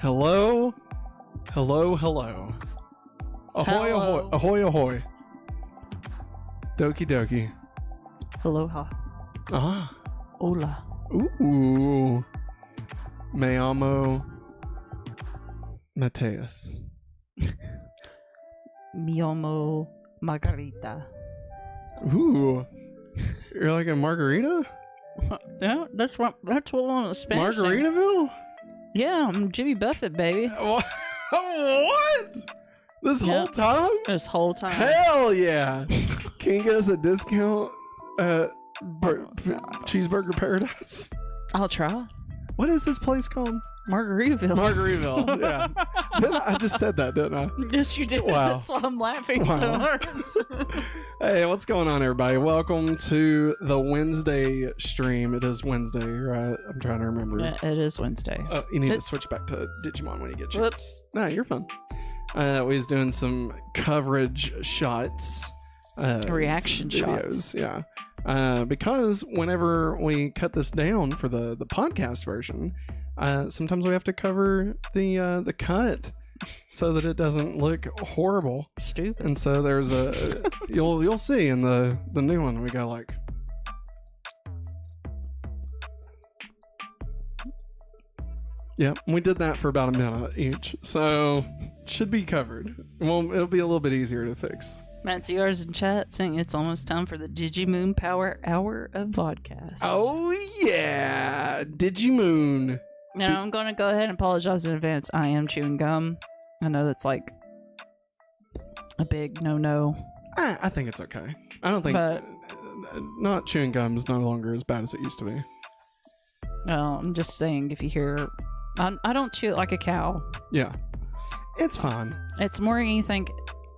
Hello. Hello, hello. Ahoy, ahoy, ahoy, ahoy. Doki doki. Aloha. Ah. Hola. Ooh. Me llamo Mateus. Mi llamo Margarita. Ooh. You're like a margarita? Yeah, that's one of the Spanish. Margaritaville? Yeah, I'm Jimmy Buffett, baby. What? This whole time? This whole time. Hell yeah. Can you get us a discount at Cheeseburger Paradise? I'll try. What is this place called? Margaritaville. Margaritaville, yeah. I just said that, didn't I? Yes, you did. Wow. That's why I'm laughing so hard. Hey, what's going on, everybody? Welcome to the Wednesday stream. It is Wednesday, right? I'm trying to remember. Yeah, it is Wednesday. Oh, you need to switch back to Digimon when you get chance. Whoops. No, you're fine. We was doing some coverage shots. Reaction videos, shots. Yeah. Because whenever we cut this down for the podcast version, sometimes we have to cover the cut so that it doesn't look horrible. Stupid. And so there's a you'll see in the new one we go like. Yep, we did that for about a minute each, so should be covered. Well, it'll be a little bit easier to fix. Matt CR's in chat saying it's almost time for the Digimoon Power Hour of Vodcast. Oh yeah, Digimoon. Now I'm going to go ahead and apologize in advance. I am chewing gum. I know that's like a big no-no. I think it's okay. I don't think not chewing gum is no longer as bad as it used to be. No, I'm just saying if you hear... I don't chew it like a cow. Yeah, it's fine. It's more you think...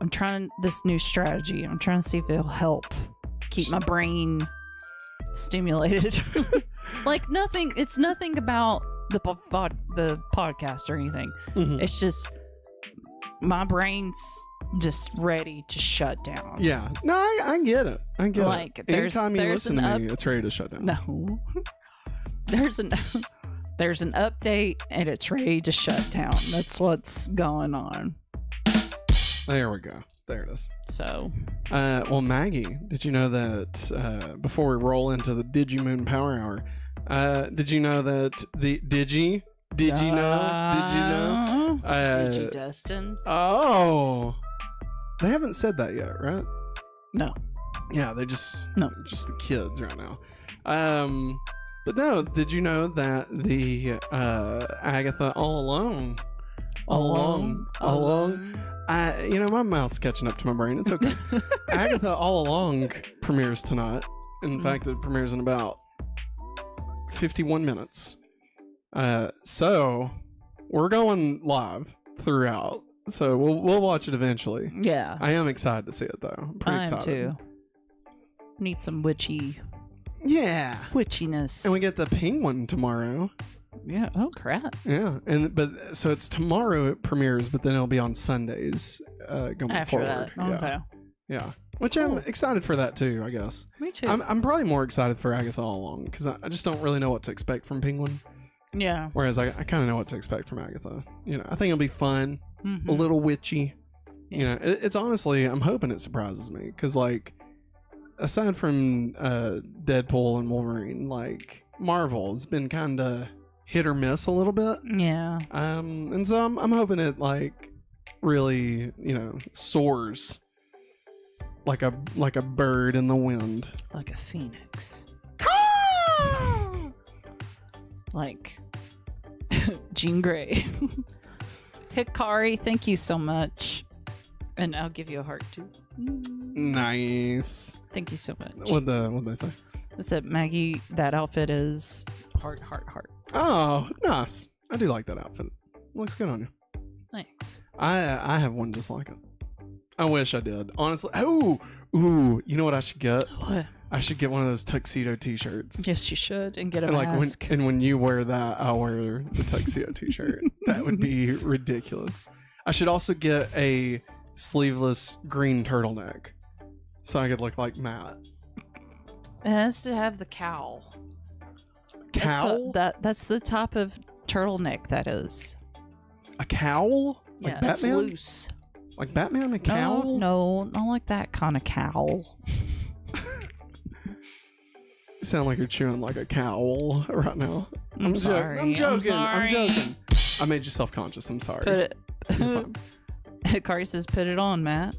I'm trying this new strategy. I'm trying to see if it'll help keep my brain stimulated. Like nothing. It's nothing about the podcast or anything. Mm-hmm. It's just my brain's just ready to shut down. Yeah. No, I get it. I get like, it. Anytime you listen to me, it's ready to shut down. No. There's an update and it's ready to shut down. That's what's going on. There we go. There it is. So, well, Maggie, did you know that before we roll into the Digimoon Power Hour, did you know that did you know? Digi Dustin? Oh, they haven't said that yet, right? No. Yeah, they just the kids right now. But no, did you know that the Agatha all along. My mouth's catching up to my brain. It's okay. Agatha All Along premieres tonight. In fact, it premieres in about 51 minutes. So we're going live throughout. So we'll watch it eventually. Yeah. I am excited to see it though. I'm pretty excited. Too. Need some witchiness. And we get the penguin tomorrow. Yeah. Oh crap. Yeah, but so it's tomorrow it premieres, but then it'll be on Sundays going after forward. That. Okay. Yeah. Which I'm excited for that too. I guess. Me too. I'm probably more excited for Agatha all along because I just don't really know what to expect from Penguin. Yeah. Whereas I kind of know what to expect from Agatha. I think it'll be fun, a little witchy. Yeah. It's honestly I'm hoping it surprises me because like aside from Deadpool and Wolverine, like Marvel has been kind of hit or miss a little bit. Yeah. And so I'm hoping it like really, soars like a bird in the wind. Like a phoenix. Like Jean Grey. Hikari, thank you so much. And I'll give you a heart too. Nice. Thank you so much. What'd they say? I said, Maggie, that outfit is heart. Oh, nice. I do like that outfit. Looks good on you. Thanks. I have one just like it. I wish I did. Honestly. Oh, ooh. You know what I should get? What? I should get one of those tuxedo t-shirts. Yes, you should. And get a mask. When you wear that, I'll wear the tuxedo t-shirt. That would be ridiculous. I should also get a sleeveless green turtleneck so I could look like Matt. It has to have the cowl. Cowl? That's the top of turtleneck, that is. A cowl? Like Yeah, Batman? it's loose. Like Batman, a cowl? No, not like that kind of cowl. You sound like you're chewing like a cowl right now. I'm sorry. I'm joking. I'm joking. I made you self-conscious. I'm sorry. Put it. You're fine. Hikari says, "Put it on, Matt."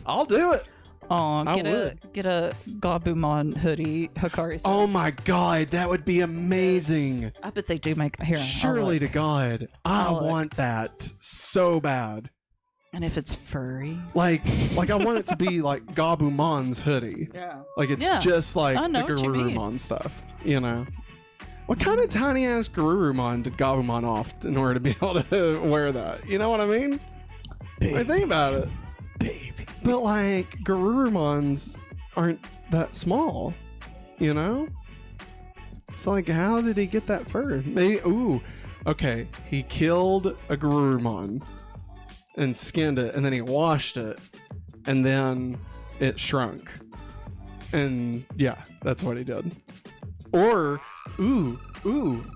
I'll do it. Oh, I get a Gabumon hoodie. Hikari says. Oh my god, that would be amazing. Yes. I bet they do make here. Surely to God, I I'll look. want that so bad. And if it's furry, Like I want it to be like Gabumon's hoodie. yeah. Like it's Yeah, just like I the know what you mean. Garurumon stuff, you know. What kind of tiny ass Garurumon did Gabumon off in order to be able to wear that? You know what I mean? I think about it. Baby. But like Garurumons aren't that small, you know? It's like, how did he get that fur? Maybe, ooh, okay. He killed a Garurumon and skinned it, and then he washed it, and then it shrunk. And yeah, that's what he did. Or, ooh,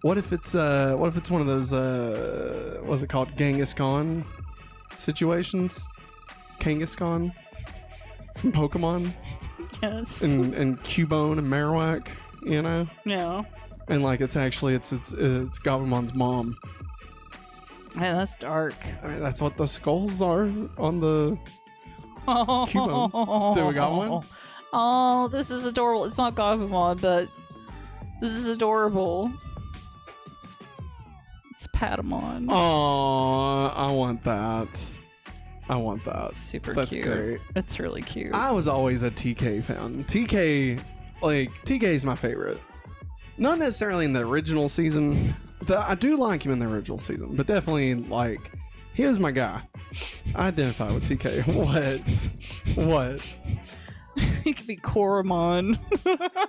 what if it's one of those what's it called, Kangaskhan situations? Kangaskhan from Pokemon, Yes. and Cubone and Marowak, you know, Yeah. and like it's Gabumon's mom. Man, that's dark. I mean, that's what the skulls are on the Cubones. Do we got one? Oh, this is adorable. It's not Gabumon, but this is adorable. It's Patamon. Oh, I want that. Super That's cute. great. It's really cute. I was always a TK fan. TK is my favorite. Not necessarily in the original season. I do like him in the original season, but definitely like he was my guy. I identify with TK. What? He could be Koromon.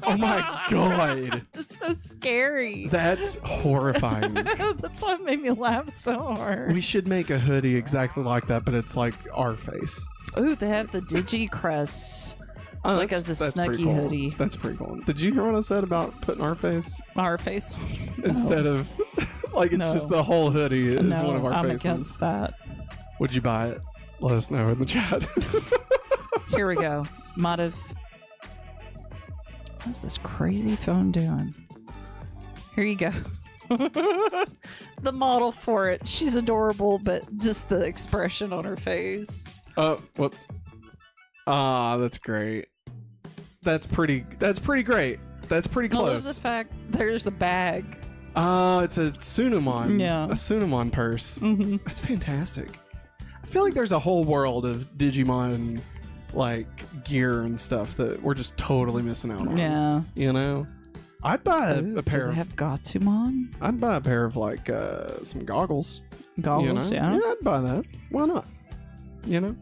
Oh my god. It's so scary. That's horrifying. That's why it made me laugh so hard. We should make a hoodie exactly like that, but it's like our face. Ooh, they have the Digi crests. Oh, Like as a that's pretty Snuggie cool. hoodie. That's pretty cool. Did you hear what I said about putting our face Our face. instead of like it's No. just the whole hoodie is No, one of our I'm faces? against that. Would you buy it? Let us know in the chat. Here we go. Might have. What's this crazy phone doing? Here you go. The model for it. She's adorable, but just the expression on her face. Oh, whoops. Ah, that's great. That's pretty great. That's pretty I love the close. fact there's a bag. It's a Sunamon. Yeah. A Sunamon purse. Mm-hmm. That's fantastic. I feel like there's a whole world of Digimon like gear and stuff that we're just totally missing out on. Yeah. You know? I'd buy Ooh, a pair do of they have Gatsumon? I'd buy a pair of like some goggles. Goggles, you know? yeah. Yeah, I'd buy that. Why not? You know?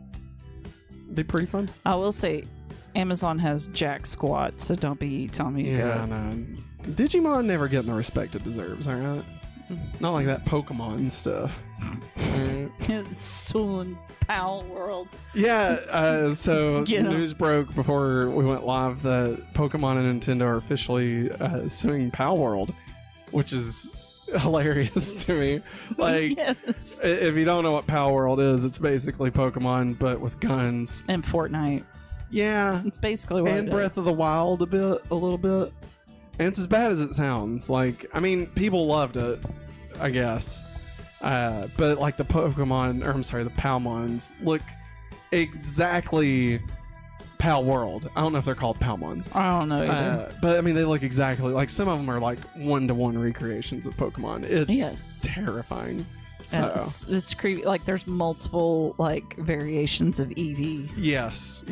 Be pretty fun. I will say, Amazon has jack squat, so don't be telling me to Yeah, go. no. Digimon never getting the respect it deserves, alright? Not like that Pokemon stuff. Alright. Soul and Pal World. Yeah, so Get 'em. news broke before we went live that Pokemon and Nintendo are officially suing Pal World, which is hilarious to me. Like, Yes. if you don't know what Pal World is, it's basically Pokemon but with guns. And Fortnite. Yeah, It's basically what and it Breath is. of the Wild a little bit. And it's as bad as it sounds. Like, I mean, people loved it, I guess. But like the Pokemon, or I'm sorry, the Palmons look exactly Pal World. I don't know if they're called Palmons. I don't know either. But I mean, they look exactly like some of them are like 1-to-1 recreations of Pokemon. It's Yes. terrifying. And So it's creepy. Like there's multiple like variations of Eevee, yes.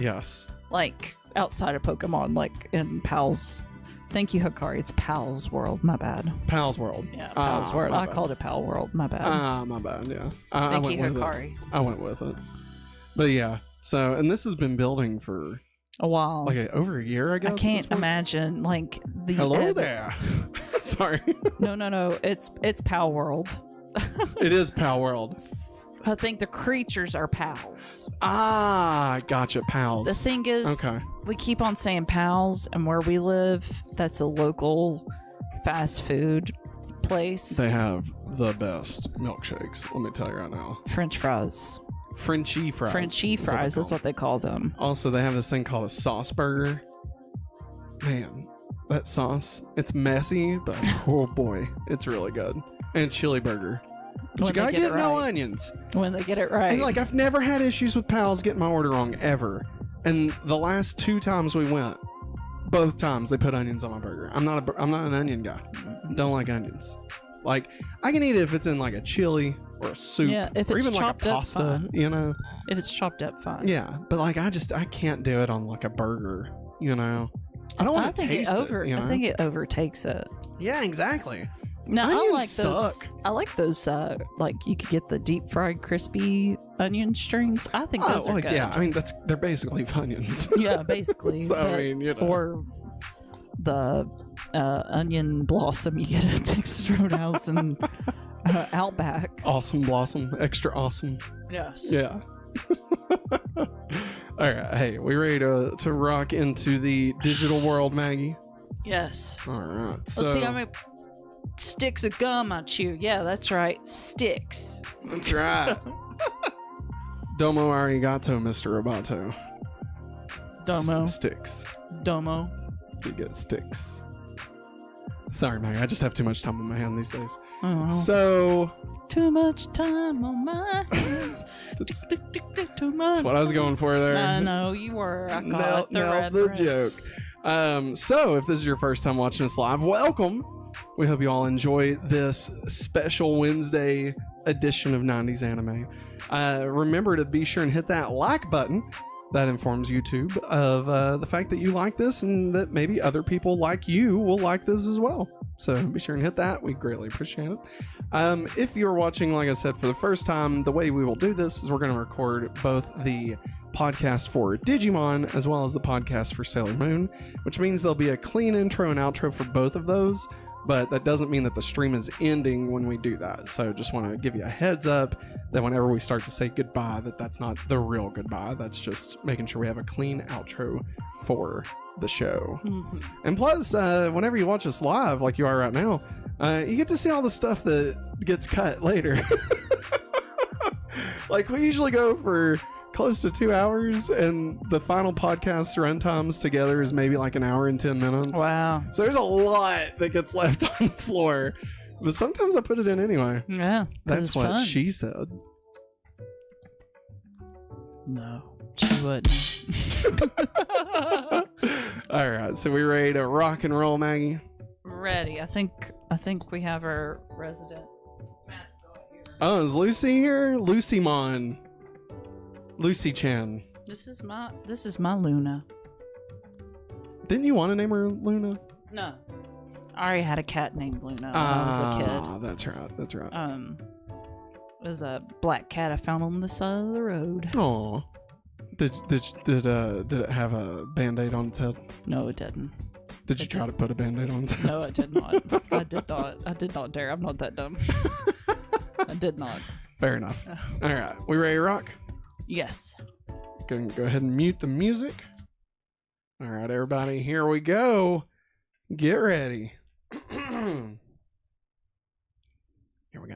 like outside of Pokemon, like in Pal's. Thank you, Hikari. It's Pal's World. My bad. Pal's World. Yeah, Pal's World. my I bad. called it Pal World. My bad. My bad, yeah. I Thank went you, with it. Hikari. I went with it. But yeah, so, and this has been building for A while. like over a year, I guess. I at can't this point. imagine like the. Hello there. Sorry. No. It's Pal World. It is Pal World. I think the creatures are pals. Ah, gotcha, pals. The thing is, Okay. we keep on saying pals, and where we live, that's a local fast food place. They have the best milkshakes. Let me tell you right now. French fries. Frenchy fries. Frenchy fries. That's what they call them. Also, they have this thing called a sauce burger. Man, that sauce, it's messy, but oh boy, it's really good. And chili burger. But you gotta get no onions. When they get it right. And like, I've never had issues with pals getting my order wrong, ever. And the last 2 times we went, both times they put onions on my burger. I'm not an onion guy. Don't like onions. Like, I can eat it if it's in like a chili or a soup, if or it's even like a chopped up, pasta, fine. you know. If it's chopped up, fine. Yeah, but like, I can't do it on like a burger, you know. I don't want to taste it. You know? I think it overtakes it. Yeah, exactly. Now Onions I like those. suck. I like those. Like you could get the deep fried crispy onion strings. I think those are good. Yeah, I mean they're basically onions. Yeah, basically. So I mean, you know. Or the onion blossom you get at Texas Roadhouse and Outback. Awesome blossom, extra awesome. Yes. Yeah. All right, hey, we ready to rock into the digital world, Maggie? Yes. All right. So, Let's see how many sticks of gum I chew. Yeah, that's right. Sticks. That's right. Domo arigato, Mr. Roboto. Domo. Sticks. Domo. To get sticks. Sorry, Maggie. I just have too much time on my hand these days. Oh. So Too much time on my hands. Too much. that's what I was going for there. I know you were. I caught Nailed the joke. So if this is your first time watching us live, welcome. We hope you all enjoy this special Wednesday edition of 90s Anime. Remember to be sure and hit that like button. That informs YouTube of the fact that you like this and that maybe other people like you will like this as well. So be sure and hit that. We greatly appreciate it. If you're watching, like I said, for the first time, the way we will do this is we're going to record both the podcast for Digimon as well as the podcast for Sailor Moon, which means there'll be a clean intro and outro for both of those. But that doesn't mean that the stream is ending when we do that. So just want to give you a heads up that whenever we start to say goodbye, that's not the real goodbye. That's just making sure we have a clean outro for the show. Mm-hmm. And plus, whenever you watch us live, like you are right now, you get to see all the stuff that gets cut later. Like, we usually go for close to 2 hours, and the final podcast run times together is maybe like an hour and 10 minutes. Wow. So there's a lot that gets left on the floor, but sometimes I put it in anyway. Yeah. That's what fun. she said. No, she wouldn't. All right, so we ready to rock and roll, Maggie? Ready. I think we have our resident mascot here. Oh, is Lucy here? Lucymon. Lucy Chan. This is my Luna. Didn't you want to name her Luna? No. I already had a cat named Luna when I was a kid. That's right. That's right. It was a black cat I found on the side of the road. Oh. Did it have a Band-Aid on its head? No, it didn't. Did you try to put a Band-Aid on its head? No, it did not. I did not dare. I'm not that dumb. I did not. Fair enough. All right. We ready to rock? Yes. Go ahead and mute the music. All right, everybody, here we go. Get ready. Here we go.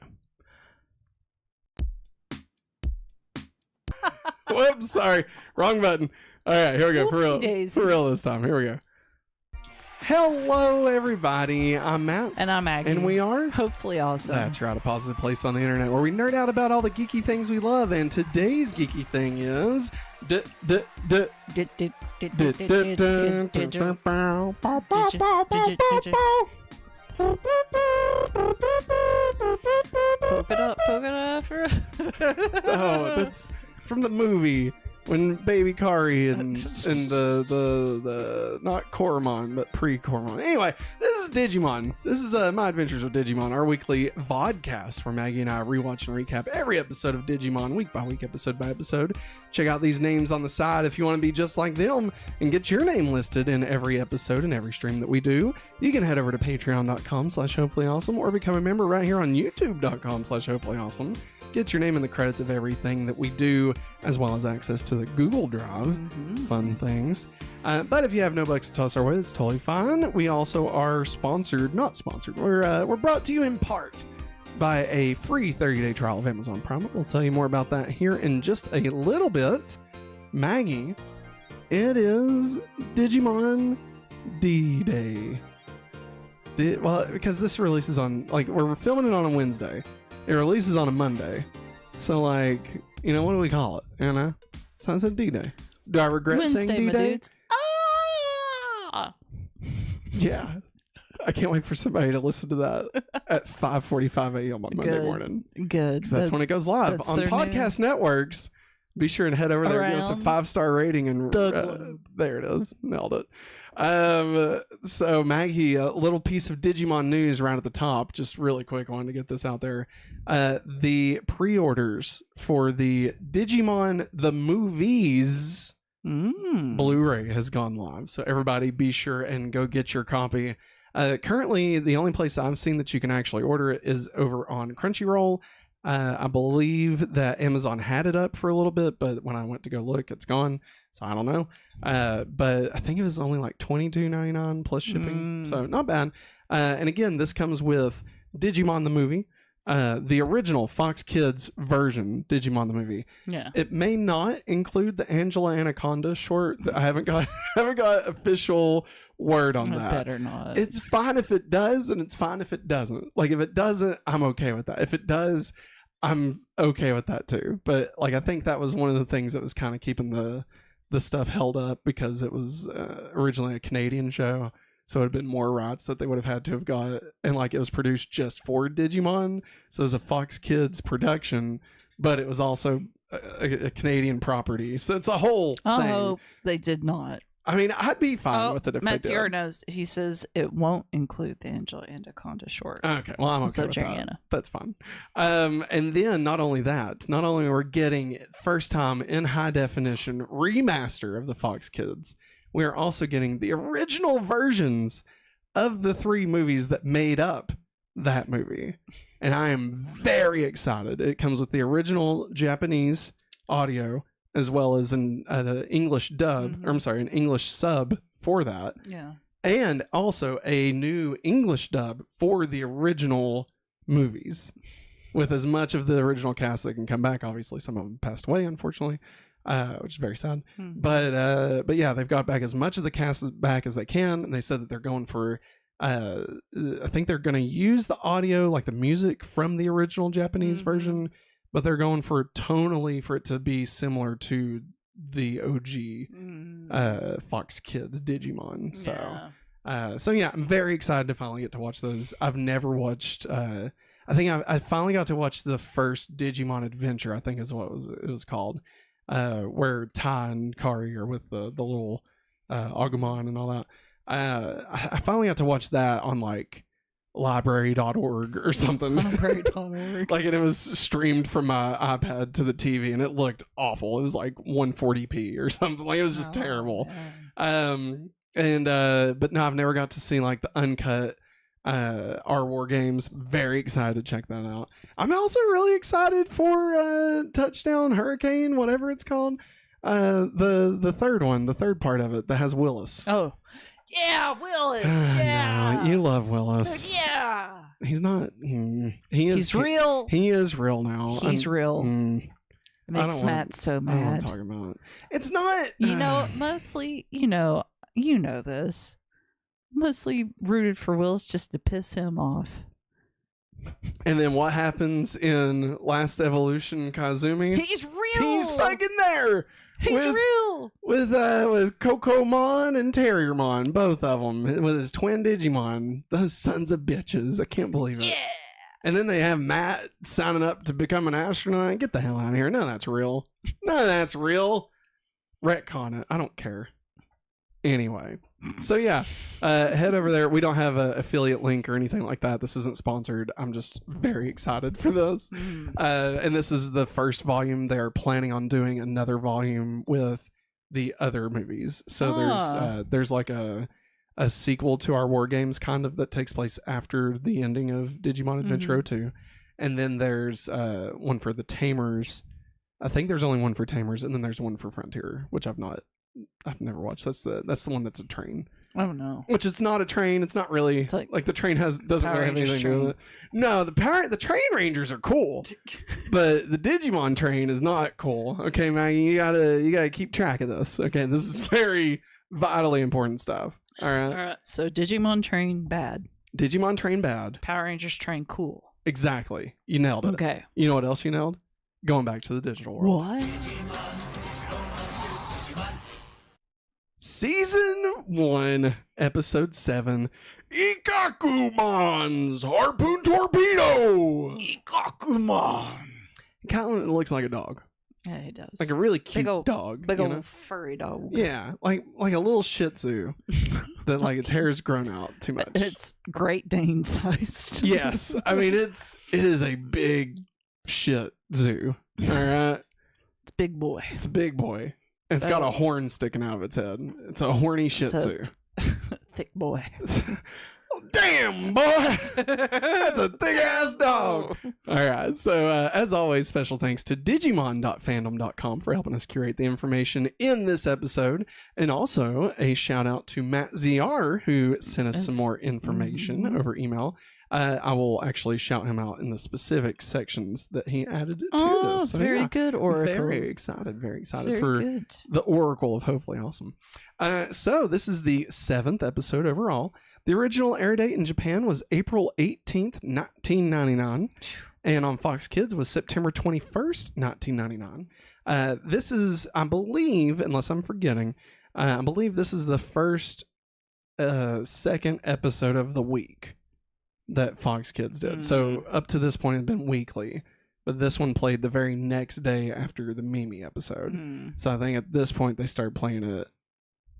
Whoops, sorry. Wrong button. All right, here we go. Whoopsie For real this time. Here we go. Hello, everybody. I'm Matt. And I'm Maggie. And we are hopefully awesome. That's right, a positive place on the internet where we nerd out about all the geeky things we love. And today's geeky thing is Poke it up. Oh, that's from the movie when Baby Kari and the not Koromon but pre-Koromon. Anyway, this is Digimon. This is My Adventures with Digimon, our weekly vodcast where Maggie and I rewatch and recap every episode of Digimon week by week, episode by episode. Check out these names on the side if you want to be just like them and get your name listed in every episode and every stream that we do. You can head over to patreon.com/hopefullyawesome or become a member right here on youtube.com/hopefullyawesome. Get your name in the credits of everything that we do, as well as access to the Google Drive. Fun things. But if you have no bucks to toss our way, it's totally fine. We also are not sponsored. We're brought to you in part by a free 30-day trial of Amazon Prime. We'll tell you more about that here in just a little bit. Maggie, it is Digimon D-Day. Well, because this releases on, like, we're filming it on a Wednesday. It releases on a Monday. So, like, you know, what do we call it? You know? So it's a D-Day. Do I regret saying D-Day? Ah! Yeah. I can't wait for somebody to listen to that at 5:45 a.m. on Monday morning. Good. Because that's when it goes live. On podcast networks, be sure and head over there and give us a 5-star rating. And there it is. Nailed it. So Maggie, a little piece of Digimon news right at the top. Just really quick, I wanted to get this out there. The pre-orders for the Digimon the Movies Blu-ray has gone live. So everybody be sure and go get your copy. Currently, the only place I've seen that you can actually order it is over on Crunchyroll. I believe that Amazon had it up for a little bit, but when I went to go look, it's gone. So I don't know. But I think it was only like $22.99 plus shipping. So not bad. And again, this comes with Digimon the movie. The original Fox Kids version, Digimon the movie. Yeah. It may not include the Angela Anaconda short. I haven't got official word on that. Better not. It's fine if it does, and it's fine if it doesn't. Like, if it doesn't, I'm okay with that. If it does, I'm okay with that too. But like, I think that was one of the things that was kind of keeping the stuff held up, because it was originally a Canadian show. So it would have been more rights that they would have had to have got. And like, it was produced just for Digimon. So it was a Fox Kids production, but it was also a Canadian property. So it's a whole thing. Oh, they did not. I mean, I'd be fine with it if Matt they did. knows. He says it won't include the Angela Anaconda short. Okay, well, I'm okay So with that. That's fine. And then not only we're getting first time in high definition remaster of the Fox Kids, we are also getting the original versions of the 3 movies that made up that movie. And I am very excited. It comes with the original Japanese audio, as well as an English dub, or I'm sorry, an English sub for that. Yeah. And also a new English dub for the original movies, with as much of the original cast that can come back. Obviously, some of them passed away, unfortunately, which is very sad. But yeah, they've got back as much of the cast back as they can, and they said that they're going for, I think they're going to use the audio, like the music from the original Japanese version, but they're going for tonally for it to be similar to the OG Fox Kids Digimon. So yeah, I'm very excited to finally get to watch those. I've never watched. I think I finally got to watch the first Digimon Adventure, I think is what it was called, where Tai and Kari are with the little Agumon and all that. I finally got to watch that on like library.org or something. Library.org. Like, and it was streamed from my iPad to the TV, and it looked awful. It was like 140p or something. Like, it was just terrible. Yeah. But no, I've never got to see like the uncut our war games. Very excited to check that out. I'm also really excited for Touchdown Hurricane, whatever it's called. The third one, the third part of it that has Willis. Oh. Yeah, Willis. Yeah. No, you love Willis. Yeah. He's not. He is. He's real. He is real now. He's real. It makes Matt so mad. I don't want to talk about it. It's not. You know, mostly, you know this. Mostly rooted for Willis just to piss him off. And then what happens in Last Evolution Kazumi? He's real. He's fucking there. He's real. With Kokomon and Terriermon, both of them, with his twin Digimon. Those sons of bitches. I can't believe it. Yeah. And then they have Matt signing up to become an astronaut. Get the hell out of here. None of that's real. None of that's real. Retcon it. I don't care. Anyway. So yeah, head over there. We don't have an affiliate link or anything like that. This isn't sponsored. I'm just very excited for this. And this is the first volume. They're planning on doing another volume with the other movies. So there's like a sequel to our war games kind of that takes place after the ending of Digimon Adventure 2. And then there's one for the Tamers. I think there's only one for Tamers, and then there's one for Frontier, which I've never watched. That's the one that's a train. Oh no. Which it's not a train. It's not really It's like the train doesn't Power really have Rangers anything to do with train. it. No, the train rangers are cool, but the Digimon train is not cool. Okay, Maggie, you gotta keep track of this. Okay, this is very vitally important stuff. All right. All right. So Digimon train bad. Digimon train bad. Power Rangers train cool. Exactly. You nailed it. Okay. You know what else you nailed? Going back to the digital world. What? Season 1, Episode 7, Ikkakumon's Harpoon Torpedo! Ikkakumon. Kind of looks like a dog. Yeah, he does. Like a really cute old- dog. big you old know? furry dog. Yeah, like a little Shih Tzu that like its hair's grown out too much. It's Great Dane sized. Yes, I mean it is a big Shih Tzu. All right, It's big boy. it's a big boy. And it's got a horn sticking out of its head. It's a horny Shih It's a- Tzu. Thick boy. Damn, boy! That's a thick ass dog. All right. So, as always, special thanks to Digimon.fandom.com for helping us curate the information in this episode. And also a shout out to Matt ZR, who sent us some more information over email. I will actually shout him out in the specific sections that he added to this. So, very good, Oracle. Very excited Very for good. the Oracle of Hopefully Awesome. So this is the 7th episode overall. The original air date in Japan was April 18th, 1999. And on Fox Kids was September 21st, 1999. This is, I believe, unless I'm forgetting, I believe this is the first second episode of the week that Fox Kids did. So up to this point, it had been weekly. But this one played the very next day after the Mimi episode. So I think at this point, they started playing it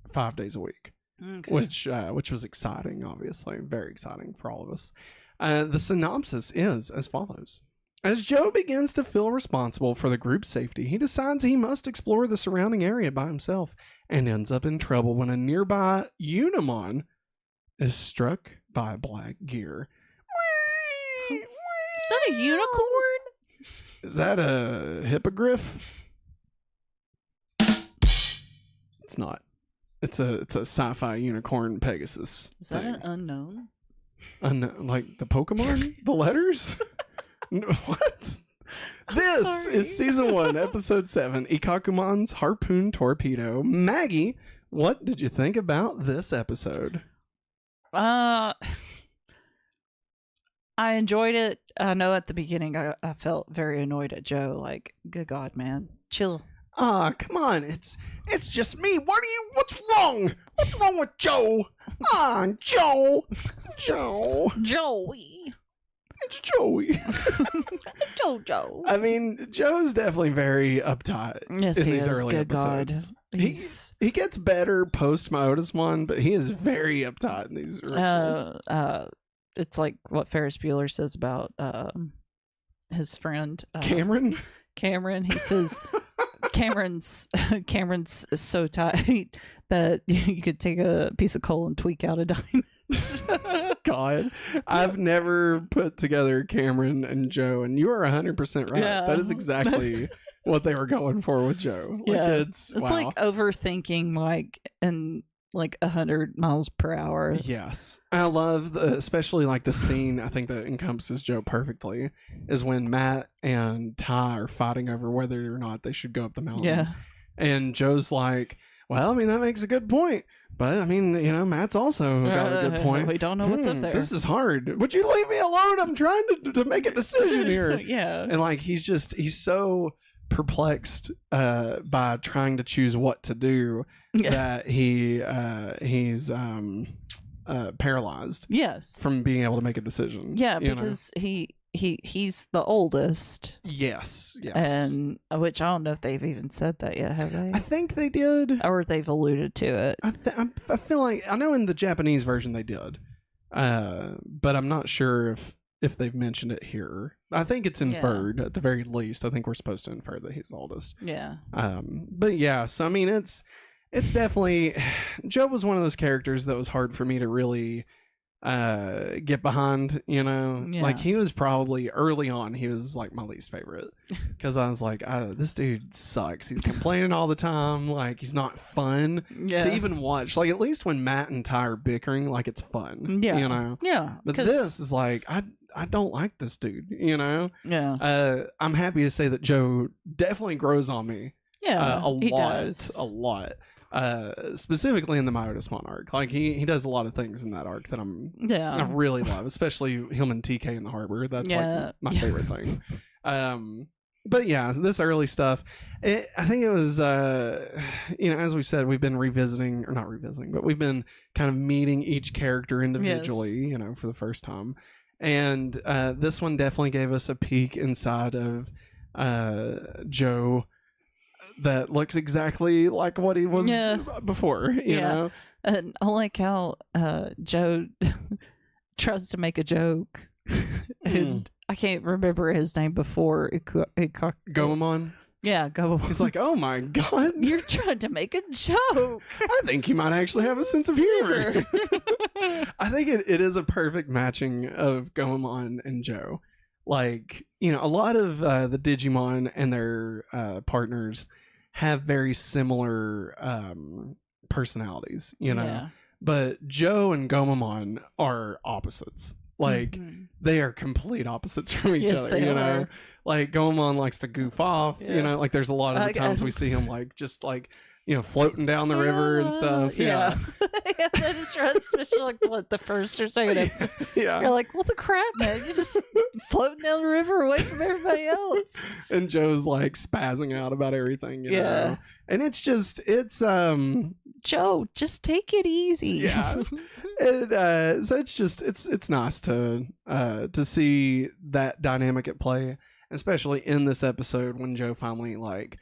5 days a week. Okay. Which was exciting, obviously. Very exciting for all of us. The synopsis is as follows. As Joe begins to feel responsible for the group's safety, he decides he must explore the surrounding area by himself and ends up in trouble when a nearby Unimon is struck by black gear. Is that a unicorn? Is that a hippogriff? It's not. It's a sci-fi unicorn Pegasus. Is that thing. an unknown? Like the Pokemon? The letters? No, what? This sorry. is season 1, episode 7, Ikkakumon's Harpoon Torpedo. Maggie, what did you think about this episode? I enjoyed it. I know at the beginning I felt very annoyed at Joe. Like, good God, man, chill. Come on, it's just me. What's wrong? What's wrong with Joe? Joe. Joey. It's Joey. Jojo. I mean, Joe's definitely very uptight. Yes, in he these is. early Good episodes. God. He's He gets better post my Otis one, but he is very uptight in these originals. it's like what Ferris Bueller says about his friend Cameron? Cameron. He says Cameron's so tight that you could take a piece of coal and tweak out a diamond. God, I've never put together Cameron and Joe, and you are 100% right. Yeah. That is exactly what they were going for with Joe. Like, Yeah. it's wow. like overthinking, like, and like 100 miles per hour. Yes, I love especially like the scene. I think that encompasses Joe perfectly is when Matt and Ty are fighting over whether or not they should go up the mountain. Yeah. And Joe's like, "Well, I mean, that makes a good point." But I mean, Matt's also got a good point. We don't know what's up there. This is hard. Would you leave me alone? I'm trying to make a decision here. Yeah. And like he's so perplexed by trying to choose what to do that he's paralyzed Yes. from being able to make a decision. Yeah, you know? because he's the oldest, yes, and which I don't know if they've even said that yet, have they? I think they did. Or they've alluded to it. I feel like I know in the Japanese version they did, but I'm not sure if they've mentioned it here. I think it's inferred at the very least. I think we're supposed to infer that he's the oldest. Yeah. But yeah, so I mean, it's definitely Joe was one of those characters that was hard for me to really get behind, you know. Yeah. Like he was probably early on, he was like my least favorite because I was like, this dude sucks. He's complaining all the time. Like he's not fun to even watch. Like at least when Matt and Ty are bickering, like it's fun. Yeah. You know. Yeah. But this is like I don't like this dude. You know. Yeah. I'm happy to say that Joe definitely grows on me. Yeah. He does a lot. Specifically in the Myotismon arc, like he does a lot of things in that arc that I really love, especially him and TK in the harbor. That's like my favorite thing. But yeah, this early stuff, I think it was as we said, we've been not revisiting, but we've been kind of meeting each character individually, for the first time, and this one definitely gave us a peek inside of Joe that looks exactly like what he was before, you know? And I like how Joe tries to make a joke, and I can't remember his name before. Gomamon? Yeah, Gomamon. He's like, oh my god. You're trying to make a joke. I think you might actually have a sense of humor. I think it is a perfect matching of Gomamon and Joe. Like, a lot of the Digimon and their partners have very similar personalities, but Joe and Gomamon are opposites. Like they are complete opposites from each other. They are. Like Gomamon likes to goof off. Like there's a lot of the times we see him like just like floating down the river and stuff. Yeah. That is right, especially like what the first or second episode. You're like, what the crap, man? You're just floating down the river away from everybody else. And Joe's like spazzing out about everything. You know? And it's Joe, just take it easy. Yeah. And, so it's nice to see that dynamic at play, especially in this episode when Joe finally like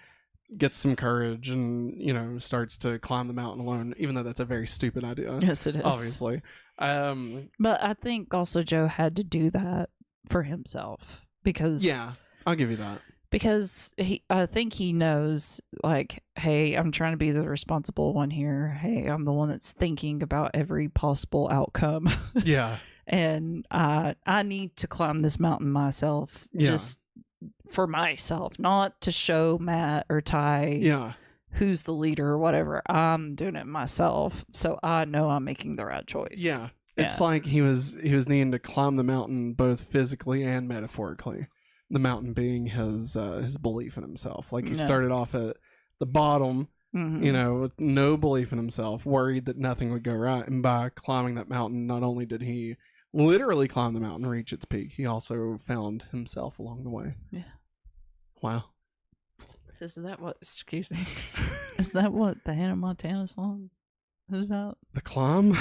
gets some courage and starts to climb the mountain alone, even though that's a very stupid idea. Yes, it is, obviously. But I think also Joe had to do that for himself because I'll give you that, because I think he knows, like, hey, I'm trying to be the responsible one here. Hey, I'm the one that's thinking about every possible outcome. And I need to climb this mountain myself, just for myself, not to show Matt or Ty who's the leader or whatever. I'm doing it myself, so I know I'm making the right choice. It's like he was needing to climb the mountain both physically and metaphorically. The mountain being his belief in himself. Like he started off at the bottom, with no belief in himself, worried that nothing would go right, and by climbing that mountain, not only did he literally climb the mountain, reach its peak, he also found himself along the way. Wow. Is that what is that what the Hannah Montana song is about? The climb?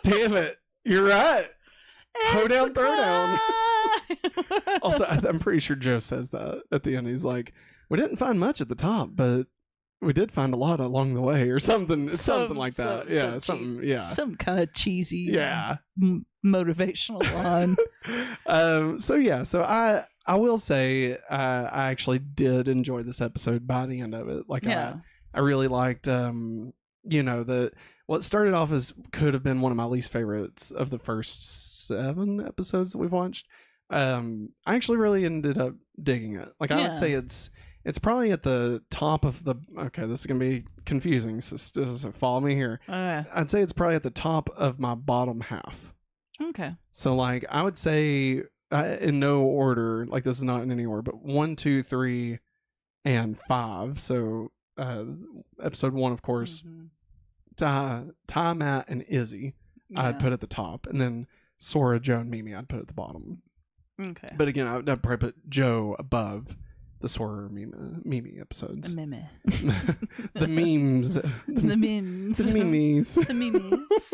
Damn it, you're right. Ho down, throw down. Also, I'm pretty sure Joe says that at the end. He's like, we didn't find much at the top, but we did find a lot along the way, or something like that. Some kind of cheesy motivational line. So I will say I actually did enjoy this episode by the end of it. Like I really liked what started off as could have been one of my least favorites of the first 7 episodes that we've watched. I actually really ended up digging it. Like I would say it's probably at the top of the. Okay, this is gonna be confusing. So follow me here. I'd say it's probably at the top of my bottom half. Okay. So like I would say in no order. Like this is not in any order, but 1, 2, 3, and 5. So episode 1, of course. Ty, Matt, and Izzy, I'd put at the top, and then Sora, Joe, and Mimi, I'd put at the bottom. Okay. But again, I'd probably put Joe above the Sora Mimi episodes. The meme. The memes. The memes. The memes. The memes.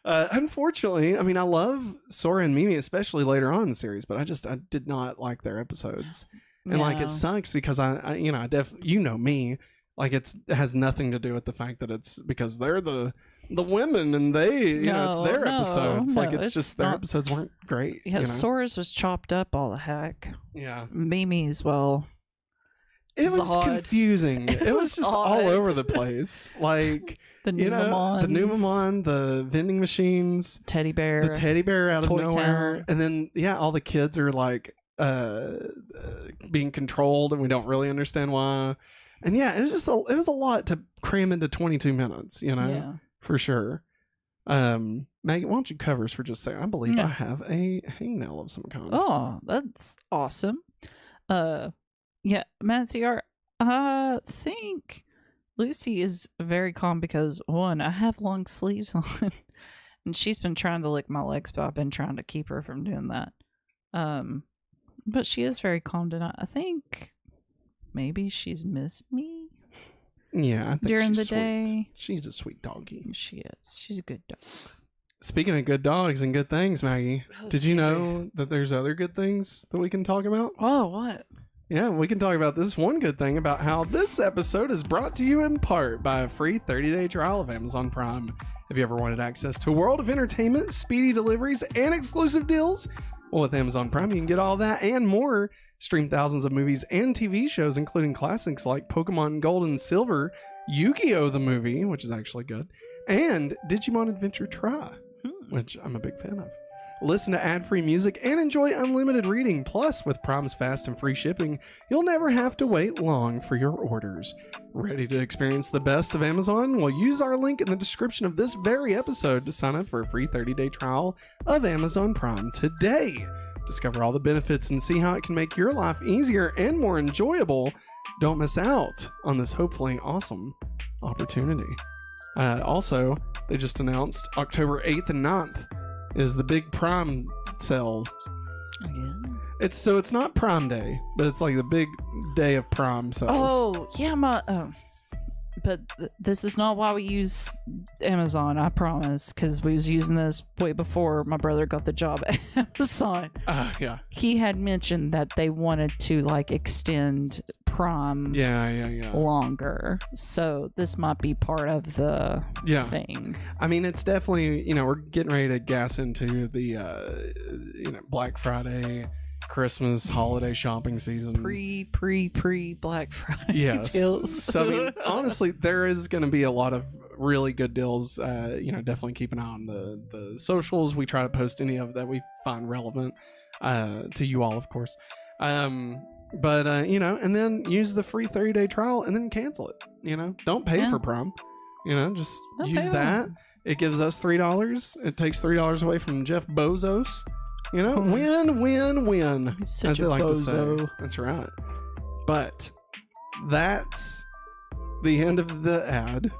Unfortunately, I mean, I love Sora and Mimi, especially later on in the series, but I did not like their episodes. And like it sucks because I me. Like it has nothing to do with the fact that it's because they're the women and they, it's their episodes. Like it's just their episodes weren't great. Yeah, Sora's was chopped up all the heck. Yeah. Mimi's, it was confusing. It was just all over the place. Like The you know, the Numemons. Numemon, the vending machines, Teddy bear. the teddy bear out of Toy nowhere, Town. and then all the kids are like being controlled, and we don't really understand why. And it was a lot to cram into 22 minutes, Yeah. for sure. Maggie, why don't you cover us for just a second? I believe Yeah. I have a hangnail of some kind. Oh, that's awesome. Yeah, Matsy, I think Lucy is very calm because, one, I have long sleeves on, and she's been trying to lick my legs, but I've been trying to keep her from doing that. But she is very calm tonight. I think maybe she's missed me. Yeah, I think during she's the sweet. day. She's a sweet doggy. She is. She's a good dog. Speaking of good dogs and good things, Maggie, did you know that there's other good things that we can talk about? Oh, what? Yeah, we can talk about this one good thing about how this episode is brought to you in part by a free 30-day trial of Amazon Prime. Have you ever wanted access to a world of entertainment, speedy deliveries, and exclusive deals? Well, with Amazon Prime, you can get all that and more. Stream thousands of movies and TV shows, including classics like Pokemon Gold and Silver, Yu-Gi-Oh! The movie, which is actually good, and Digimon Adventure Try, which I'm a big fan of. Listen to ad-free music and enjoy unlimited reading. Plus, with Prime's fast and free shipping, you'll never have to wait long for your orders. Ready to experience the best of Amazon? Well, use our link in the description of this very episode to sign up for a free 30-day trial of Amazon Prime today. Discover all the benefits and see how it can make your life easier and more enjoyable. Don't miss out on this hopefully awesome opportunity. Also, they just announced October 8th and 9th is the big Prime sale. Again? It's not Prime Day, but it's like the big day of Prime sales. Oh, yeah, but this is not why we use Amazon, I promise, because we was using this way before my brother got the job at Amazon. Yeah. He had mentioned that they wanted to extend Prime longer, so this might be part of the thing. I mean, it's definitely, we're getting ready to gas into the Black Friday, Christmas, holiday shopping season. Pre Black Friday yes. deals. So I mean, honestly, there is going to be a lot of really good deals. Definitely keep an eye on the socials. We try to post any of that we find relevant to you all, of course. And then use the free 30-day trial and then cancel it. Don't pay for Prime. Just Don't use that. It gives us $3. It takes $3 away from Jeff Bezos. Win, win, win. He's such as they a like bozo. to say. That's right. But that's the end of the ad.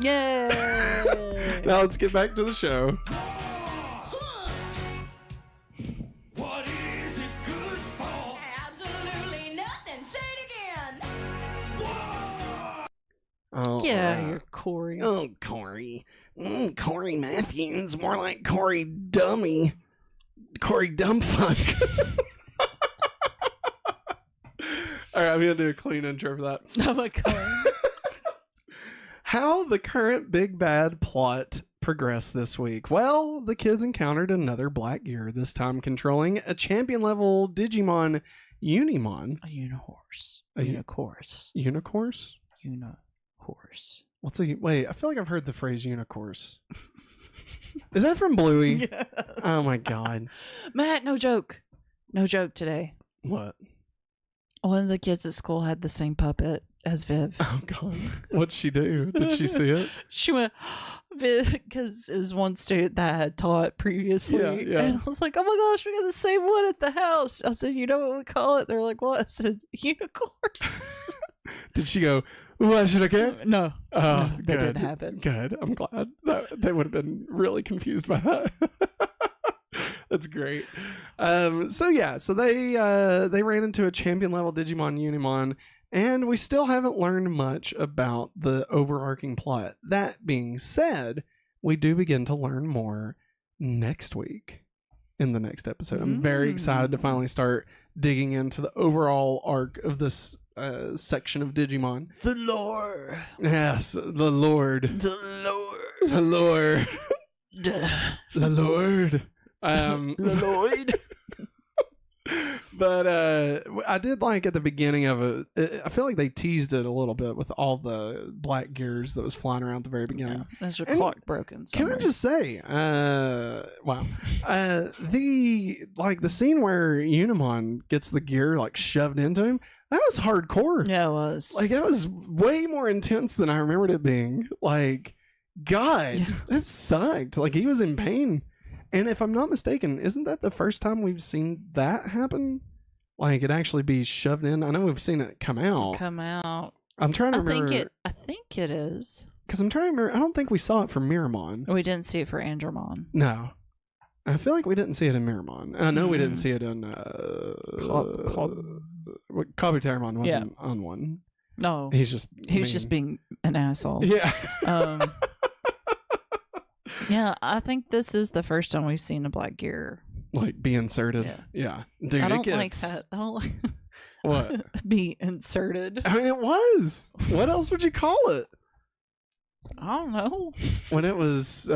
Yay! Now let's get back to the show. What is it good for? Absolutely nothing. Say it again. Oh, Yeah, you're Corey. Oh, Corey. Corey Matthews. More like Corey Dummy. Corey Dumbfuck. All right, I'm going to do a clean intro for that. Oh my god. How the current big bad plot progressed this week. Well, the kids encountered another black gear, this time controlling a champion level Digimon Unimon. A unihorse. A Unicorse. Unicorse? Unihorse. Wait, I feel like I've heard the phrase unicorse. Is that from Bluey? Yes. Oh my god. Matt, no joke. No joke today. What? One of the kids at school had the same puppet as Viv. Oh god. What'd she do? Did she see it? She went, Viv, because it was one student that I had taught previously. Yeah. And I was like, oh my gosh, we got the same one at the house. I said, you know what we call it? They're like, what? I said, unicorns. Did she go, why should I care? No. Oh, No, that good. didn't happen. Good. I'm glad. They would have been really confused by that. That's great. So they ran into a champion level Digimon Unimon, and we still haven't learned much about the overarching plot. That being said, we do begin to learn more next week in the next episode. I'm very excited to finally start digging into the overall arc of this section of Digimon. The lore. Yes, the Lord. The lore. The Lord. Duh. The Lord. The Lloyd. But I did like at the beginning of it. I feel like they teased it a little bit with all the black gears that was flying around at the very beginning. Yeah, there's your And clock broken. Can I just say, wow, the scene where Unimon gets the gear like shoved into him, that was hardcore. Yeah, it was. Like that was way more intense than I remembered it being. Like, God, Yeah. that sucked. Like he was in pain. And if I'm not mistaken, isn't that the first time we've seen that happen? Like it actually be shoved in. I know we've seen it come out. I'm trying to remember. I think it is. Because I'm trying to remember. I don't think we saw it from Miramon. We didn't see it for Andromon. No. I feel like we didn't see it in Miramon. And I know we didn't see it in Kabuterimon wasn't on one. No. He was mean. Just being an asshole. Yeah. Yeah, I think this is the first time we've seen a black gear. Like be inserted. Yeah. Dude, I don't it like gets... that. I don't like What? be inserted. I mean, it was. What else would you call it? I don't know. When it was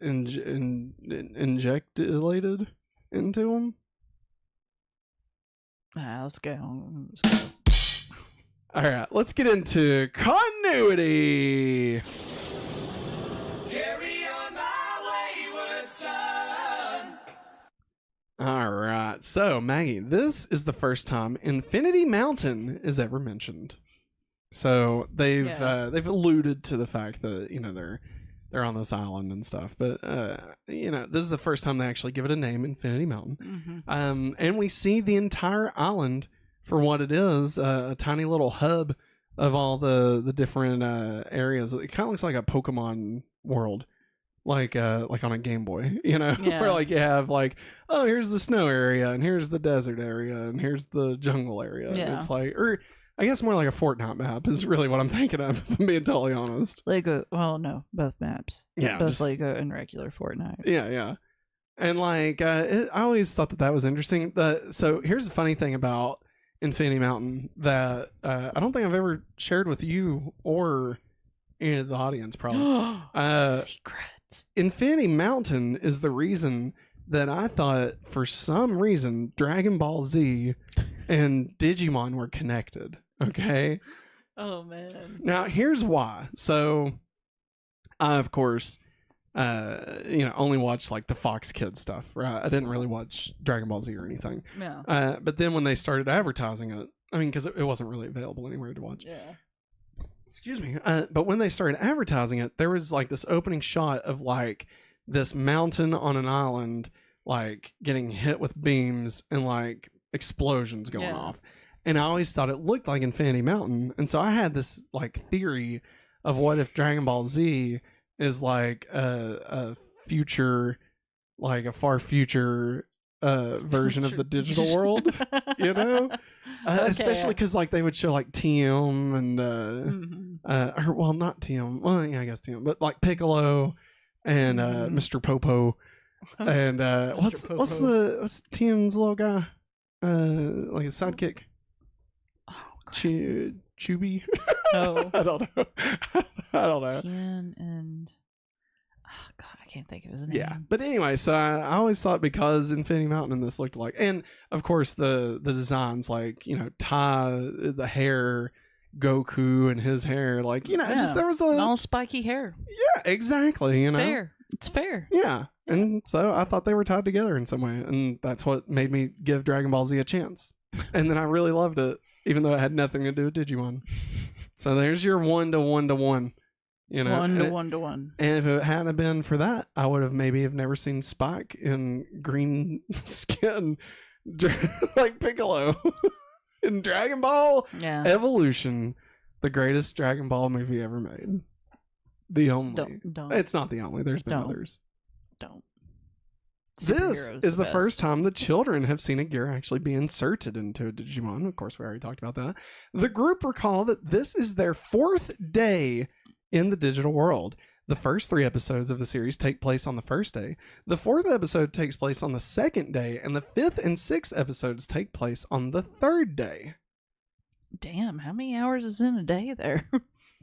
injected into him? Let's go. All right, let's get into continuity. Carry on my wayward son. All right, so Maggie, this is the first time Infinity Mountain is ever mentioned. So they've alluded to the fact that they're on this island and stuff, but this is the first time they actually give it a name, Infinity Mountain. Mm-hmm. And we see the entire island for what it is, a tiny little hub of all the different areas. It kind of looks like a Pokemon world, like on a Game Boy, where like you have like, oh, here's the snow area, and here's the desert area, and here's the jungle area. Yeah. It's like, or I guess more like a Fortnite map is really what I'm thinking of, if I'm being totally honest. Lego, well, no, both maps. Yeah, both Lego and regular Fortnite. Yeah. And like, I always thought that was interesting. So here's the funny thing about Infinity Mountain that I don't think I've ever shared with you or any of the audience, probably. It's a secret. Infinity Mountain is the reason that I thought, for some reason, Dragon Ball Z and Digimon were connected. Okay. Oh man. Now here's why. So, I of course, only watched like the Fox Kids stuff. Right. I didn't really watch Dragon Ball Z or anything. Yeah. But then when they started advertising it, I mean, because it wasn't really available anywhere to watch. Yeah. Excuse me. But when they started advertising it, there was like this opening shot of like this mountain on an island, like getting hit with beams and like explosions going off. And I always thought it looked like Infinity Mountain. And so I had this like theory of what if Dragon Ball Z is like a future, like a far future version of the digital world, especially because like they would show like TM and or well, not TM, well, yeah, I guess TM, but like Piccolo and Mr. Popo and what's TM's little guy, like a sidekick, Chubby. Oh, I don't know. Tien and God, I can't think of his name. Yeah, but anyway, so I always thought because Infinity Mountain and this looked like, and of course the designs, like Tai, the hair, Goku and his hair, like just there was all spiky hair. Yeah, exactly. Fair. It's fair. Yeah, and so I thought they were tied together in some way, and that's what made me give Dragon Ball Z a chance. And then I really loved it, even though it had nothing to do with Digimon. So there's your 1-to-1-to-1. 1-to-1-to-1. And if it hadn't been for that, I would have maybe never seen Spike in green skin like Piccolo in Dragon Ball Evolution, the greatest Dragon Ball movie ever made. The only. Don't. It's not the only. There's been others. Don't. This is the first time the children have seen a gear actually be inserted into a Digimon. Of course, we already talked about that. The group recall that this is their 4th day in the digital world. The first 3 episodes of the series take place on the first day. The 4th episode takes place on the 2nd day, and the 5th and 6th episodes take place on the 3rd day. Damn, how many hours is in a day there?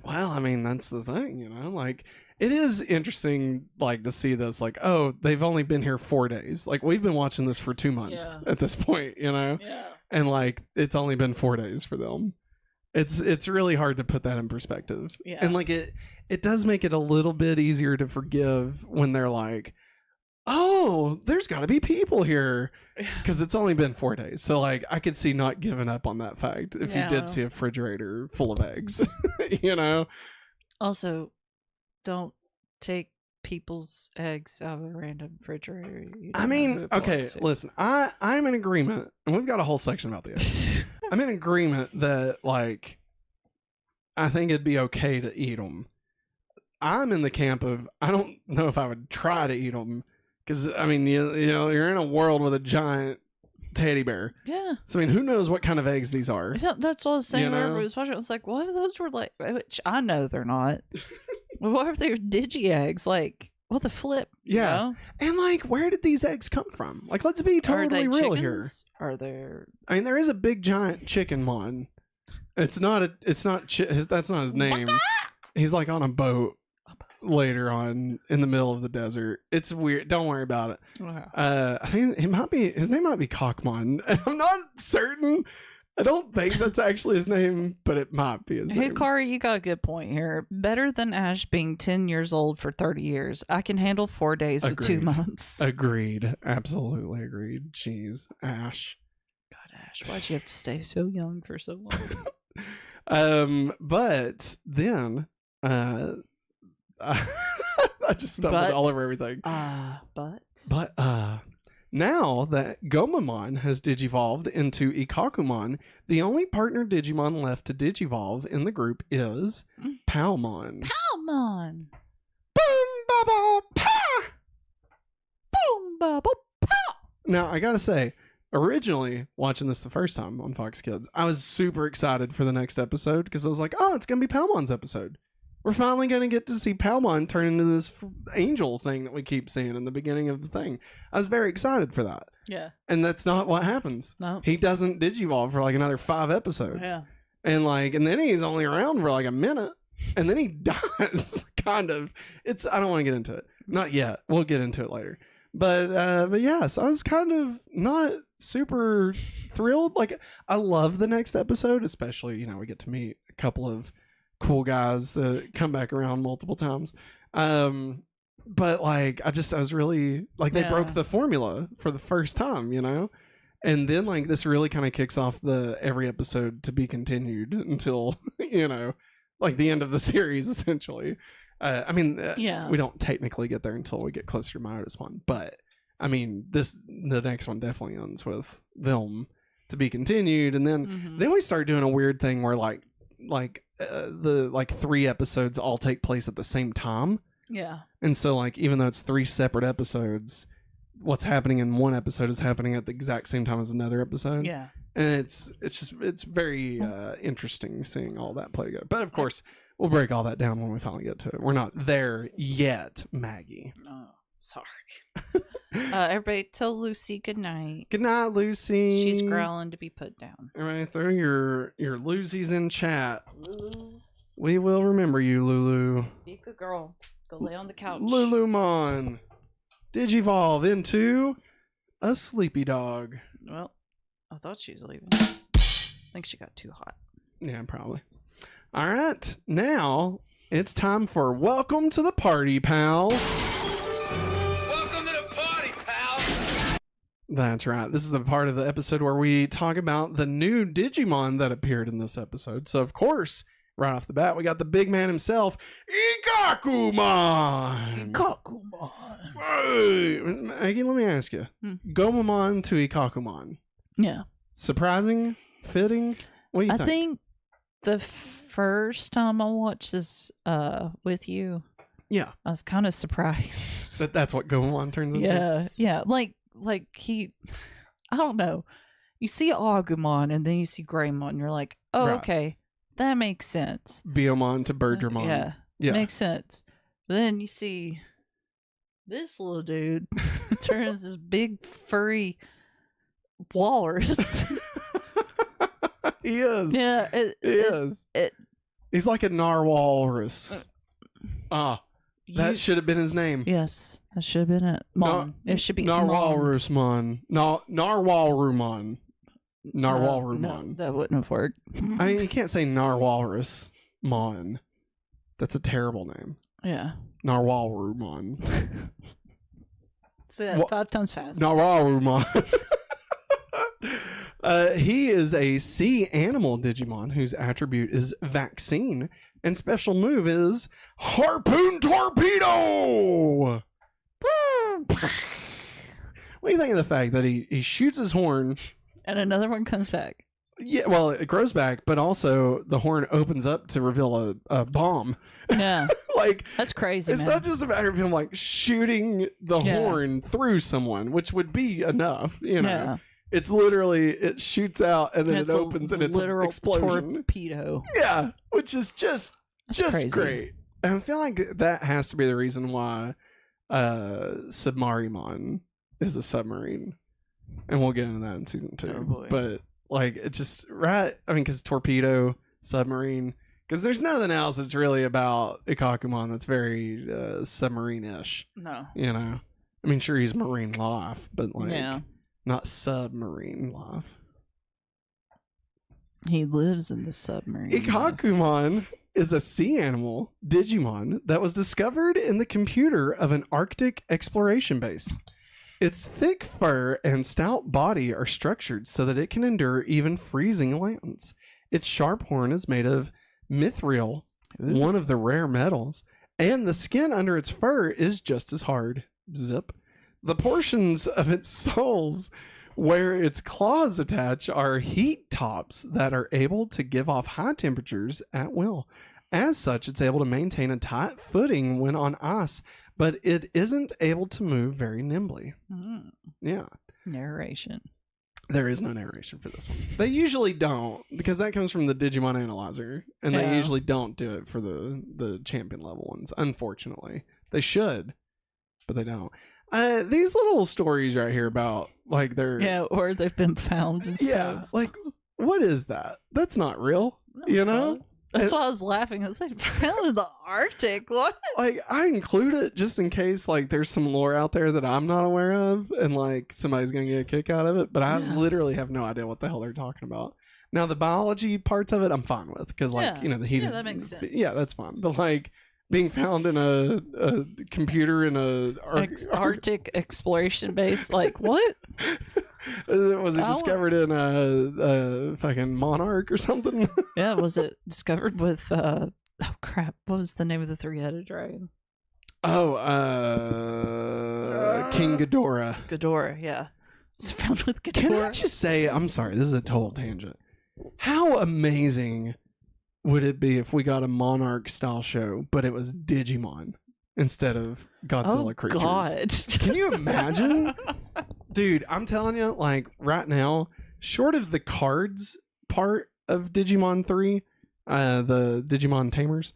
Well, I mean, that's the thing, you know, like it is interesting, like to see this, like, oh, they've only been here 4 days. Like we've been watching this for 2 months at this point, you know, and like it's only been 4 days for them. It's really hard to put that in perspective, and like it does make it a little bit easier to forgive when they're like, oh, there's got to be people here, because it's only been 4 days. So like I could see not giving up on that fact if you did see a refrigerator full of eggs, you know. Also, don't take people's eggs out of a random refrigerator. I mean, okay, listen, I'm in agreement, and we've got a whole section about the eggs. I'm in agreement that like I think it'd be okay to eat them. I'm in the camp of I don't know if I would try to eat them. Because, I mean, you know, you're in a world with a giant teddy bear. Yeah. So, I mean, who knows what kind of eggs these are? Yeah, that's what I was saying. You know? Everybody was watching. I was like, what if those were like, which I know they're not. What if they're digi eggs? Like, what the flip? Yeah. You know? And, like, where did these eggs come from? Like, let's be totally real here. Are there? I mean, there is a big giant Ikkakumon. That's not his name. He's, like, on a boat. Later on in the middle of the desert. It's weird. Don't worry about it. I think his name might be Cockmon. I'm not certain. I don't think that's actually his name, but it might be his name. Hey, Kari, you got a good point here. Better than Ash being 10 years old for 30 years. I can handle 4 days with 2 months. Agreed. Absolutely agreed. Jeez, Ash. God, Ash, why'd you have to stay so young for so long? But then I just stumbled all over everything. But now that Gomamon has digivolved into Ikkakumon, the only partner Digimon left to digivolve in the group is Palmon. Palmon! Boom, bubble, pa! Boom, bubble, pa! Now, I gotta say, originally, watching this the first time on Fox Kids, I was super excited for the next episode because I was like, oh, it's gonna be Palmon's episode. We're finally going to get to see Palmon turn into this angel thing that we keep seeing in the beginning of the thing. I was very excited for that. Yeah. And that's not what happens. No. He doesn't digivolve for like another 5 episodes. Yeah. And then he's only around for like a minute. And then he dies, kind of. I don't want to get into it. Not yet. We'll get into it later. But yes, I was kind of not super thrilled. Like, I love the next episode, especially, we get to meet a couple of cool guys that come back around multiple times. But like I was really like they broke the formula for the first time, and then like this really kind of kicks off the every episode to be continued until like the end of the series essentially. We don't technically get there until we get closer to Myotis one, but I mean the next one definitely ends with them to be continued, and then we start doing a weird thing where the 3 episodes all take place at the same time. Yeah. And so like even though it's 3 separate episodes, what's happening in one episode is happening at the exact same time as another episode. Yeah. And it's very interesting seeing all that play together. But of course, we'll break all that down when we finally get to it. We're not there yet, Maggie. No, sorry. Everybody tell Lucy good night. Good night, Lucy. She's growling to be put down. All right, throw your Lucy's in chat. Lulu's. We will remember you, Lulu. Be a good girl. Go lay on the couch. Lulumon. Digivolve into a sleepy dog. Well, I thought she was leaving. I think she got too hot. Yeah, probably. All right, now it's time for Welcome to the Party, Pal. That's right. This is the part of the episode where we talk about the new Digimon that appeared in this episode. So, of course, right off the bat, we got the big man himself, Ikkakumon. Ikkakumon. Hey, Maggie, let me ask you. Gomamon to Ikkakumon. Yeah. Surprising? Fitting? What do you think? I think the first time I watched this with you, I was kind of surprised. That's what Gomamon turns into? Yeah. Like he, I don't know. You see Agumon and then you see Greymon. You're like, oh, right. Okay, that makes sense. Biomon to Birdramon. Yeah, makes sense. But then you see this little dude turns this big furry walrus. He is. Yeah, he is. He's like a narwhalrus. That You- should have been his name. Yes, that should have been it. Mon. It should be Mon. Narwhalrusmon. Narwhalrumon. Narwhalrumon. No, that wouldn't have worked. I mean, you can't say Narwhalrus Mon. That's a terrible name. Yeah. Narwhalrumon. Say that 5 times fast. Narwhalrumon. He is a sea animal Digimon whose attribute is vaccine, and special move is Harpoon Torpedo! What do you think of the fact that he shoots his horn? And another one comes back. Yeah, well, it grows back, but also the horn opens up to reveal a bomb. Yeah. Like, That's crazy, it's man. not just a matter of him like shooting the horn through someone, which would be enough, you know. Yeah. It's literally it shoots out and then It's it a opens and it's an literal explosion. torpedo. Yeah, which is just crazy. great. And I feel like that has to be the reason why Submarimon is a submarine, and we'll get into that in season 2. Oh, boy. But like, it just right. I mean, because torpedo, submarine. Because there's nothing else that's really about Ikkakumon that's very submarine-ish. No. You know, I mean, sure he's marine life, but like, Yeah. not submarine life. He lives in the submarine. Ikkakumon is a sea animal Digimon that was discovered in the computer of an Arctic exploration base. Its thick fur and stout body are structured so that it can endure even freezing lands. Its sharp horn is made of mithril, one of the rare metals, and the skin under its fur is just as hard. Zip. The portions of its soles where its claws attach are heat tops that are able to give off high temperatures at will. As such, it's able to maintain a tight footing when on ice, but it isn't able to move very nimbly. Mm. Yeah. Narration. There is no narration for this one. They usually don't, because that comes from the Digimon Analyzer, and Yeah. they usually don't do it for the champion level ones, unfortunately. They should, but they don't. These little stories right here about, like, they're... Yeah, or they've been found and Yeah, stuff. like, what is that? That's not real, you know? That's And- why I was laughing. I was like, found in the Arctic? What? Like, I include it just in case, like, there's some lore out there that I'm not aware of, and, like, somebody's gonna get a kick out of it, but I Yeah. literally have no idea what the hell they're talking about. Now, the biology parts of it, I'm fine with, because, like, Yeah. you know, the heat... Yeah, that makes sense. Yeah, that's fine. But, like, being found in a computer in a... Arctic exploration base? Like, what? Was it I discovered in a fucking Monarch or something? Yeah, was it discovered with, oh crap, what was the name of the 3-headed dragon? Oh, King Ghidorah. Ghidorah, yeah. Was it found with Ghidorah? Can I just say, I'm sorry, this is a total tangent. How amazing would it be if we got a Monarch style show, but it was Digimon instead of Godzilla creatures? God. Can you imagine? Dude, I'm telling you, like, right now, short of the cards part of Digimon 3, the Digimon Tamers,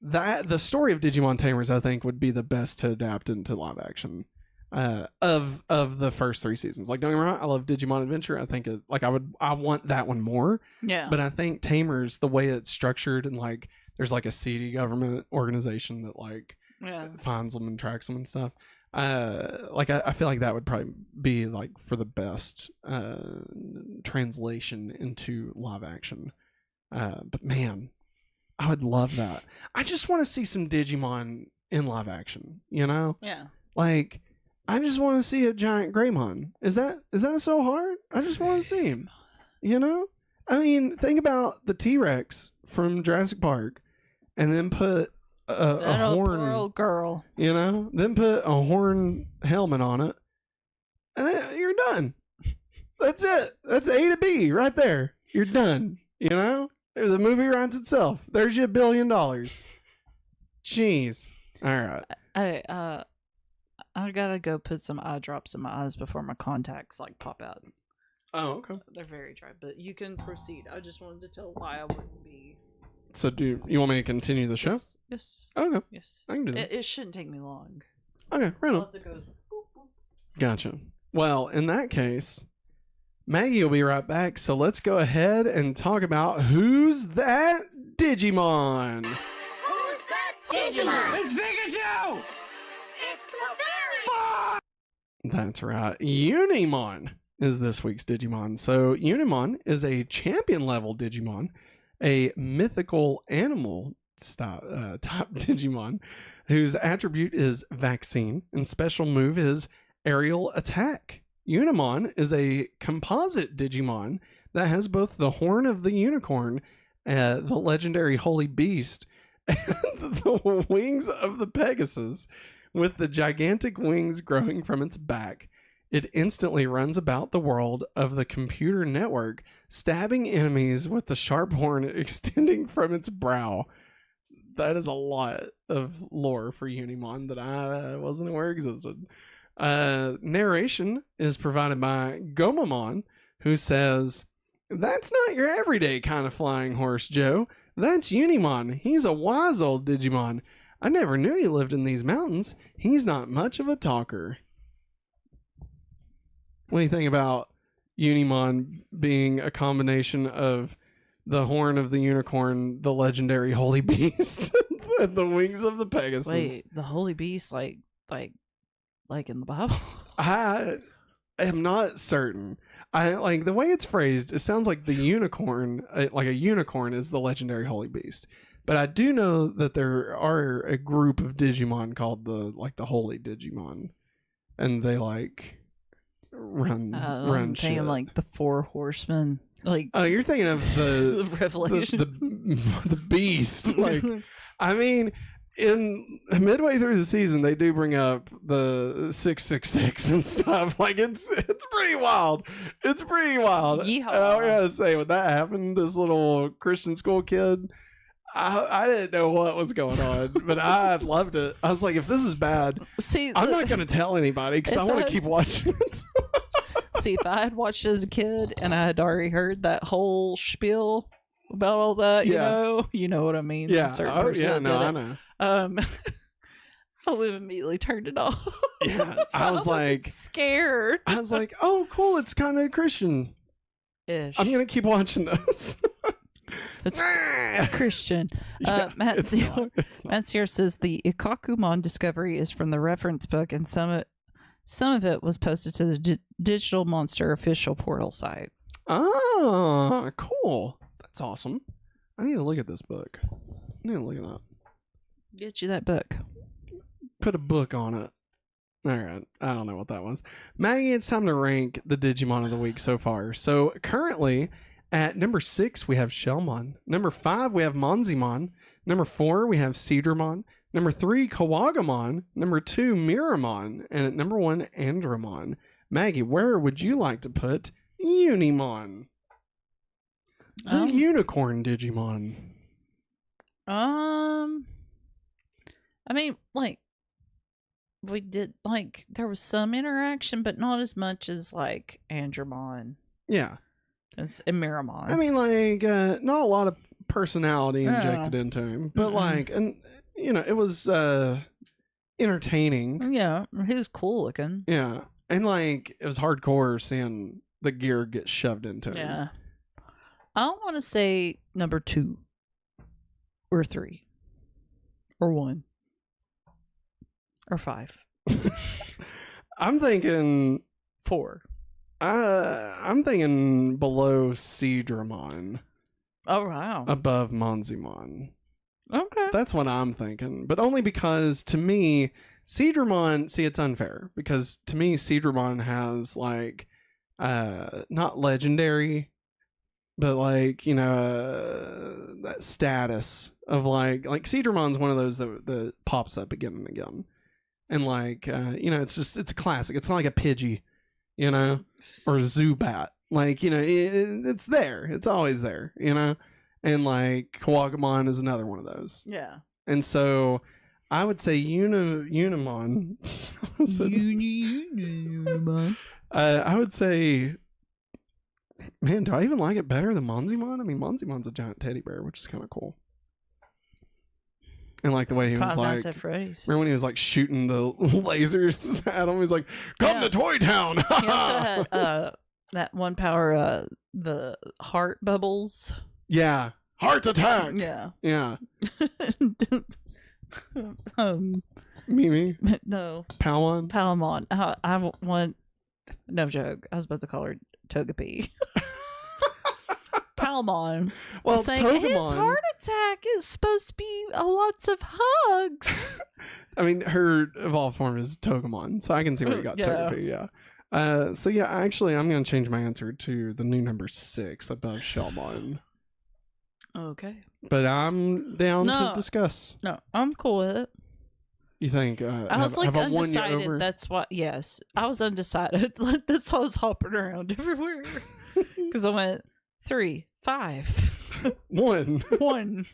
the story of Digimon Tamers, I think, would be the best to adapt into live action of the first 3 seasons. Like, don't get me wrong, I love Digimon Adventure. I think I want that one more. Yeah. But I think Tamers, the way it's structured, and like there's like a seedy government organization that like Yeah. finds them and tracks them and stuff. I feel like that would probably be like for the best translation into live action. But man, I would love that. I just want to see some Digimon in live action, you know? Yeah. Like, I just want to see a giant Greymon. Is that so hard? I just want to see him. You know? I mean, think about the T-Rex from Jurassic Park, and then put a That old horn. poor old girl. You know? Then put a horn helmet on it, and then you're done. That's it. That's A to B right there. You're done. You know? The movie writes itself. There's your $1 billion. Jeez. All right. I gotta go put some eye drops in my eyes before my contacts like pop out. Oh, okay. They're very dry, but you can proceed. I just wanted to tell why I wouldn't be. So do you want me to continue the show? Yes. Okay. Yes. I can do that. It shouldn't take me long. Okay, right I'll on. have to go. Boop, boop. Gotcha. Well, in that case, Maggie will be right back. So let's go ahead and talk about who's that Digimon. Who's that Digimon? It's Pikachu! It's the fairy! That's right. Unimon is this week's Digimon. So Unimon is a champion level Digimon, a mythical animal top Digimon, whose attribute is vaccine and special move is aerial attack. Unimon is a composite Digimon that has both the horn of the unicorn, the legendary holy beast, and the wings of the Pegasus, with the gigantic wings growing from its back. It instantly runs about the world of the computer network, stabbing enemies with the sharp horn extending from its brow. That is a lot of lore for Unimon that I wasn't aware existed. Narration is provided by Gomamon, who says, "That's not your everyday kind of flying horse, Joe. That's Unimon. He's a wise old Digimon. I never knew he lived in these mountains. He's not much of a talker." What do you think about Unimon being a combination of the horn of the unicorn, the legendary holy beast, and the wings of the Pegasus? Wait, the holy beast, like in the Bible? I am not certain. I like the way it's phrased. It sounds like the unicorn, like a unicorn, is the legendary holy beast. But I do know that there are a group of Digimon called the holy Digimon, and they run I'm shit. thinking like the four horsemen. Like, Oh, you're thinking of the Revelation. the beast. Like, I mean, in midway through the season, they do bring up the 666 and stuff. Like, it's pretty wild. It's pretty wild. Yeehaw. I gotta say, when that happened, this little Christian school kid, I didn't know what was going on, but I loved it. I was like, if this is bad, See, I'm not gonna tell anybody because I want to keep watching it. See, if I had watched it as a kid and I had already heard that whole spiel about all that, you know what I mean. Yeah. Certain Oh, person yeah. that No, did I it. know. I would have immediately turned it off. Yeah. I was like, scared. oh, cool. It's kind of Christian. Ish. I'm gonna keep watching this. It's Christian. Yeah, Matt it's not. It's not. Matt Sierra says the Ikkakumon discovery is from the reference book, and some of it was posted to the Digital Monster official portal site. Ah, cool. That's awesome. I need to look at this book. I need to look at that. Get you that book. Put a book on it. All right. I don't know what that was. Maggie, it's time to rank the Digimon of the week so far. So currently at number 6, we have Shellmon. Number 5, we have Monzimon. Number 4, we have Seadramon. Number 3, Kawagamon. Number 2, Miramon. And at number 1, Andromon. Maggie, where would you like to put Unimon? The unicorn Digimon. I mean, like, we did, like, there was some interaction, but not as much as, like, Andromon Yeah. and Miramon. I mean, like, not a lot of personality injected into him, but and it was entertaining. Yeah, he was cool looking. Yeah, and like it was hardcore seeing the gear get shoved into him. Yeah. I want to say number 2 or 3 or 1 or 5. I'm thinking 4. I'm thinking below Seadramon, Oh, wow. above Monzimon. Okay. That's what I'm thinking, but only because to me, Seadramon. See, it's unfair because to me, Seadramon has like, not legendary, but like that status of like Seadramon's one of those that pops up again and again, and like it's a classic. It's not like a Pidgey, or a Zubat. Like it's there. It's always there. And like Kawagamon is another one of those. Yeah. And so I would say Unimon. Unimon. I would say, man, do I even like it better than Monzimon? I mean, Monzimon's a giant teddy bear, which is kind of cool. And like the way he was like, remember when he was like shooting the lasers at him? He's like, "Come to Toy Town." He also had that one power, the heart bubbles. Yeah, Heart attack. Yeah. Yeah. um, Mimi. no. Palmon. Palamon. I want. No joke. I was about to call her Togepi. Palmon. Well, saying his Togemon. heart attack is supposed to be lots of hugs. I mean, her evolved form is Togemon, so I can see where you got Yeah. Togepi. Yeah. So yeah, actually, I'm gonna change my answer to the new number 6 above Shellmon. Okay. But I'm down to No. discuss. No, I'm cool with it. You think? I was like have I won you undecided. over? That's why. Yes, I was undecided. Like, that's why I was hopping around everywhere. Because I went 3, 5, 1. 1.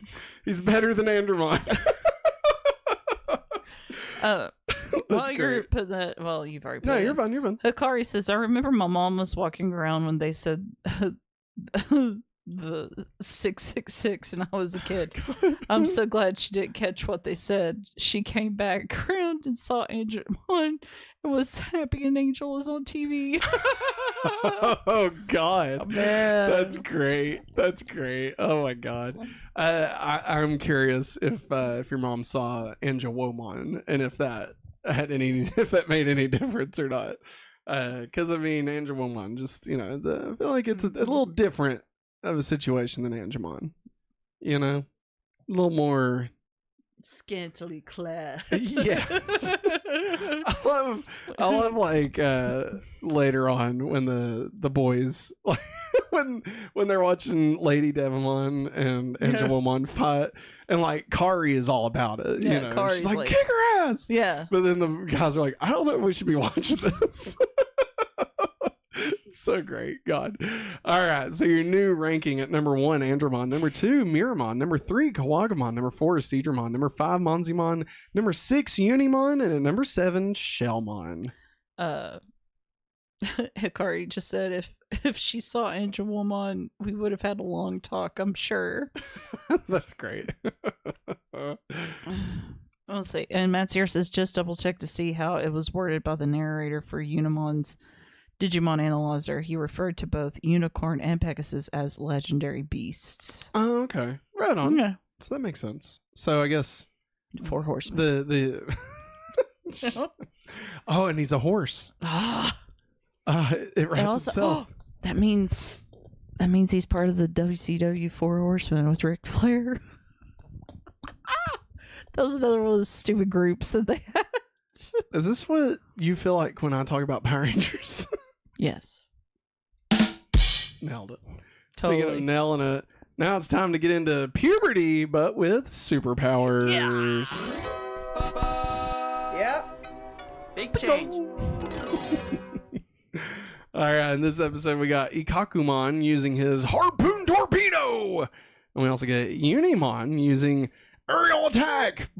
He's better than Andromon. While you're great. put that, well, you've already put No, it. you're fine. You're fine. Hikari says, I remember my mom was walking around when they said the 666 and I was a kid. I'm so glad she didn't catch what they said. She came back around and saw Angel and was happy an Angel was on TV. Oh God, Oh, man. that's great. That's great. Oh my God. I'm curious if your mom saw Angelomon and if that made any difference or not. Because I mean, Angelomon just I feel like it's a little different of a situation than Angemon. A little more. Scantily clad. Yes. I love like later on when the boys like when they're watching Lady Devimon and Angelomon fight and like Kari is all about it. Yeah, Kari's she's like like- kick her ass. Yeah. But then the guys are like, I don't know if we should be watching this. It's so great. God. All right. So your new ranking at number 1, Andromon. Number 2, Miramon. Number 3, Kawagamon. Number 4, Seedramon. Number 5, Monzimon. Number 6, Unimon. And at number 7, Shellmon. Hikari just said if she saw Angelomon, we would have had a long talk, I'm sure. That's great. I'll say, and Matt Sear says, just double check to see how it was worded by the narrator for Unimon's Digimon Analyzer. He referred to both Unicorn and Pegasus as legendary beasts. Oh, okay. Right on. Yeah. So that makes sense. So I guess 4 horsemen. the oh, and he's a horse. It writes also, itself. that means he's part of the WCW 4 Horsemen with Ric Flair. That was another one of those stupid groups that they had. Is this what you feel like when I talk about Power Rangers? Yes. Nailed it. Totally. Speaking of nailing it, now it's time to get into puberty, but with superpowers. Yep. Big change. All right, in this episode, we got Ikkakumon using his Harpoon Torpedo. And we also get Unimon using Aerial Attack.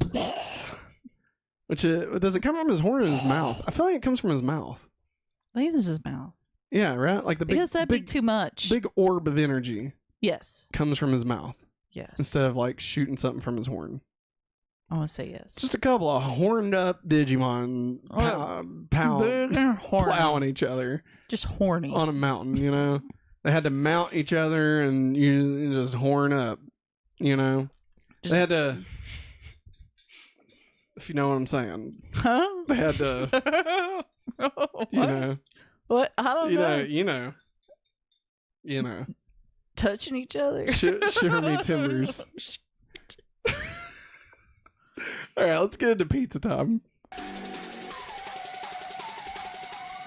Which, does it come from his horn or his mouth? I feel like it comes from his mouth. I think it was his mouth. Yeah, right? Like the big, Because that'd be too much. big orb of energy Yes. comes from his mouth Yes. instead of like shooting something from his horn. I want to say yes. Just a couple of horned up Digimon plowing each other Just horny. on a mountain, They had to mount each other and you just horn up, Just- They had to, if you know what I'm saying. Huh? They had to, What? What? I don't know. You know. Touching each other. Shiver me timbers. All right, let's get into pizza time.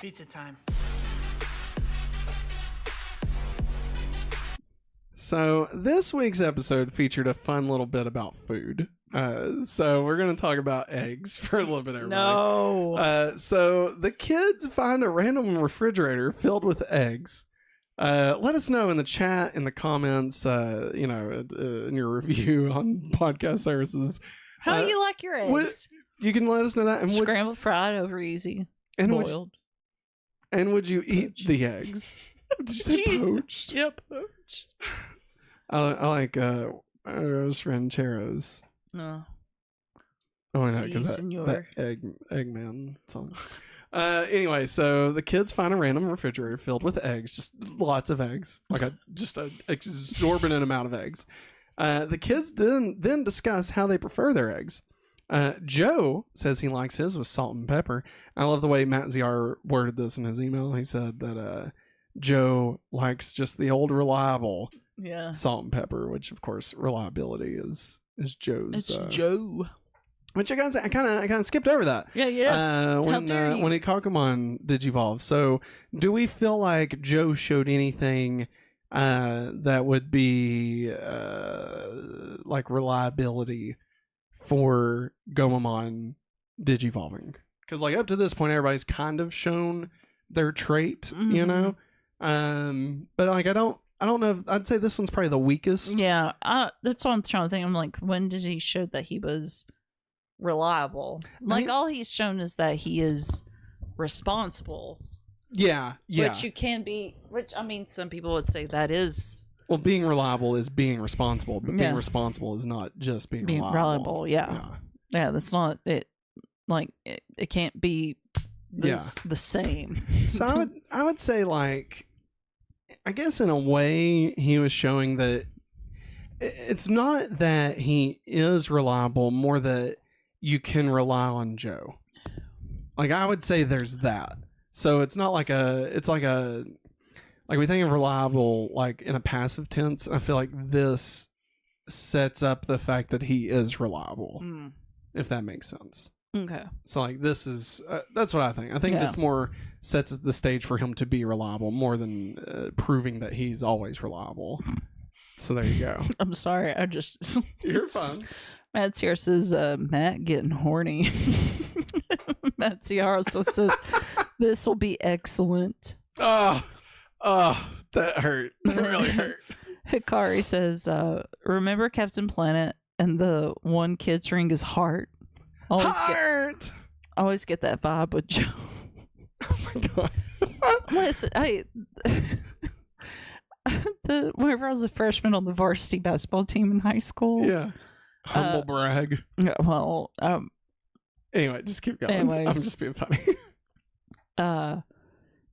Pizza time. So this week's episode featured a fun little bit about food. So we're going to talk about eggs for a little bit, everybody. No. So the kids find a random refrigerator filled with eggs. Let us know in the chat, in the comments, in your review on podcast services. How do you like your eggs? You can let us know that. And Scrambled, fried, over easy, boiled. would you eat Poached. the eggs? Did you say poached? Yep, poached. I like roast rancheros. No. Oh, I know, Si, because that senor. Eggman song. Anyway, so the kids find a random refrigerator filled with eggs, just lots of eggs, like just an exorbitant amount of eggs. The kids then discuss how they prefer their eggs. Joe says he likes his with salt and pepper. I love the way Matt ZR worded this in his email. He said that Joe likes just the old reliable salt and pepper, which of course reliability is Joe's. It's Joe. Which I kind of skipped over that. Yeah. When Ikkakumon Digivolve. So, do we feel like Joe showed anything that would be like reliability for Gomamon Digivolving? Because like up to this point, everybody's kind of shown their trait, you know. But like I don't know. I'd say this one's probably the weakest. Yeah, that's what I'm trying to think. I'm like, when did he show that he was reliable? Like all he's shown is that he is responsible. Yeah. Which you can be. Which I mean, some people would say that is. Well, being reliable is being responsible, but being responsible is not just being reliable. Yeah, that's not it. Like it can't be the same. So I would say, like, I guess in a way he was showing that it's not that he is reliable, more that you can rely on Joe. Like I would say there's that. So it's not like like we think of reliable like in a passive tense. I feel like this sets up the fact that he is reliable, if that makes sense. Okay. So like this is that's what I think. I think this more sets the stage for him to be reliable more than proving that he's always reliable. So there you go. I'm sorry. I just You're fine. Matt Sierra says Matt getting horny. Matt Sierra also says this will be excellent. Oh, that hurt. That really hurt. Hikari says, remember Captain Planet and the one kid's ring is heart? Always get that vibe with Joe. Oh my god. Listen, whenever I was a freshman on the varsity basketball team in high school. Yeah. Humble brag. Yeah, well, anyway, just keep going. Anyways. I'm just being funny.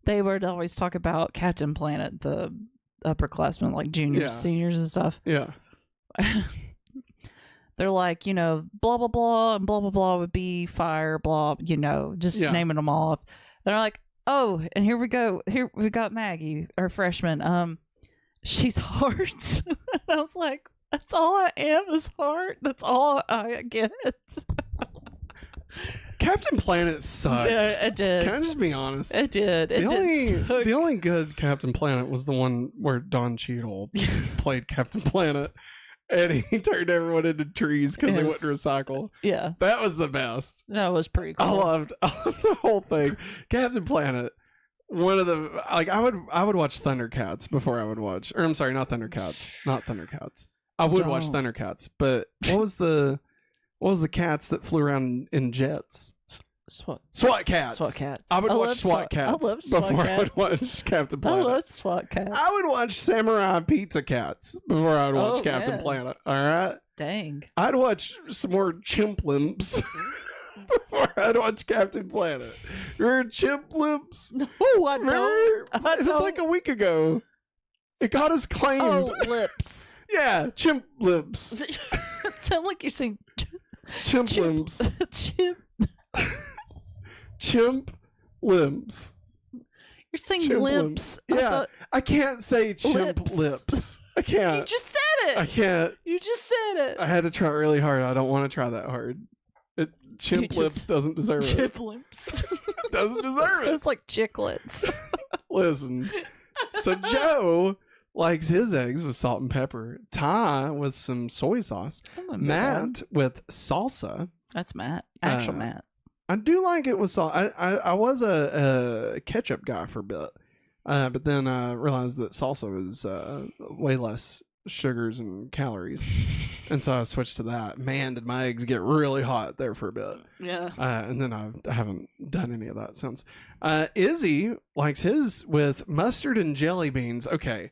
They would always talk about Captain Planet, the upperclassmen, like juniors, seniors, and stuff. Yeah. They're like, blah, blah, blah, and blah, blah, blah would be fire, blah, just naming them all up. They're like, oh, and here we go. Here we got Maggie, our freshman. She's heart. I was like, that's all I am is heart. That's all I get. Captain Planet sucked. Yeah, it did. Can I just be honest? It did. The only good Captain Planet was the one where Don Cheadle played Captain Planet, and he turned everyone into trees because they wouldn't recycle. Yeah, that was the best. That was pretty cool. I loved the whole thing. Captain Planet. One of the I would watch Thundercats before I would watch. Or I'm sorry, not Thundercats. I would watch Thundercats, but what was the cats that flew around in jets? SWAT cats. I would watch SWAT cats before I would watch Captain Planet. I love SWAT cats. I would watch Samurai Pizza Cats before I would watch Captain Planet. All right. Dang. I'd watch some more Chimp Limps before I'd watch Captain Planet. Remember Chimp Limps? No, I don't. It was like a week ago. It got us claimed. Oh, lips. Yeah, Chimp Lips. It sounds like you're saying Chimp Limbs. Chimp Limbs. You're saying Chimp lips. Yeah, I can't say chimp lips. I can't. You just said it. I can't. You just said it. I had to try really hard. I don't want to try that hard. Chimp lips doesn't deserve it. Chimp lips. Doesn't deserve it. It's like chiclets. Listen. So Joe likes his eggs with salt and pepper. Ty with some soy sauce. Matt with salsa. That's Matt. Actual Matt. I do like it with salt. I was a ketchup guy for a bit, but then I realized that salsa is way less sugars and calories, and so I switched to that. Man, did my eggs get really hot there for a bit. Yeah. And then I haven't done any of that since. Izzy likes his with mustard and jelly beans. Okay,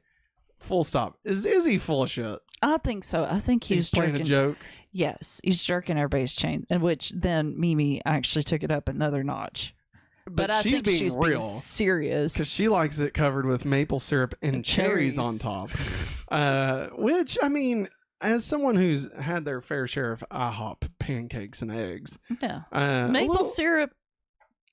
full stop. Is Izzy full of shit? I think so. I think he's playing jerking. a joke. Yes, he's jerking everybody's chain, and which then Mimi actually took it up another notch. But I think she's being serious because she likes it covered with maple syrup and cherries on top. Which I mean, as someone who's had their fair share of IHOP pancakes and eggs, Yeah. a Maple little- syrup.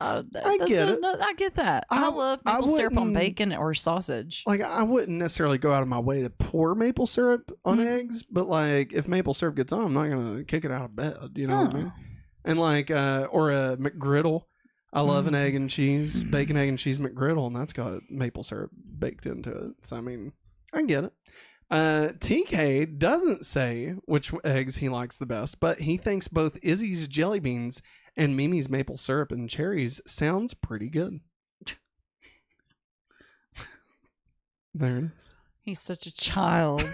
I get it. I get that. I love I maple syrup on wouldn't- bacon or sausage. Like, I wouldn't necessarily go out of my way to pour maple syrup on Mhm. eggs, but like, if maple syrup gets on, I'm not gonna kick it out of bed. You know what I mean? And like, or a McGriddle. I love an egg and cheese, bacon, egg, and cheese McGriddle, and that's got maple syrup baked into it. So I mean, I get it. TK doesn't say which eggs he likes the best, but he thinks both Izzy's jelly beans and Mimi's maple syrup and cherries sounds pretty good. There it is. He's such a child.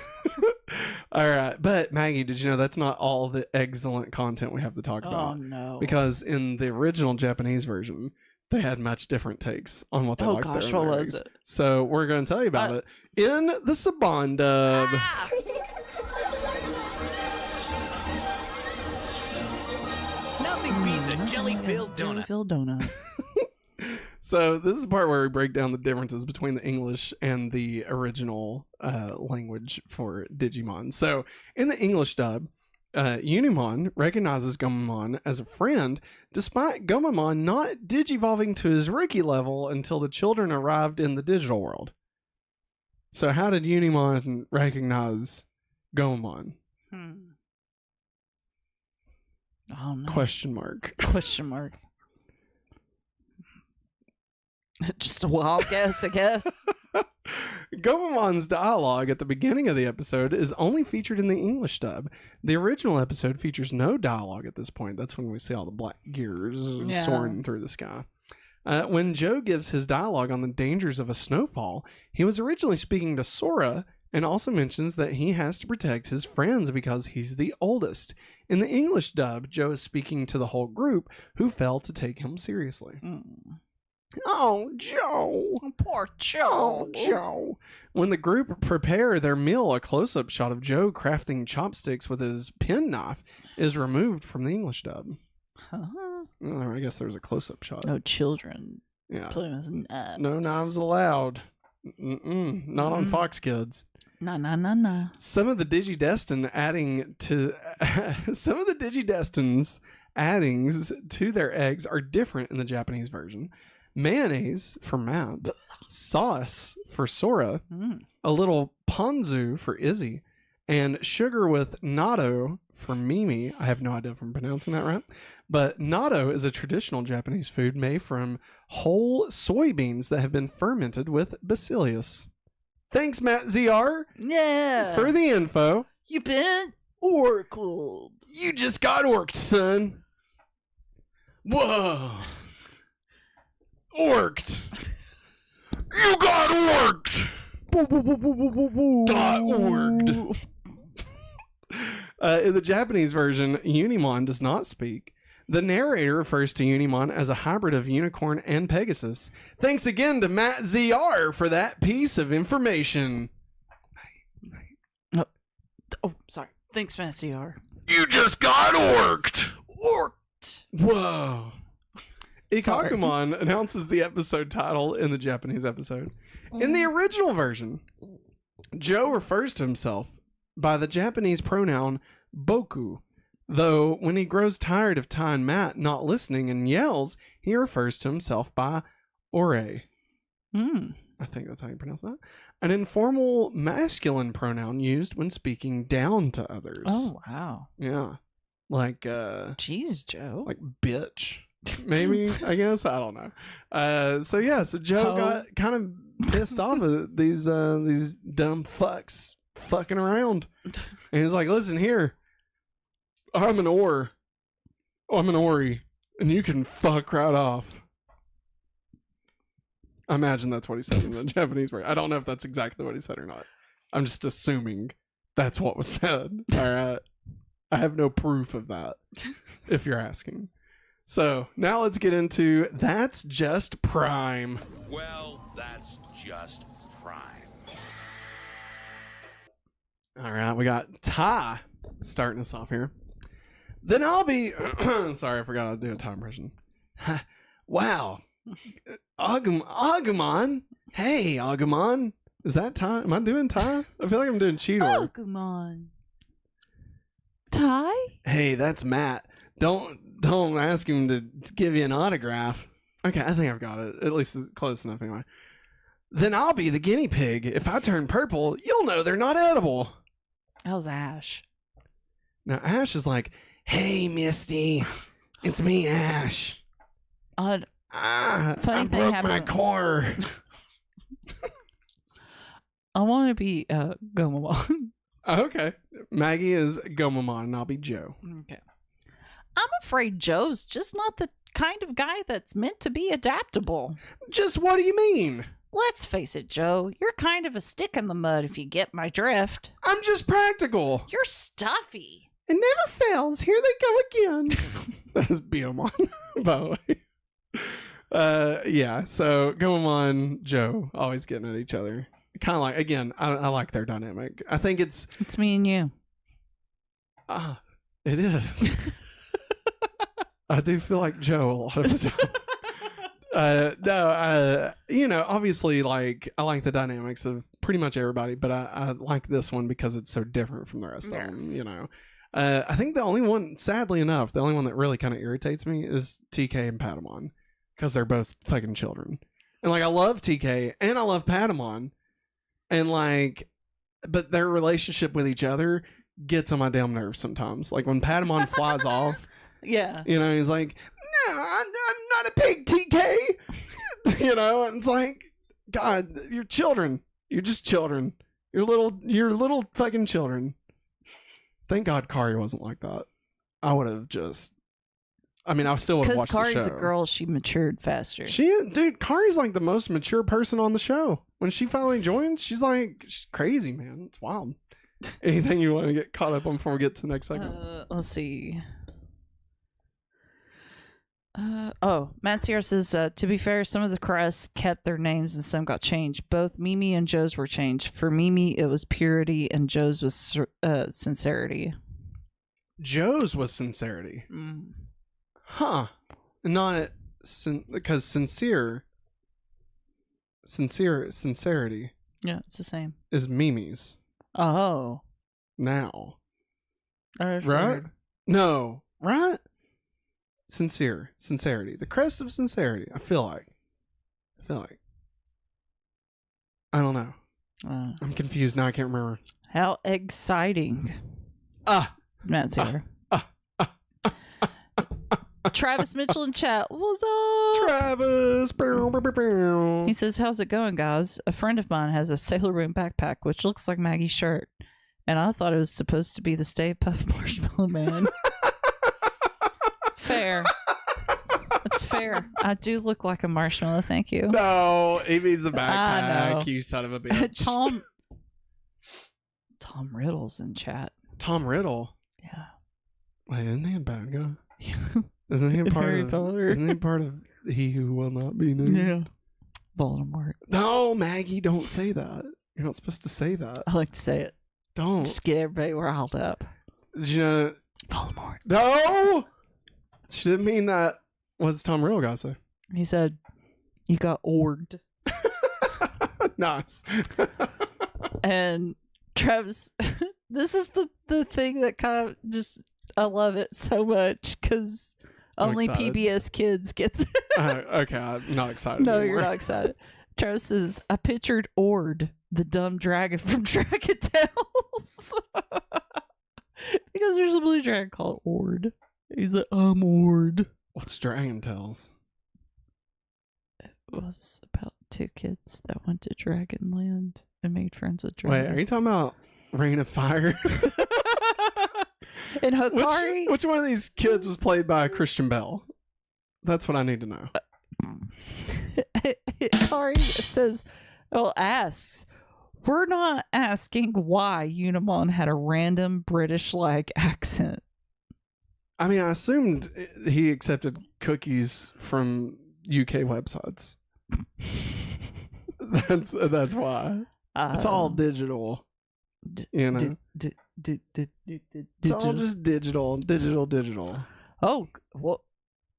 All right, but Maggie, did you know that's not all the excellent content we have to talk Oh about? no. Because in the original Japanese version, they had much different takes on what they Oh liked there gosh, in what their was eggs. it? So we're going to tell you about it in the Saban Dub. Nothing beats a jelly-filled donut. Jelly-filled donut. So this is the part where we break down the differences between the English and the original language for Digimon. So in the English dub, Unimon recognizes Gomamon as a friend, despite Gomamon not digivolving to his Riki level until the children arrived in the digital world. So how did Unimon recognize Gomamon? Oh no. Question mark. Question mark. Just a wild guess, I guess. Gomamon's dialogue at the beginning of the episode is only featured in the English dub. The original episode features no dialogue at this point. That's when we see all the black gears Yeah. soaring through the sky. When Joe gives his dialogue on the dangers of a snowfall, he was originally speaking to Sora and also mentions that he has to protect his friends because he's the oldest. In the English dub, Joe is speaking to the whole group who failed to take him seriously. Oh, Joe. Poor Oh, Joe. When the group prepare their meal, a close-up shot of Joe crafting chopsticks with his penknife is removed from the English dub. Huh? Oh, I guess there's a close-up shot. No children Yeah. playing with knives. No knives allowed. Not on Fox Kids. Nah. Some of the Digidestin's addings to their eggs are different in the Japanese version. Mayonnaise for Matt, sauce for Sora, a little ponzu for Izzy, and sugar with natto for Mimi. I have no idea if I'm pronouncing that right, but natto is a traditional Japanese food made from whole soybeans that have been fermented with bacillus. Thanks, Matt ZR, Yeah. for the info. You been oracled. You just got orked, son. Whoa. Orked. You got orked. Got orked. In the Japanese version, Unimon does not speak. The narrator refers to Unimon as a hybrid of unicorn and Pegasus. Thanks again to Matt ZR for that piece of information. Oh, sorry. Thanks, Matt CR. You just got orked. Orked. Whoa. Sorry. Ikkakumon announces the episode title in the Japanese episode. In the original version, Joe refers to himself by the Japanese pronoun boku, though when he grows tired of Tai and Matt not listening and yells, he refers to himself by ore. I think that's how you pronounce that. An informal masculine pronoun used when speaking down to others. Oh, wow. Yeah. Like, Jeez, Joe. like bitch. Maybe, I guess. I don't know. So Joe got kind of pissed off at these dumb fucks fucking around. And he's like, listen here, I'm an ore. I'm an Ori, and you can fuck right off. I imagine that's what he said in the Japanese version. I don't know if that's exactly what he said or not. I'm just assuming that's what was said. All right. I have no proof of that, if you're asking. So now let's get into That's Just Prime. Well, that's just prime. All right, we got Ty starting us off here. Then I'll be... Sorry, I forgot how to do a Ty impression. Wow. Agumon. Hey, Agumon. Is that Ty? Am I doing Ty? I feel like I'm doing Cheetor. Pokemon. Ty? Hey, that's Matt. Don't ask him to give you an autograph. Okay, I think I've got it. At least it's close enough anyway. Then I'll be the guinea pig. If I turn purple, you'll know they're not edible. That was Ash. Now Ash is like, hey, Misty, it's me, Ash. Funny I thing broke happened. my core. I want to be Gomamon. Okay. Maggie is Gomamon and I'll be Joe. Okay. I'm afraid Joe's just not the kind of guy that's meant to be adaptable. Just what do you mean? Let's face it, Joe. You're kind of a stick in the mud if you get my drift. I'm just practical. You're stuffy. It never fails. Here they go again. That's Biomon, by the way. Yeah, so Gomamon, Joe, always getting at each other. Kind of like, again, I like their dynamic. I think it's me and you. It is. I do feel like Joe a lot of the time. Obviously, like, I like the dynamics of pretty much everybody, but I like this one because it's so different from the rest of them, I think the only one, sadly enough, the only one that really kind of irritates me is TK and Patamon, because they're both fucking children. And, like, I love TK and I love Patamon, and, like, but their relationship with each other gets on my damn nerves sometimes. Like, when Patamon flies off, yeah, he's like, no, I'm not a pig, TK. And it's like, God, you're children. You're just children. You're little fucking children. Thank God Kari wasn't like that. I would have just, I still would have watched the show. Because Kari's a girl, she matured faster. Kari's like the most mature person on the show. When she finally joined, she's crazy, man. It's wild. Anything you want to get caught up on before we get to the next segment? Let's see. Matt Sierra says, to be fair, some of the crests kept their names and some got changed. Both Mimi and Joe's were changed. For Mimi, it was Purity, and Joe's was Sincerity. Joe's was Sincerity. Mm. Huh. Not because Sincerity. Yeah, it's the same. Is Mimi's. Oh. Now. Right? Weird. No. Right? Sincerity. The crest of sincerity. I feel like. I don't know. I'm confused now. I can't remember. How exciting. Matt's here. Travis Mitchell in chat. What's up? Travis. He says, how's it going, guys? A friend of mine has a Sailor Moon backpack, which looks like Maggie's shirt. And I thought it was supposed to be the Stay Puft Marshmallow Man. Fair. That's fair. I do look like a marshmallow, thank you. No, Amy's the backpack, you son of a bitch. Tom Riddle's in chat. Tom Riddle? Yeah. Wait, isn't he a bad guy? Isn't he part of He Who Will Not Be Named? Yeah. Voldemort. No, Maggie, don't say that. You're not supposed to say that. I like to say it. Don't. Just get everybody riled up. Did you know? Voldemort. No! She didn't mean that. What does Tom Riddle got to say? He said, you got orged. Nice. And Travis, this is the thing that kind of just, I love it so much because only excited. PBS kids get this. Okay, I'm not excited No, anymore. you're not excited. Travis says, I pictured Ord, the dumb dragon from Dragon Tales. Because there's a blue dragon called Ord. He's like, I'm Ord. What's Dragon Tales? It was about two kids that went to Dragonland and made friends with dragons. Wait, are you talking about Reign of Fire? And Hikari? Which one of these kids was played by Christian Bell? That's what I need to know. Hikari says, asks, we're not asking why Unimon had a random British-like accent. I mean, I assumed he accepted cookies from UK websites. That's why. It's all digital. You know? It's all just digital. Oh, well,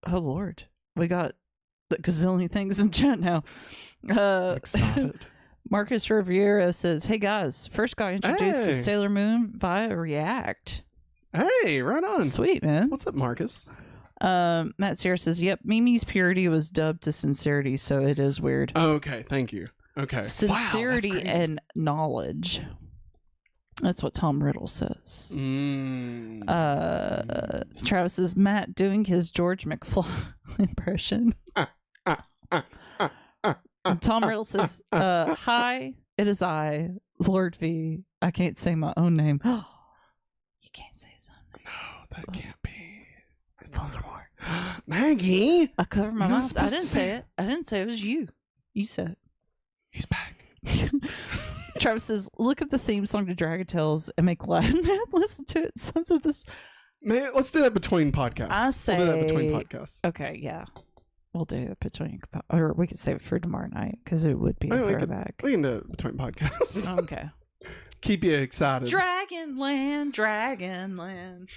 oh Lord. We got a gazillion things in chat now. Excited. Marcus Riviera says, hey guys, first got introduced to Sailor Moon via React. Hey, right on. Sweet, man. What's up, Marcus? Matt Sierra says, yep, Mimi's purity was dubbed to sincerity, so it is weird. Okay, thank you. Okay. Sincerity wow, and knowledge. That's what Tom Riddle says. Travis says, Matt doing his George McFly impression. Tom Riddle says, hi, it is I, Lord V. I can't say my own name. You can't say his own name. No, that can't be. It's Voldemort. Maggie! I covered my You're not mouth. I supposed didn't to say it. I didn't say it was you. You said He's back. it. Travis says, look at the theme song to Dragon Tales and make Latin man listen to it. Some of this. Man, let's do that between podcasts. I say. We'll do that between podcasts. Okay, yeah. We'll do it between. Or we could save it for tomorrow night because it would be a throwback. We can do it between podcasts. Okay. Keep you excited. Dragonland, Dragonland.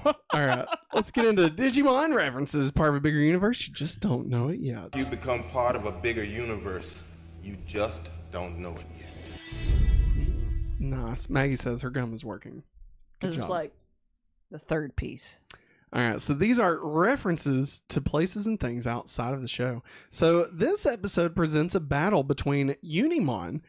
All right, let's get into Digimon references. Part of a bigger universe. You just don't know it yet. You become part of a bigger universe. You just don't know it yet. Nice. Maggie says her gum is working. Good This is job. like the third piece. All right, so these are references to places and things outside of the show. So this episode presents a battle between Unimon,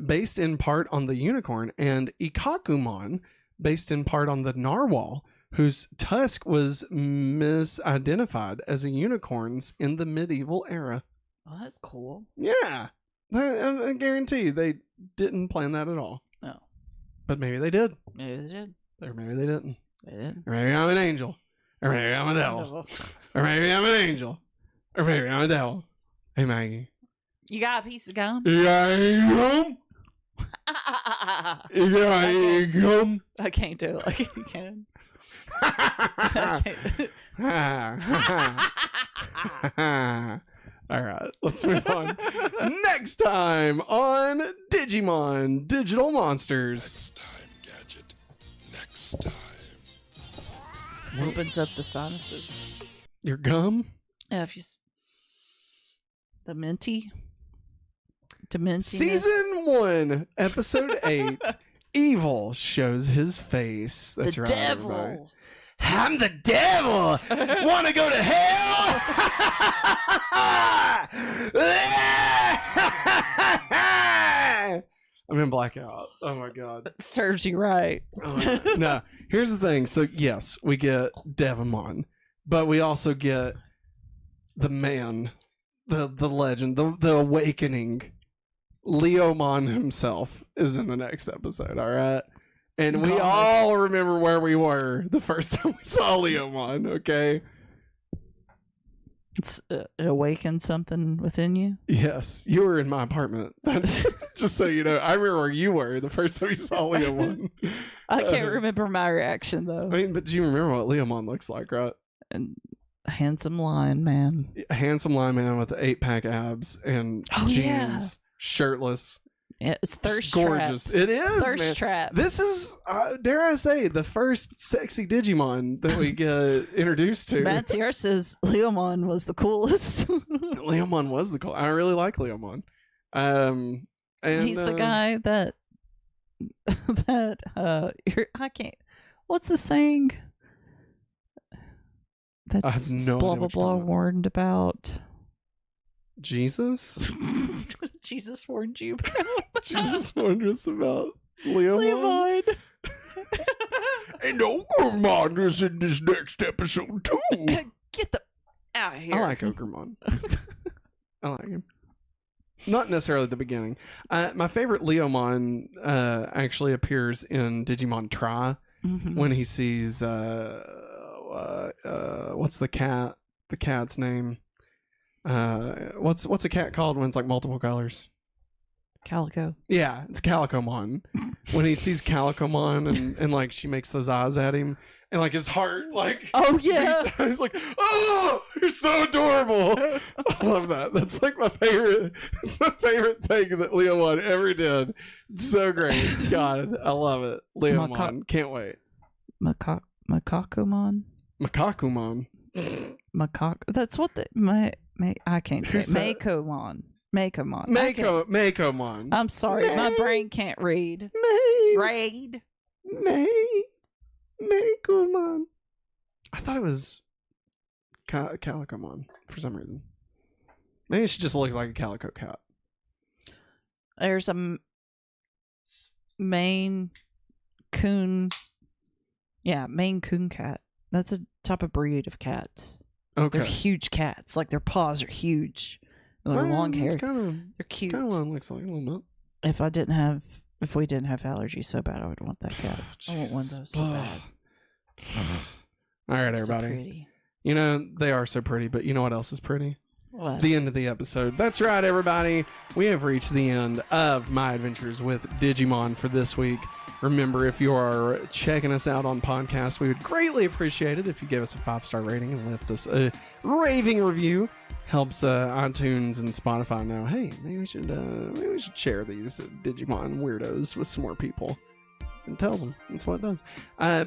based in part on the unicorn, and Ikkakumon, based in part on the narwhal, whose tusk was misidentified as a unicorn's in the medieval era. Oh, that's cool. Yeah, I guarantee they didn't plan that at all. No. But maybe they did. Maybe they did. Or maybe they didn't. They did. Or maybe I'm an angel. Or maybe I'm a devil. Or maybe I'm an angel. Or maybe I'm a devil. Hey, Maggie. You got a piece of gum? Yeah, gum. I can't do it like you can. I can't. All right, let's move on. Next time on Digimon Digital Monsters. Next time, Gadget. Next time. Opens up the sinuses. Your gum? Yeah, if you the minty. Dementiness. Season 1, Episode 8. Evil shows his face. That's the right. devil. Everybody. I'm the devil. Want to go to hell? I'm in blackout. Oh my god. Serves you right. No, here's the thing. So yes, we get Devimon, but we also get the man, the legend, the awakening. Leomon himself is in the next episode. All right. And we all remember where we were the first time we saw Leomon, okay? It's it awakened something within you. Yes, you were in my apartment. That's just so you know. I remember where you were the first time you saw Leomon. I can't remember my reaction though. I mean, but do you remember what Leomon looks like, right? And a handsome lion man. A handsome lineman with 8-pack abs and jeans, yeah. shirtless. Yeah, it's thirst gorgeous. trap. It is, Thirst man. trap. This is, dare I say, the first sexy Digimon that we get introduced to. Matt Sierra says Leomon was the coolest. Leomon was the cool. I really like Leomon. And he's the guy that I can't. What's the saying? That's I have no blah idea blah what you're blah talking about. warned about. Jesus. Jesus warned you about. Jesus warned us about Leomon. Leomon. And Ikkakumon is in this next episode too. Get the out of here. I like Ikkakumon. I like him. Not necessarily at the beginning. My favorite Leomon actually appears in Digimon Tri Mhm. when he sees what's the cat? The cat's name. What's a cat called when it's like multiple colors? Calico. Yeah, it's Calicomon. When he sees Calicomon and like she makes those eyes at him and like his heart like Oh yeah. he's like, oh, you're so adorable. I love that. That's like my favorite. It's my favorite thing that Leomon ever did. It's so great. God, I love it. Leomon, can't wait. Ikkakumon. Ikkakumon. That's what I can't say. Who said it? Makomon. Makomon. Makomon. I'm sorry, my brain can't read. May. Raid. May. Ikkakumon. I thought it was Calicomon for some reason. Maybe she just looks like a calico cat. There's a Maine Coon. Yeah, Maine Coon cat. That's a type of breed of cats. Okay. They're huge cats. Like their paws are huge. Their long hair. They're cute. Kind of looks like a little bit. If we didn't have allergies so bad, I would want that cat. I want one of those so bad. All right, So everybody. pretty. You know, they are so pretty, but you know what else is pretty? What? The end of the episode. That's right, everybody. We have reached the end of my adventures with Digimon for this week. Remember, if you are checking us out on podcast, we would greatly appreciate it if you gave us a 5-star rating and left us a raving review. Helps iTunes and Spotify know, hey, maybe we should share these Digimon weirdos with some more people. And tells them. That's what it does.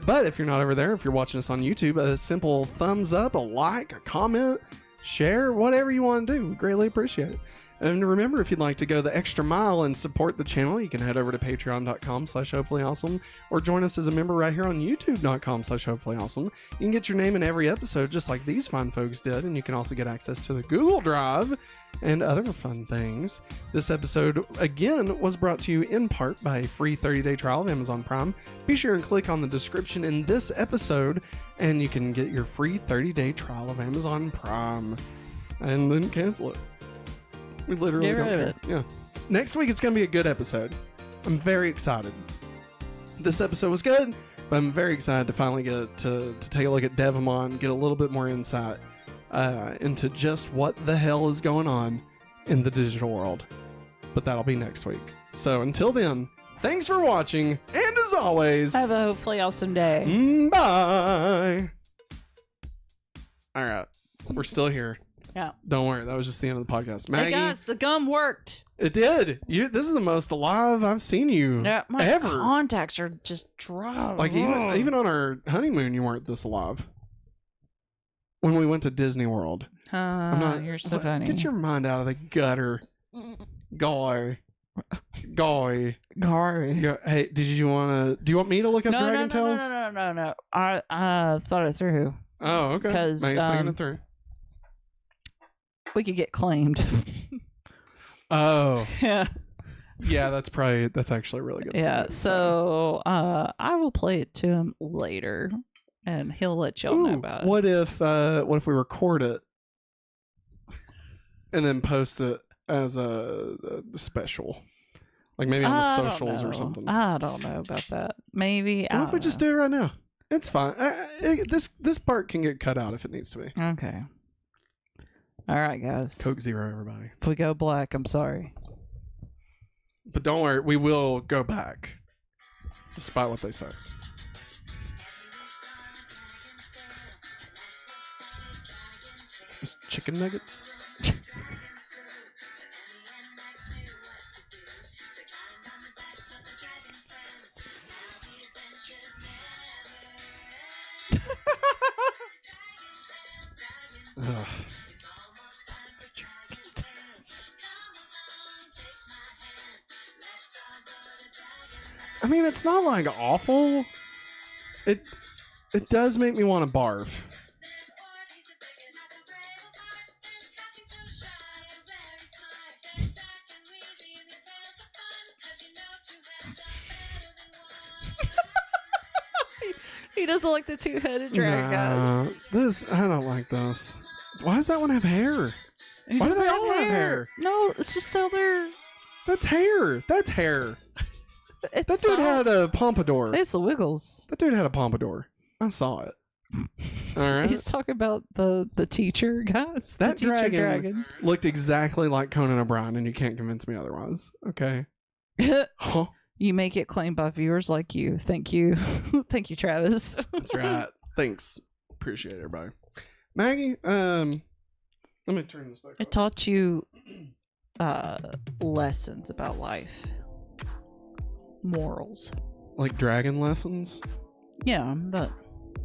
But if you're not over there, if you're watching us on YouTube, a simple thumbs up, a like, a comment, share, whatever you want to do. We greatly appreciate it. And remember, if you'd like to go the extra mile and support the channel, you can head over to patreon.com/hopefullyawesome or join us as a member right here on youtube.com/hopefullyawesome. You can get your name in every episode just like these fine folks did, and you can also get access to the Google Drive and other fun things. This episode, again, was brought to you in part by a free 30-day trial of Amazon Prime. Be sure and click on the description in this episode, and you can get your free 30-day trial of Amazon Prime. And then cancel it. We literally Get don't rid care. of it. Yeah. Next week, it's going to be a good episode. I'm very excited. This episode was good, but I'm very excited to finally get to take a look at Devimon, get a little bit more insight into just what the hell is going on in the digital world. But that'll be next week. So until then, thanks for watching, and as always, Have a hopefully awesome day. bye. All right. We're still here. Yeah. Don't worry. That was just the end of the podcast. Maggie, Hey guys, the gum worked. it did. This is the most alive I've seen you Yeah, my ever. contacts are just dry. Like even on our honeymoon, you weren't this alive. When we went to Disney World, You're so funny. Get your mind out of the gutter, guy. Gary. Hey, do you want me to look up Dragon Tales? No. I thought it through. Oh, okay. 'Cause, Maggie's thinking it through. We could get claimed. Oh, Yeah. yeah. That's actually really good. Yeah. So I will play it to him later, and he'll let y'all know about it. What if we record it and then post it as a special, like maybe on the I don't socials or know. something? I don't know about that. Maybe. What if we just do it right now? It's fine. This part can get cut out if it needs to be. Okay. All right, guys. Coke Zero, everybody. If we go black, I'm sorry. But don't worry, we will go back, despite what they say. It's chicken nuggets. Ugh. I mean, it's not like awful. It does make me want to barf. He doesn't like the two-headed dragon, guys. I don't like this. Why does that one have hair? He Why do doesn't they all have hair? No, it's just how they're. That's hair. That's hair. It's That dude had a pompadour. It's the Wiggles. That dude had a pompadour. I saw it. All right. He's talking about the teacher, guys. That the teacher dragon looked exactly like Conan O'Brien, and you can't convince me otherwise. Okay. Huh? You make it claimed by viewers like you. Thank you. Thank you, Travis. That's right. Thanks. Appreciate it, everybody. Maggie, let me turn this back It on. taught you lessons about life. Morals. Like dragon lessons? Yeah, but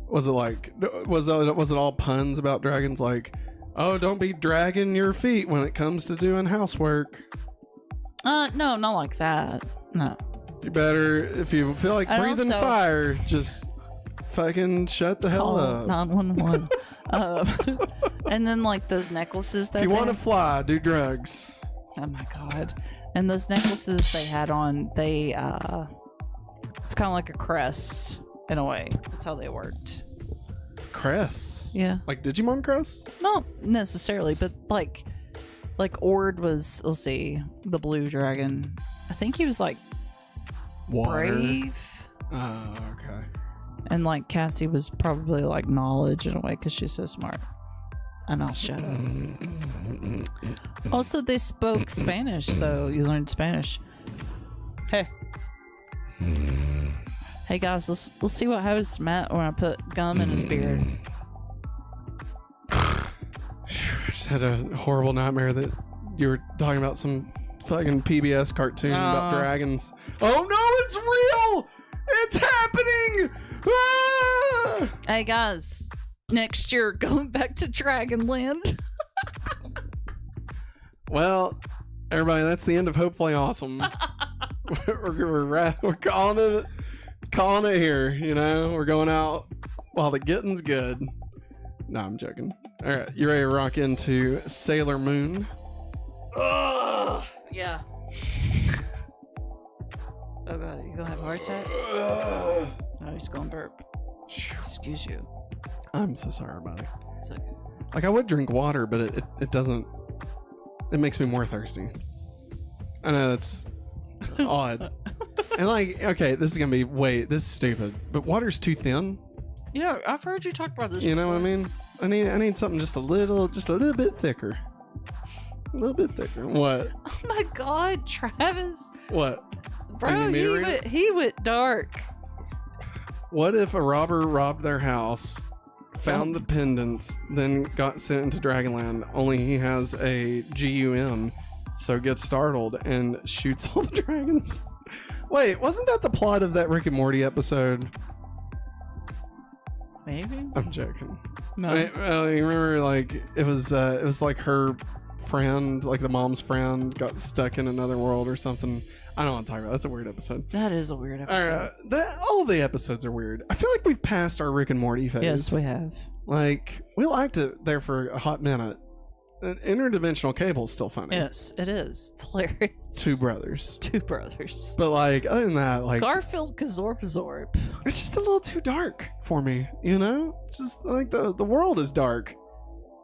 Was it all puns about dragons? Like, oh, don't be dragging your feet when it comes to doing housework. no, not like that. No. You better, if you feel like And breathing also- fire, just fucking shut the hell Call up. 911. And then like those necklaces that If you they want to had- fly, do drugs. Oh my god! And those necklaces they had on, they it's kind of like a crest in a way. That's how they worked. Crests. Yeah. Like Digimon crests? Not necessarily, but like Ord was. Let's see, the blue dragon. I think he was like Water. brave, Oh, okay. and like Cassie was probably like knowledge in a way because she's so smart. And I'll shut up. Also, they spoke Spanish, so you learned Spanish. Hey. Hey guys, let's see what happens to Matt when I put gum in his beard. I just had a horrible nightmare that you were talking about some fucking PBS cartoon about dragons. Oh no, it's real! It's happening! Ah! Hey guys, next year going back to Dragonland. Well, everybody, that's the end of Hopefully Awesome. we're calling it here, you know? We're going out while the getting's good. No, I'm joking. All right, you ready to rock into Sailor Moon? Yeah. Oh god, you gonna have a heart attack? No, he's gonna burp. Excuse you. I'm so sorry, buddy. It's okay. Like, I would drink water, but it doesn't... It makes me more thirsty. I know, that's odd. And like, okay, this is gonna be... this is stupid. But water's too thin. Yeah, I've heard you talk about this. You know what I mean? I need something just a little bit thicker. A little bit thicker. What? Oh my god, Travis. What? Do you Bro, need me to read it? he went dark. What if a robber robbed their house, found the pendants, then got sent into Dragonland, only he has a GUN, so gets startled and shoots all the dragons? Wait, wasn't that the plot of that Rick and Morty episode? Maybe? I'm joking. No. You remember, like, it was like her friend, like the mom's friend, got stuck in another world or something. I don't want to talk about it. That's a weird episode. That is a weird episode. All the episodes are weird. I feel like we've passed our Rick and Morty phase. Yes, we have. Like, we liked it there for a hot minute. Interdimensional cable is still funny. Yes, it is. It's hilarious. Two brothers. Two brothers. But like, other than that, like, Garfield Kazorpazorp. it's just a little too dark for me, you know? Just like the world is dark.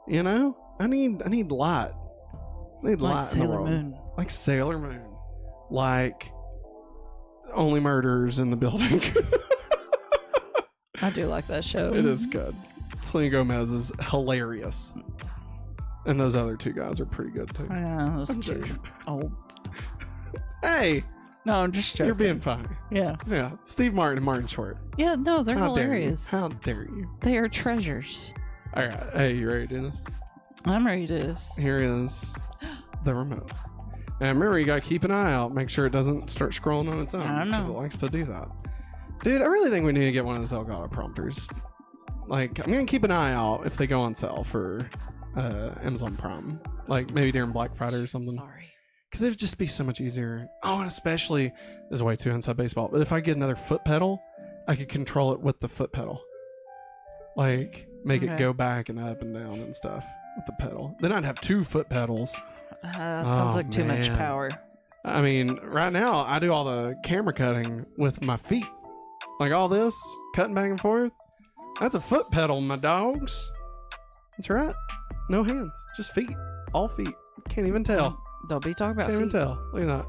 You know? I need light. I need Like light in the Sailor world. Moon. Like Sailor Moon. Like only murders in the building. I do like that show. It is good. Selena Gomez is hilarious. And those other two guys are pretty good too. Yeah, that's I'm cute. joking. Oh. Hey, No, I'm just joking. you're being funny. Yeah. Yeah, Steve Martin and Martin Short. Yeah, no, they're How hilarious. dare you? How dare you? They are treasures. All right, hey, you ready to do this? I'm ready to do this. Here is the remote. And remember, you gotta keep an eye out. Make sure it doesn't start scrolling on its own. I know. Because it likes to do that. Dude, I really think we need to get one of those Elgato prompters. Like, I'm gonna keep an eye out if they go on sale for Amazon Prime. Like, maybe during Black Friday or something. Sorry. Because it would just be so much easier. Oh, and especially, this is way too inside baseball, but if I get another foot pedal, I could control it with the foot pedal. Like, make it Okay. go back and up and down and stuff with the pedal. Then I'd have 2 foot pedals. Sounds Oh, like too much man. power. I mean, right now, I do all the camera cutting with my feet. Like all this, cutting back and forth. That's a foot pedal, my dogs. That's right. No hands, just feet. All feet. Can't even tell. Don't be talking about Can't even feet. tell. Look at that.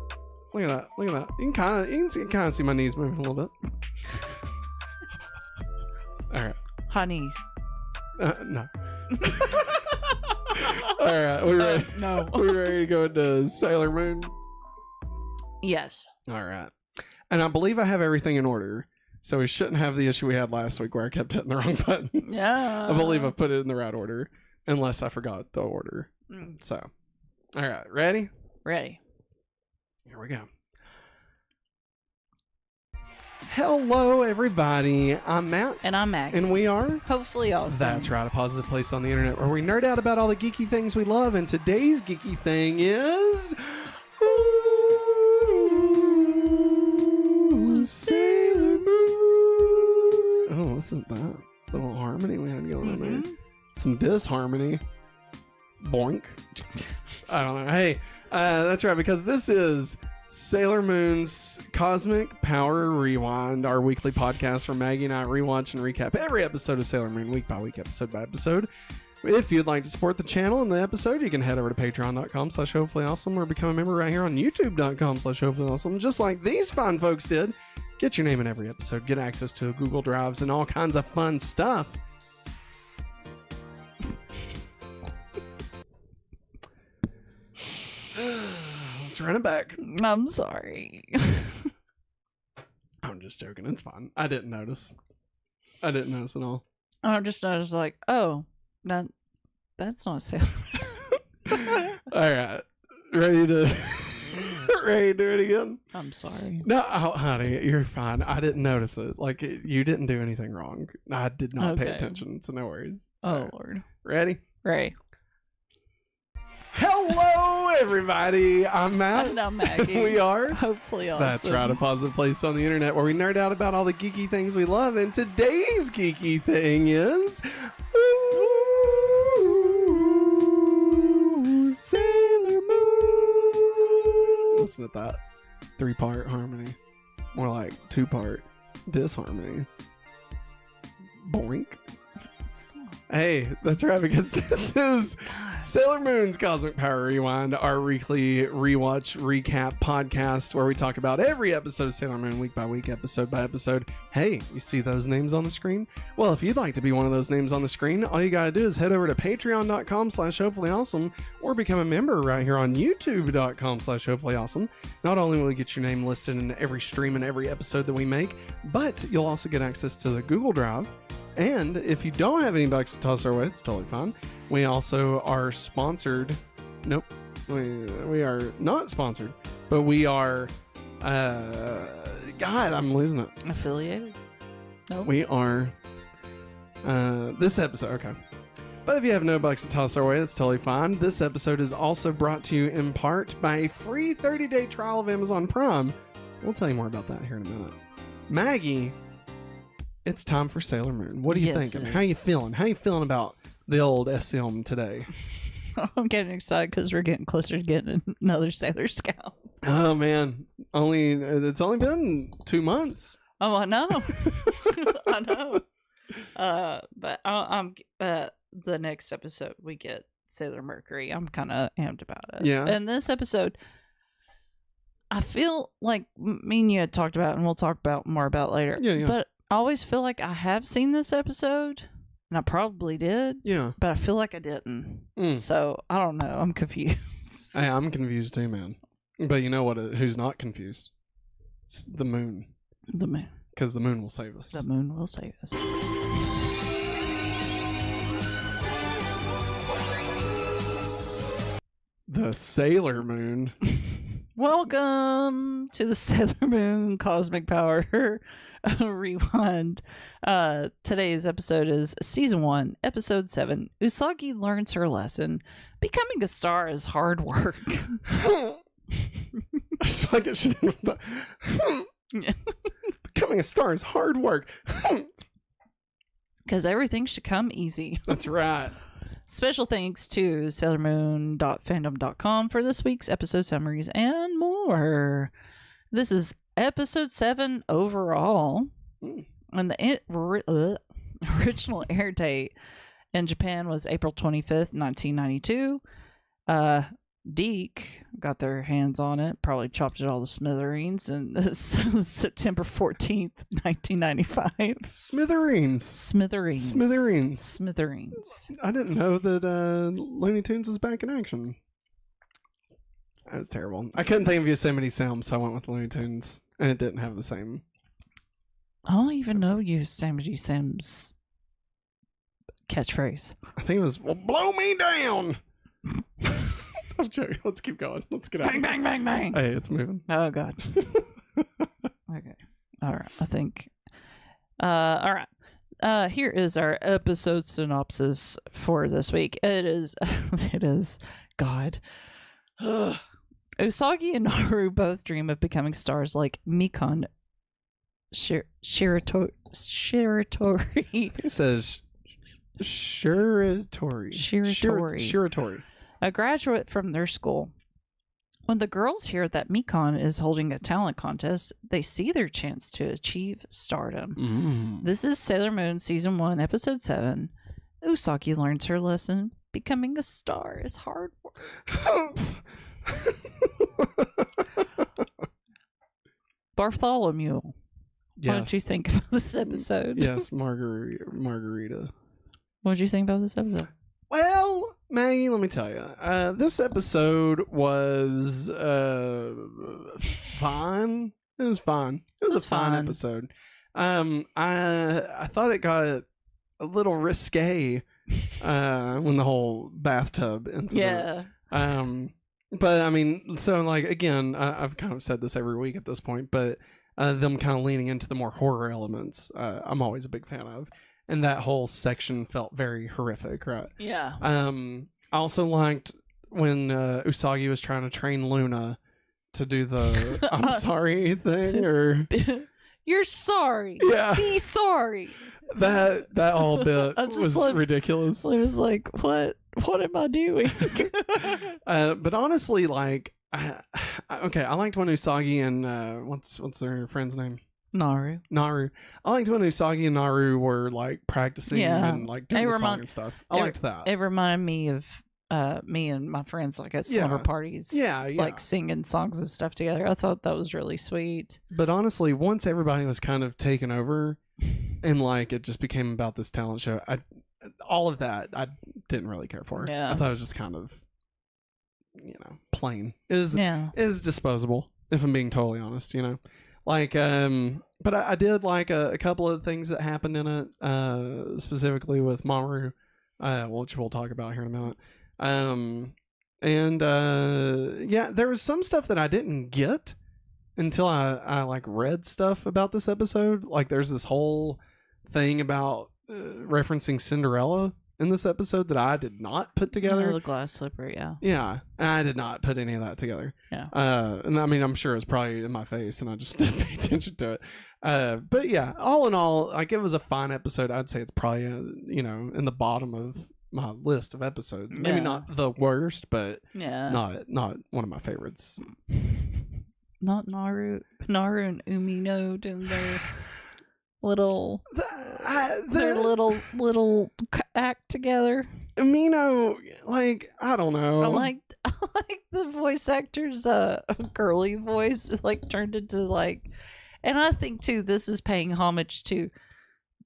Look at that. Look at that. You can kind of see my knees moving a little bit. All right. Honey. No. All right. We ready? No. We ready to go into Sailor Moon? Yes. All right. And I believe I have everything in order, so we shouldn't have the issue we had last week where I kept hitting the wrong buttons. Yeah. I believe I put it in the right order, unless I forgot the order. So, all right. Ready? Ready. Here we go. Hello, everybody. I'm Matt. And I'm Maggie. And we are... Hopefully awesome. That's right, a positive place on the internet where we nerd out about all the geeky things we love. And today's geeky thing is... Ooh, Sailor Moon. Oh, listen to that little harmony we had going on there. Some disharmony. Boink. I don't know. Hey, that's right, because this is Sailor Moon's Cosmic Power Rewind, our weekly podcast where Maggie and I rewatch and recap every episode of Sailor Moon week by week, episode by episode. If you'd like to support the channel and the episode, you can head over to patreon.com/hopefullyawesome or become a member right here on youtube.com/hopefullyawesome, just like these fine folks did. Get your name in every episode, get access to Google Drives and all kinds of fun stuff. Let's run it back. I'm sorry. I'm just joking. It's fine. I didn't notice. I didn't notice at all. I was like, oh, that's not Sailor Moon. All right. Ready to do it again? I'm sorry. No, honey, you're fine. I didn't notice it. Like, you didn't do anything wrong. I did not pay attention, so no worries. Oh, All right. Lord. Ready? Ray. Hello, everybody. I'm Matt. And I'm Maggie. We are Hopefully Awesome. That's right, a positive place on the internet where we nerd out about all the geeky things we love. And today's geeky thing is Sailor Moon. Listen to that 3-part harmony, more like 2-part disharmony. Boink. Hey, that's right, because this is Sailor Moon's Cosmic Power Rewind, our weekly rewatch recap podcast where we talk about every episode of Sailor Moon week by week, episode by episode. Hey, you see those names on the screen? Well, if you'd like to be one of those names on the screen, all you gotta do is head over to patreon.com/hopefullyawesome or become a member right here on youtube.com/hopefullyawesome. Not only will you get your name listed in every stream and every episode that we make, but you'll also get access to the Google Drive. And if you don't have any bucks to toss our way, it's totally fine. We also are sponsored. Nope. We are not sponsored, but we are, God, I'm losing it. Affiliated? Nope. We are, this episode, okay. But if you have no bucks to toss our way, that's totally fine. This episode is also brought to you in part by a free 30-day trial of Amazon Prime. We'll tell you more about that here in a minute. Maggie, it's time for Sailor Moon. What are you thinking? How you feeling? How you feeling about the old SM today? I'm getting excited because we're getting closer to getting another Sailor Scout. Oh man, it's only been 2 months. Oh, I know. I know. But I'm the next episode we get Sailor Mercury. I'm kind of amped about it. Yeah. And this episode, I feel like me and you had talked about, and we'll talk about more about later. Yeah. But I always feel like I have seen this episode, and I probably did. Yeah. But I feel like I didn't. So I don't know. I'm confused. Hey, I'm confused too, man. But you know what? Who's not confused? It's the moon. The moon. Because the moon will save us. The moon will save us. The Sailor Moon. Welcome to the Sailor Moon Cosmic Power Rewind. Today's episode is Season 1, Episode 7. Usagi learns her lesson. Becoming a star is hard work. I just feel like it should Becoming a star is hard work. Because everything should come easy. That's right. Special thanks to SailorMoon.fandom.com for this week's episode summaries and more. This is episode 7 overall. And the original air date in Japan was April 25th, 1992. Dic got their hands on it, probably chopped it all to smithereens, and September 14th, 1995. Smithereens. I didn't know that Looney Tunes was back in action. That was terrible. I couldn't think of Yosemite Sam, so I went with Looney Tunes, and it didn't have the same. I don't even know Yosemite Sam's catchphrase. I think it was, well, blow me down. I'm joking. Let's keep going. Let's get out. Bang, bang, bang, bang. Hey, it's moving. Oh, God. Okay. All right. I think. All right. Here is our episode synopsis for this week. It is God. Usagi and Naru both dream of becoming stars like Mikon Shiratori. Shiratori. It says Shiratori. Shiratori. A graduate from their school. When the girls hear that Mikon is holding a talent contest, they see their chance to achieve stardom. This is Sailor Moon Season 1, Episode 7. Usagi learns her lesson. Becoming a star is hard work. Bartholomew. Yes. What did you think about this episode? Yes, Margarita. What did you think about this episode? Well, Maggie, let me tell you. This episode was fine. It was fine. It was a fine episode. I thought it got a little risque when the whole bathtub incident. Yeah. But I mean, so like again, I've kind of said this every week at this point, but them kind of leaning into the more horror elements, I'm always a big fan of. And that whole section felt very horrific, right? Yeah. I also liked when Usagi was trying to train Luna to do the I'm sorry thing, or you're sorry. Yeah. Be sorry. That whole bit was ridiculous. I was like, what am I doing? But honestly, like, I liked when Usagi and what's their friend's name? Naru. I liked when Usagi and Naru were like practicing and like doing the song and stuff. I liked that. It reminded me of me and my friends like at slumber parties. Yeah. Like singing songs and stuff together. I thought that was really sweet. But honestly, once everybody was kind of taken over and like it just became about this talent show, all of that I didn't really care for. Yeah. I thought it was just kind of, plain. It is disposable, if I'm being totally honest, Like, but I did like a couple of things that happened in it, specifically with Mamoru, which we'll talk about here in a minute. There was some stuff that I didn't get until I like read stuff about this episode. Like, there's this whole thing about referencing Cinderella in this episode that I did not put together. Oh, the glass slipper, yeah. Yeah, I did not put any of that together. Yeah. And I mean, I'm sure it's probably in my face, and I just didn't pay attention to it. But yeah, all in all, like, it was a fine episode. I'd say it's probably, in the bottom of my list of episodes. Maybe not the worst, but not one of my favorites. Not Naru and Umino doing their little little act together. Umino, like, I don't know. I like the voice actor's girly voice, like, turned into like, and I think too this is paying homage to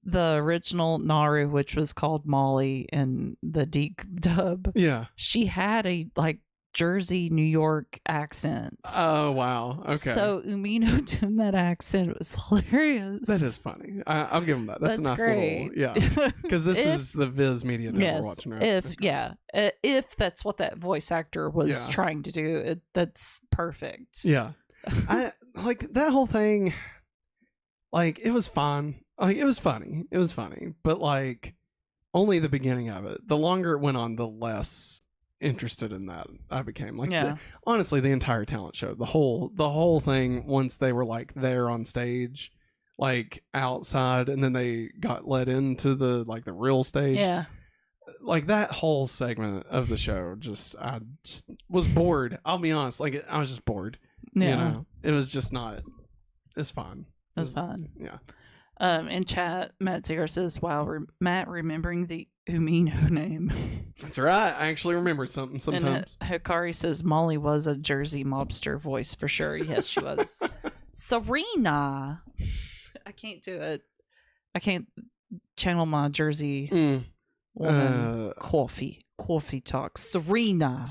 the original Naru, which was called Molly in the Dic Dub. Yeah, she had a like Jersey, New York accent. Oh, wow. Okay. So Umino doing that accent was hilarious. That is funny. I'll give him that. That's a nice great. little, yeah. Because this is the Viz Media Network we're watching, right? If that's what that voice actor was trying to do, that's perfect. Yeah. I like that whole thing. Like, it was fun. Like, it was funny. It was funny. But, like, only the beginning of it. The longer it went on, the less interested in that I became. Like, honestly, the entire talent show, the whole thing, once they were like there on stage, like outside, and then they got let into the real stage, like that whole segment of the show, I just was bored. I'll be honest, like, I was just bored. It was just not. It's fun. It was fun. Yeah. In chat, Matt Ziegler says, "Wow, Matt remembering the Umino name." That's right. I actually remembered something sometimes. And Hikari says Molly was a Jersey mobster voice for sure. Yes, she was. Serena. I can't do it. I can't channel my Jersey woman. Coffee talk. Serena.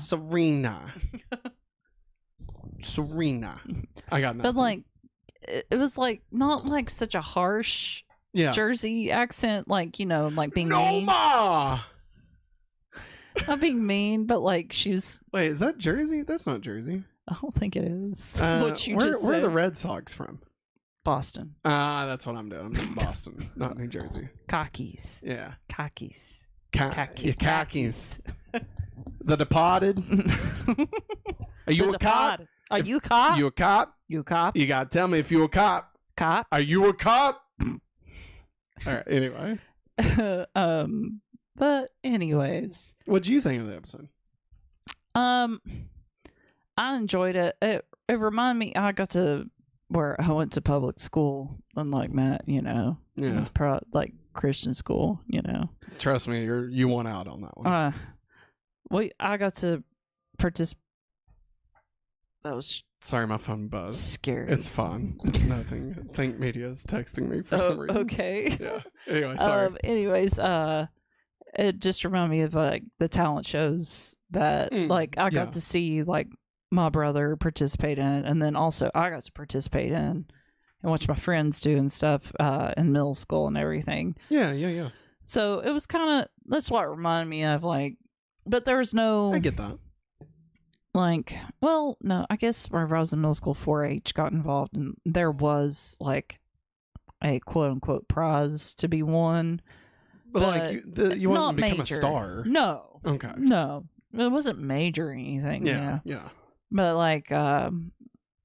I got nothing. But like, it was like not like such a harsh Jersey accent, like, like being mean. Not being mean, but like she was. Wait, is that Jersey? That's not Jersey. I don't think it is. Where are the Red Sox from? Boston. That's what I'm doing. I'm in Boston, not New Jersey. Khakis. Yeah. Khakis. Khakis. The Departed. Are you a cop? Are you a cop? You a cop? You a cop? You gotta tell me if you a cop. Cop? Are you a cop? All right. Anyway, But anyways, what do you think of the episode? I enjoyed it. It reminded me. I got to where I went to public school, unlike Matt. You know, Yeah. like Christian school. You know, Trust me, you won out on that one. I got to participate. That was Sorry, my phone buzzed. scary. It's fine. It's nothing. Think Media is texting me for some reason. Okay. Yeah. Anyway, sorry. Anyways, it just reminded me of like the talent shows that like I got to see like my brother participate in, and then also I got to participate in and watch my friends do and stuff in middle school and everything. Yeah. So it was kind of, that's what it reminded me of, like, but there was no, I get that. like, well, no, I guess whenever I was in middle school, 4-H got involved, and there was like a quote unquote prize to be won. But like you want to become major. a star. No. Okay. No. It wasn't major or anything. Yeah. You know? Yeah. But like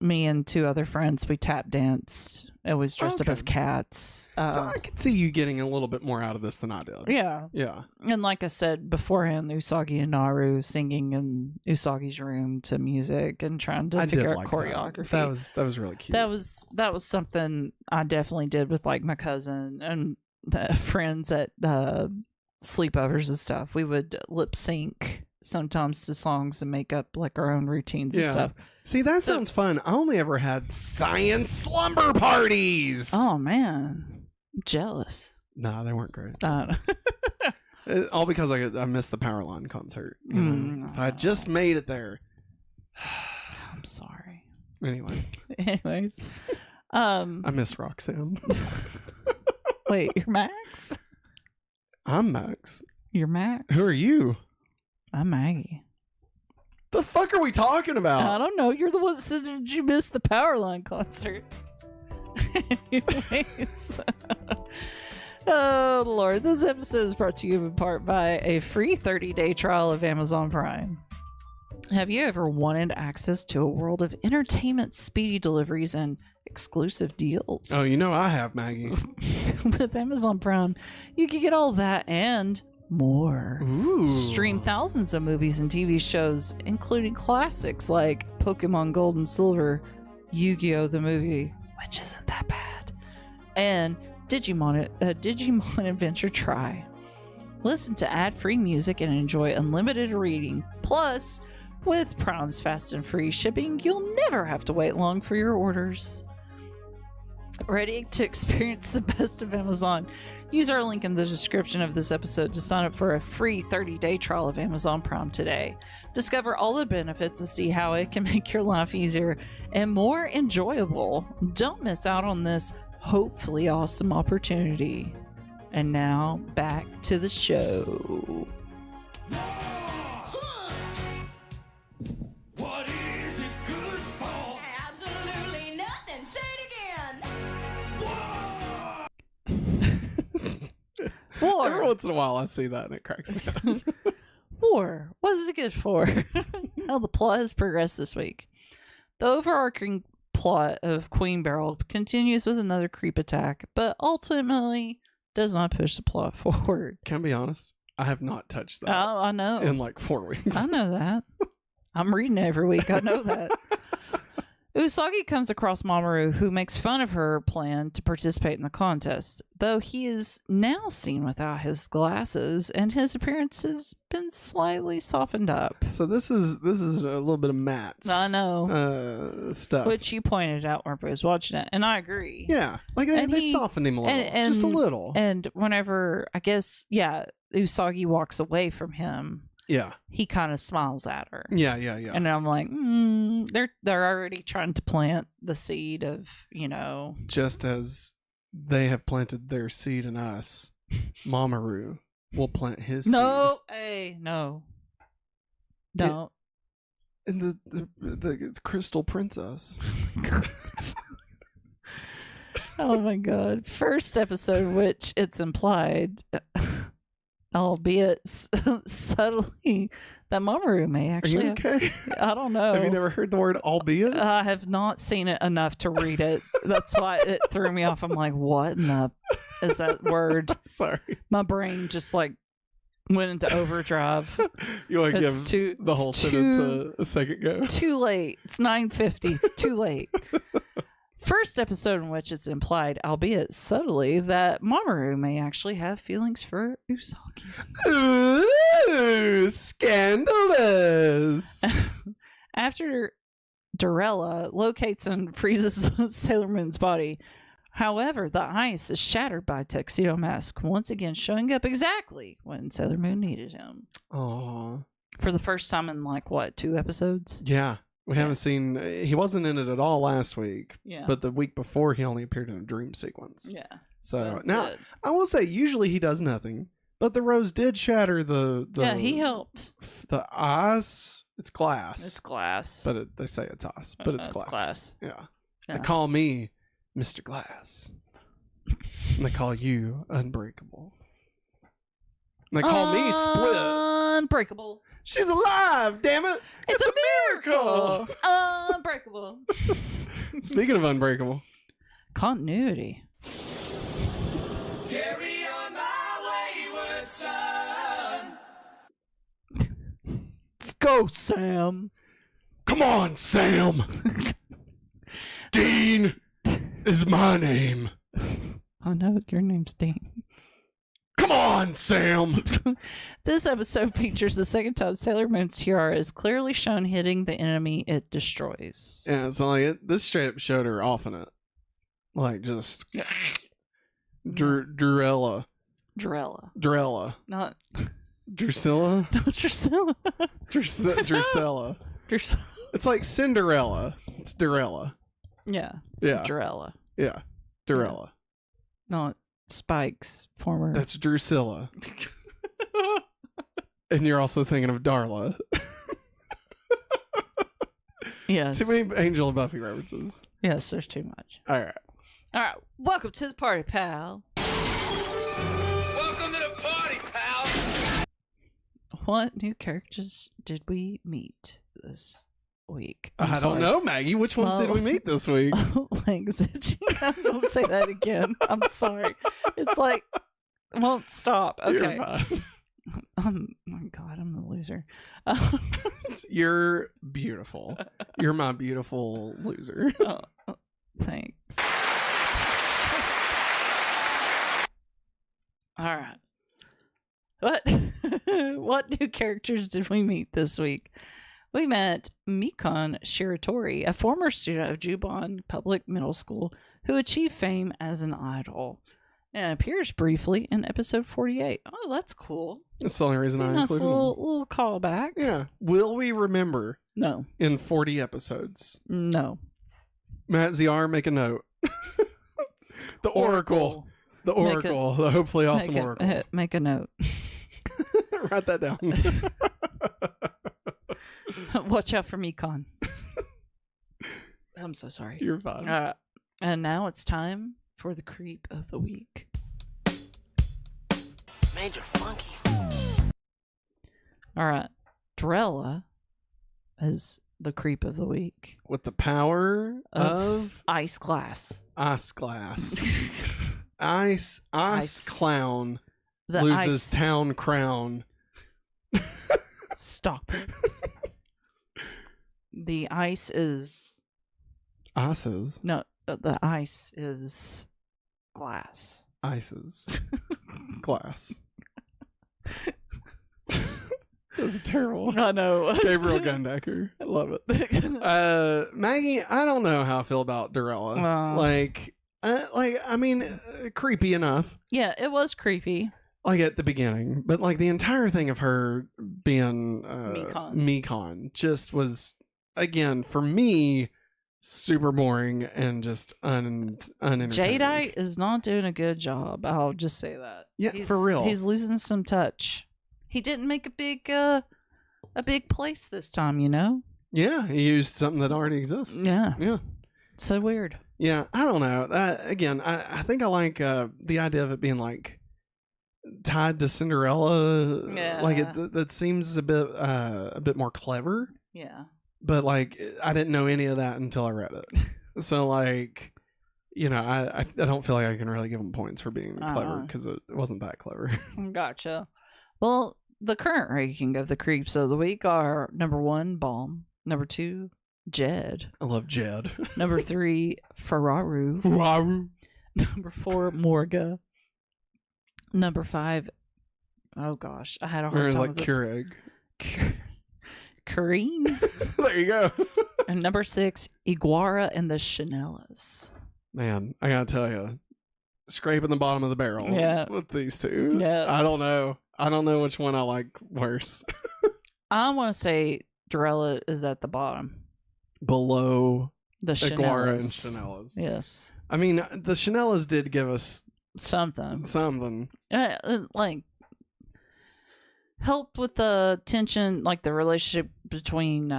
me and two other friends, we tap danced. It was dressed up as cats. So I could see you getting a little bit more out of this than I did. Yeah. Yeah. And like I said beforehand, Usagi and Naru singing in Usagi's room to music and trying to figure out choreography. That was really cute. That was something I definitely did with like my cousin and friends at sleepovers and stuff. We would lip sync sometimes to songs and make up like our own routines and stuff. See, that sounds fun. I only ever had science slumber parties. Oh man, jealous. No, they weren't great. Uh, All because I missed the Powerline concert. You know? If I had just made it there. I'm sorry. Anyway. Anyways, I miss Roxanne. wait, you're Max? I'm Max. You're Max? Who are you? I'm Maggie. The fuck are we talking about? I don't know. You're the one that said did you miss the Powerline concert. Anyways. Oh, Lord. This episode is brought to you in part by a free 30-day trial of Amazon Prime. Have you ever wanted access to a world of entertainment, speedy deliveries, and exclusive deals? Oh, you know I have, Maggie. With Amazon Prime, you can get all that and more. Ooh. Stream thousands of movies and TV shows, including classics like Pokemon Gold and Silver, Yu-Gi-Oh! The movie, which isn't that bad, and Digimon Adventure Try. Listen to ad-free music and enjoy unlimited reading. Plus, with Prime's fast and free shipping, you'll never have to wait long for your orders. Ready to experience the best of Amazon? Use our link in the description of this episode to sign up for a free 30-day trial of Amazon Prime today. Discover all the benefits and see how it can make your life easier and more enjoyable. Don't miss out on this hopefully awesome opportunity. And now, back to the show. What is it good for? Absolutely nothing. Say it again. War. Every once in a while I see that and it cracks me up. War. What is it good for? How the plot has progressed this week. The overarching plot of Queen Beryl continues with another creep attack, but ultimately does not push the plot forward. Can I be honest? I have not touched that Oh, I know. in like 4 weeks. I know that. I'm reading it every week. I know that. Usagi comes across Mamoru, who makes fun of her plan to participate in the contest, though he is now seen without his glasses, and his appearance has been slightly softened up. So this is a little bit of Matt's I know. stuff. Which you pointed out when I was watching it, and I agree. Yeah, like they softened him a little, just a little. And whenever, I guess, Usagi walks away from him, yeah, he kind of smiles at her. yeah. And I'm like, they're already trying to plant the seed of, Just as they have planted their seed in us, Mamoru will plant his seed. No, hey, no. Don't. And the Crystal Princess. Oh my god. First episode, which it's implied albeit subtly, that Mamoru may Are actually you have- okay? I don't know. Have you never heard the word albeit? I have not seen it enough to read it. That's why it threw me off. I'm like, what in the is that word? Sorry. My brain just like went into overdrive. You want to It's give too the whole it's sentence too- a second go? Too late. It's 9:50. Too late. First episode in which it's implied, albeit subtly, that Mamoru may actually have feelings for Usagi. Ooh, scandalous. After Dorella locates and freezes Sailor Moon's body, however, the ice is shattered by Tuxedo Mask, once again showing up exactly when Sailor Moon needed him. Aw. For the first time in, like, what, 2 episodes? Yeah. We Yeah. haven't seen. He wasn't in it at all last week, Yeah. but the week before he only appeared in a dream sequence. Yeah. So that's now it. I will say, usually he does nothing, but the rose did shatter the Yeah, he helped. the ice. It's glass. It's glass. but they say it's ice, but it's It's glass. glass. Yeah. Yeah. They call me Mr. Glass, and they call you Unbreakable. And they call me Split. Unbreakable. She's alive, damn it! It's a miracle. Unbreakable. Speaking of Unbreakable, Continuity. Carry on my wayward son. Let's go, Sam. Come on, Sam. Dean is my name. I know your name's Dean. Come on, Sam. This episode features the second time Sailor Moon's tiara is clearly shown hitting the enemy it destroys. yeah, so like this straight up showed her off in it, like just Drella, Drella. Not Drusilla, Drusilla. Drusilla. It's like Cinderella. It's Dorella. Yeah. Yeah, Drella. yeah, Dorella. Not Spike's former. That's Drusilla. And you're also thinking of Darla. Yes. Too many Angel and Buffy references. Yes, there's too much. All right. All right. Welcome to the party, pal. Welcome to the party, pal. What new characters did we meet this week? I'm I sorry. don't know, Maggie. Which ones did Well- we meet this week? Legs itching. I'm gonna say that again. I'm sorry. It's like won't stop. You're Okay. fine. Oh my god, I'm a loser. You're beautiful. You're my beautiful loser. Oh, thanks. All right. What new characters did we meet this week? We met Mikon Shiratori, a former student of Juban Public Middle School who achieved fame as an idol and appears briefly in episode 48. Oh, that's cool. That's the only reason I Nice included him. little callback. Yeah. Will we remember No, in 40 episodes? no. Matt ZR, make a note. The Oracle. The Make a- Oracle. The hopefully awesome Oracle. Make a note. Write that down. Watch out for Mikon. I'm so sorry. You're fine. And now it's time for the creep of the week. Major funky. All right. Drella is the creep of the week. With the power of Ice Glass. ice glass. Ice Ice. clown The loses ice. town crown. Stop it. The ice is. Ices. No, the ice is glass. Ices. Glass. That's terrible. I know. Gabriel Gundecker. I love it. Maggie, I don't know how I feel about Dorella. I mean, creepy enough. Yeah, it was creepy. Like at the beginning, but like the entire thing of her being Mikon just was, again, for me, super boring and just unentertaining. Jadeite is not doing a good job. I'll just say that. Yeah, for real. He's losing some touch. He didn't make a big place this time, you know? Yeah, he used something that already exists. Yeah. Yeah. So weird. Yeah, I don't know. Again, I think I like the idea of it being like tied to Cinderella. Yeah. Like that seems a bit more clever. Yeah. But like I didn't know any of that until I read it. So like, you know, I don't feel like I can really give them points for being clever because it wasn't that clever. Gotcha. Well, the current ranking of the creeps of the week are number 1, Balm. Number 2, Jed. I love Jed. Number 3, Ferraru. Number 4, Morga. Number 5, oh gosh, I had a hard Or time like with this. Keurig. Kareen. There you go. And number 6, Iguara and the Chanellas. Man, I gotta tell you, scraping the bottom of the barrel with these two. Yeah. I don't know which one I like worse. I want to say Dorella is at the bottom. Below The Iguara and Chanellas. Chanellas. Yes. I mean, the Chanellas did give us Something. something. Like, helped with the tension, like the relationship between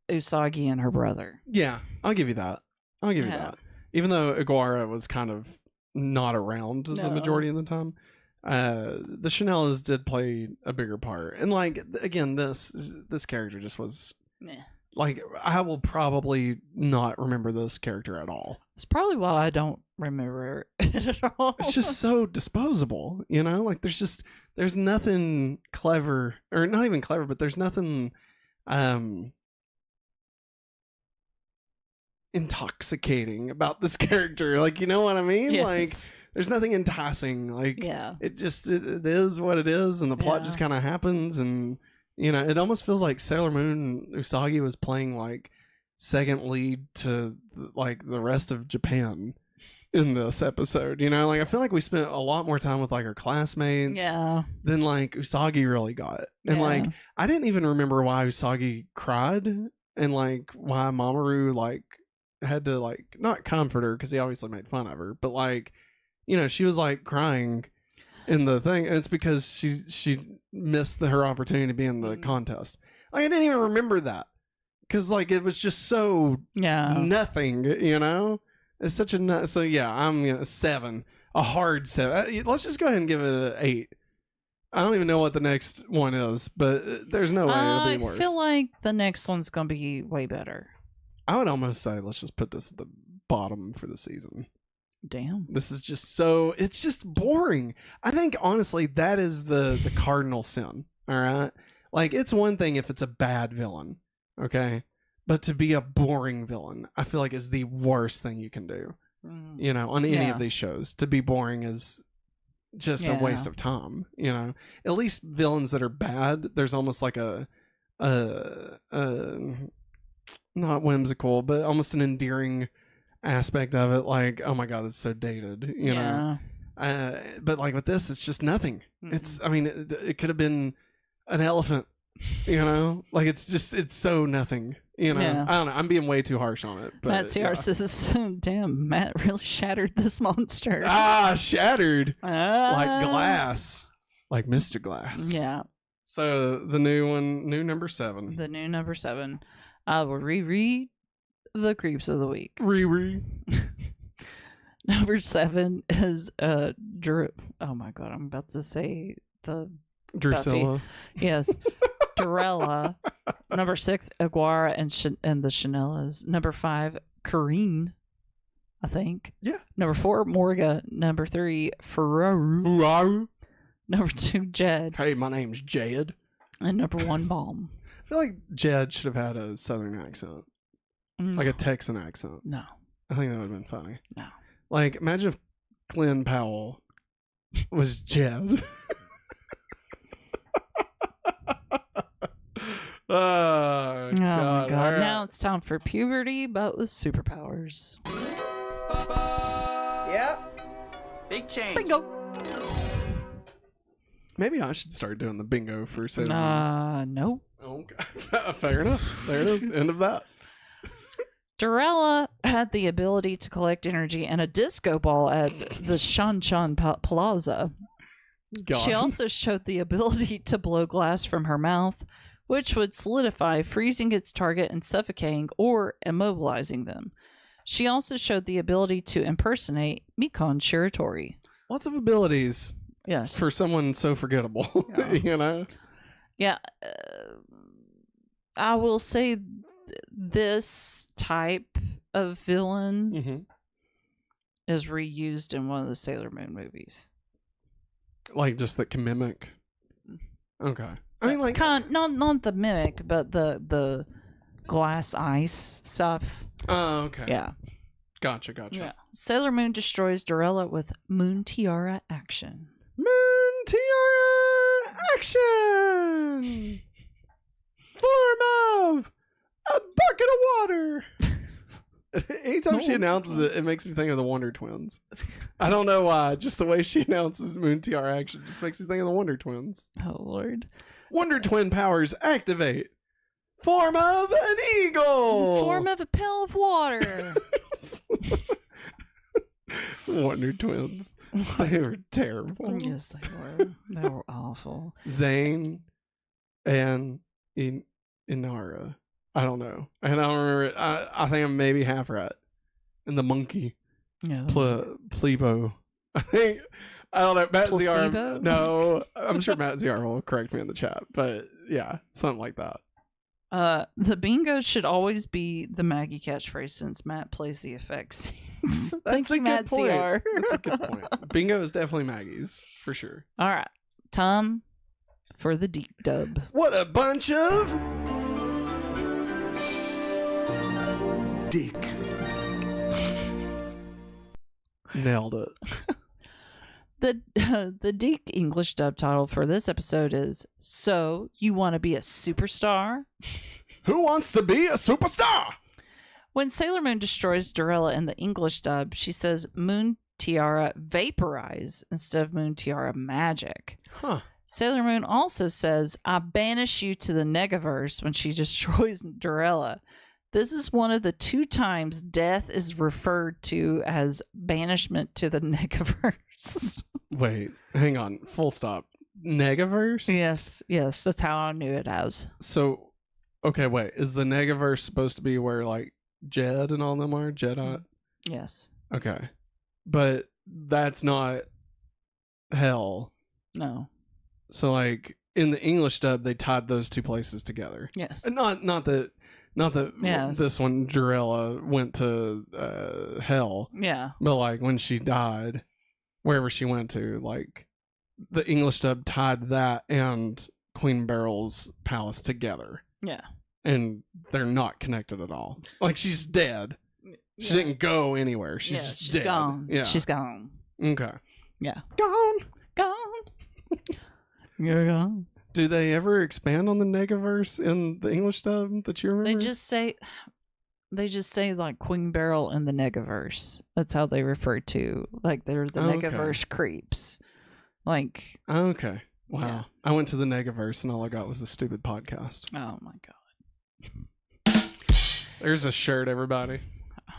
Usagi and her brother. Yeah, I'll give you that. I'll give you that. Even though Iguara was kind of not around the majority of the time, the Chanellas did play a bigger part. And like again, this character just was like, I will probably not remember this character at all. It's probably why I don't remember it at all. It's just so disposable, you know? Like there's nothing clever, or not even clever, but there's nothing intoxicating about this character. Like, you know what I mean? Yes. Like there's nothing enticing. Like it just it is what it is, and the plot just kind of happens. And you know, it almost feels like Sailor Moon Usagi was playing like second lead to like the rest of Japan in this episode. You know, like I feel like we spent a lot more time with like our classmates than like Usagi really got. And like I didn't even remember why Usagi cried, and like why Mamoru like had to like not comfort her because he obviously made fun of her, but like, you know, she was like crying in the thing, and it's because she missed her opportunity to be in the contest. Like I didn't even remember that because like it was just so nothing, you know. It's such a so yeah, I'm 7, a hard 7. Let's just go ahead and give it an 8. I don't even know what the next one is, but there's no way it'll be worse. I feel like the next one's gonna be way better. I would almost say let's just put this at the bottom for the season. Damn. This is just it's just boring. I think honestly that is the cardinal sin. All right. Like it's one thing if it's a bad villain, okay? But to be a boring villain, I feel like is the worst thing you can do. You know, on any of these shows. To be boring is just a waste of time, you know. At least villains that are bad, there's almost like a not whimsical, but almost an endearing aspect of it. Like, oh my god, it's so dated, you know. But like with this, it's just nothing. It's, I mean, it could have been an elephant, you know. Like it's so nothing, you know. I don't know. I'm being way too harsh on it. But Matt CR says, "Damn, Matt really shattered this monster." Shattered like glass, like Mr. Glass. Yeah. So the new number 7. The new number 7. I will reread the creeps of the week. Number 7 is Drew. Oh my god, I'm about to say the Drusilla. Yes, Dorella. Number 6, Iguara and the Chanellas. Number 5, Kareen, I think. Yeah. Number 4, Morga. Number 3, Ferraru. Number 2, Jed. Hey, my name's Jed. And number 1, Balm. I feel like Jed should have had a southern accent. Like a Texan accent. No. I think that would have been funny. No. Like, imagine if Glenn Powell was Jed. Oh, God. my God. Right. Now it's time for puberty, but with superpowers. Yep. Big change. Bingo. Maybe I should start doing the bingo for Sailor Moon. No. Okay. Fair enough. There it is. End of that. Dorella had the ability to collect energy in a disco ball at the Shanshan Plaza. God. She also showed the ability to blow glass from her mouth, which would solidify, freezing its target and suffocating or immobilizing them. She also showed the ability to impersonate Mikon Shiratori. Lots of abilities. Yes. for someone so forgettable. Yeah. You know. Yeah. I will say this type of villain Mm-hmm. is reused in one of the Sailor Moon movies. Like just that can mimic. Okay. I mean, like not the mimic, but the glass ice stuff. Oh, okay. Yeah. Gotcha. Yeah. Sailor Moon destroys Dorella with Moon Tiara action. Moon Tiara action. Form of a bucket of water. Anytime she announces it, it makes me think of the Wonder Twins. I don't know why. Just the way she announces Moon Tiara action just makes me think of the Wonder Twins. Oh, Lord. Wonder Twin powers activate. Form of an eagle. Form of a pail of water. Wonder Twins. They were terrible. Yes, they were. They were awful. Zane and Inara. I don't know. And I don't remember. I think I'm maybe half right. And the monkey. Yeah. Plebo. I think. I don't know. Matt Placebo? ZR. No. I'm sure Matt ZR will correct me in the chat. But yeah, something like that. The bingo should always be the Maggie catchphrase since Matt plays the effects. That's a Matt good point. ZR. That's a good point. Bingo is definitely Maggie's for sure. All right. Time for the Dic Dub. What a bunch of Dick. nailed it. The Dic English dub title for this episode is So You Want to Be a Superstar? Who wants to be a superstar? When Sailor Moon destroys Dorella in the English dub, she says Moon Tiara vaporize instead of Moon Tiara magic. Huh. Sailor Moon also says, I banish you to the Negaverse when she destroys Dorella. This is one of the 2 times death is referred to as banishment to the Negaverse. Wait, hang on. Full stop. Negaverse? Yes, that's how I knew it as. So, okay, wait. Is the Negaverse supposed to be where, like, Jed and all them are? Jedi? Yes. Okay. But that's not hell. No. So, like, in the English dub, they tied those 2 places together. Yes. And not that Yes. this one, Dorella, went to hell. Yeah. But, like, when she died, wherever she went to, like, the English dub tied that and Queen Beryl's palace together. Yeah. And they're not connected at all. Like, she's dead. She didn't go anywhere. She's just she's dead. gone. Yeah. She's gone. Okay. Yeah. Gone. Gone. You're gone. Do they ever expand on the Negaverse in the English dub that you remember? They just say like Queen Beryl and the Negaverse. That's how they refer to, like, they're the Okay. Negaverse creeps. Like, Okay. Wow. Yeah. I went to the Negaverse and all I got was a stupid podcast. oh my god. There's a shirt, everybody.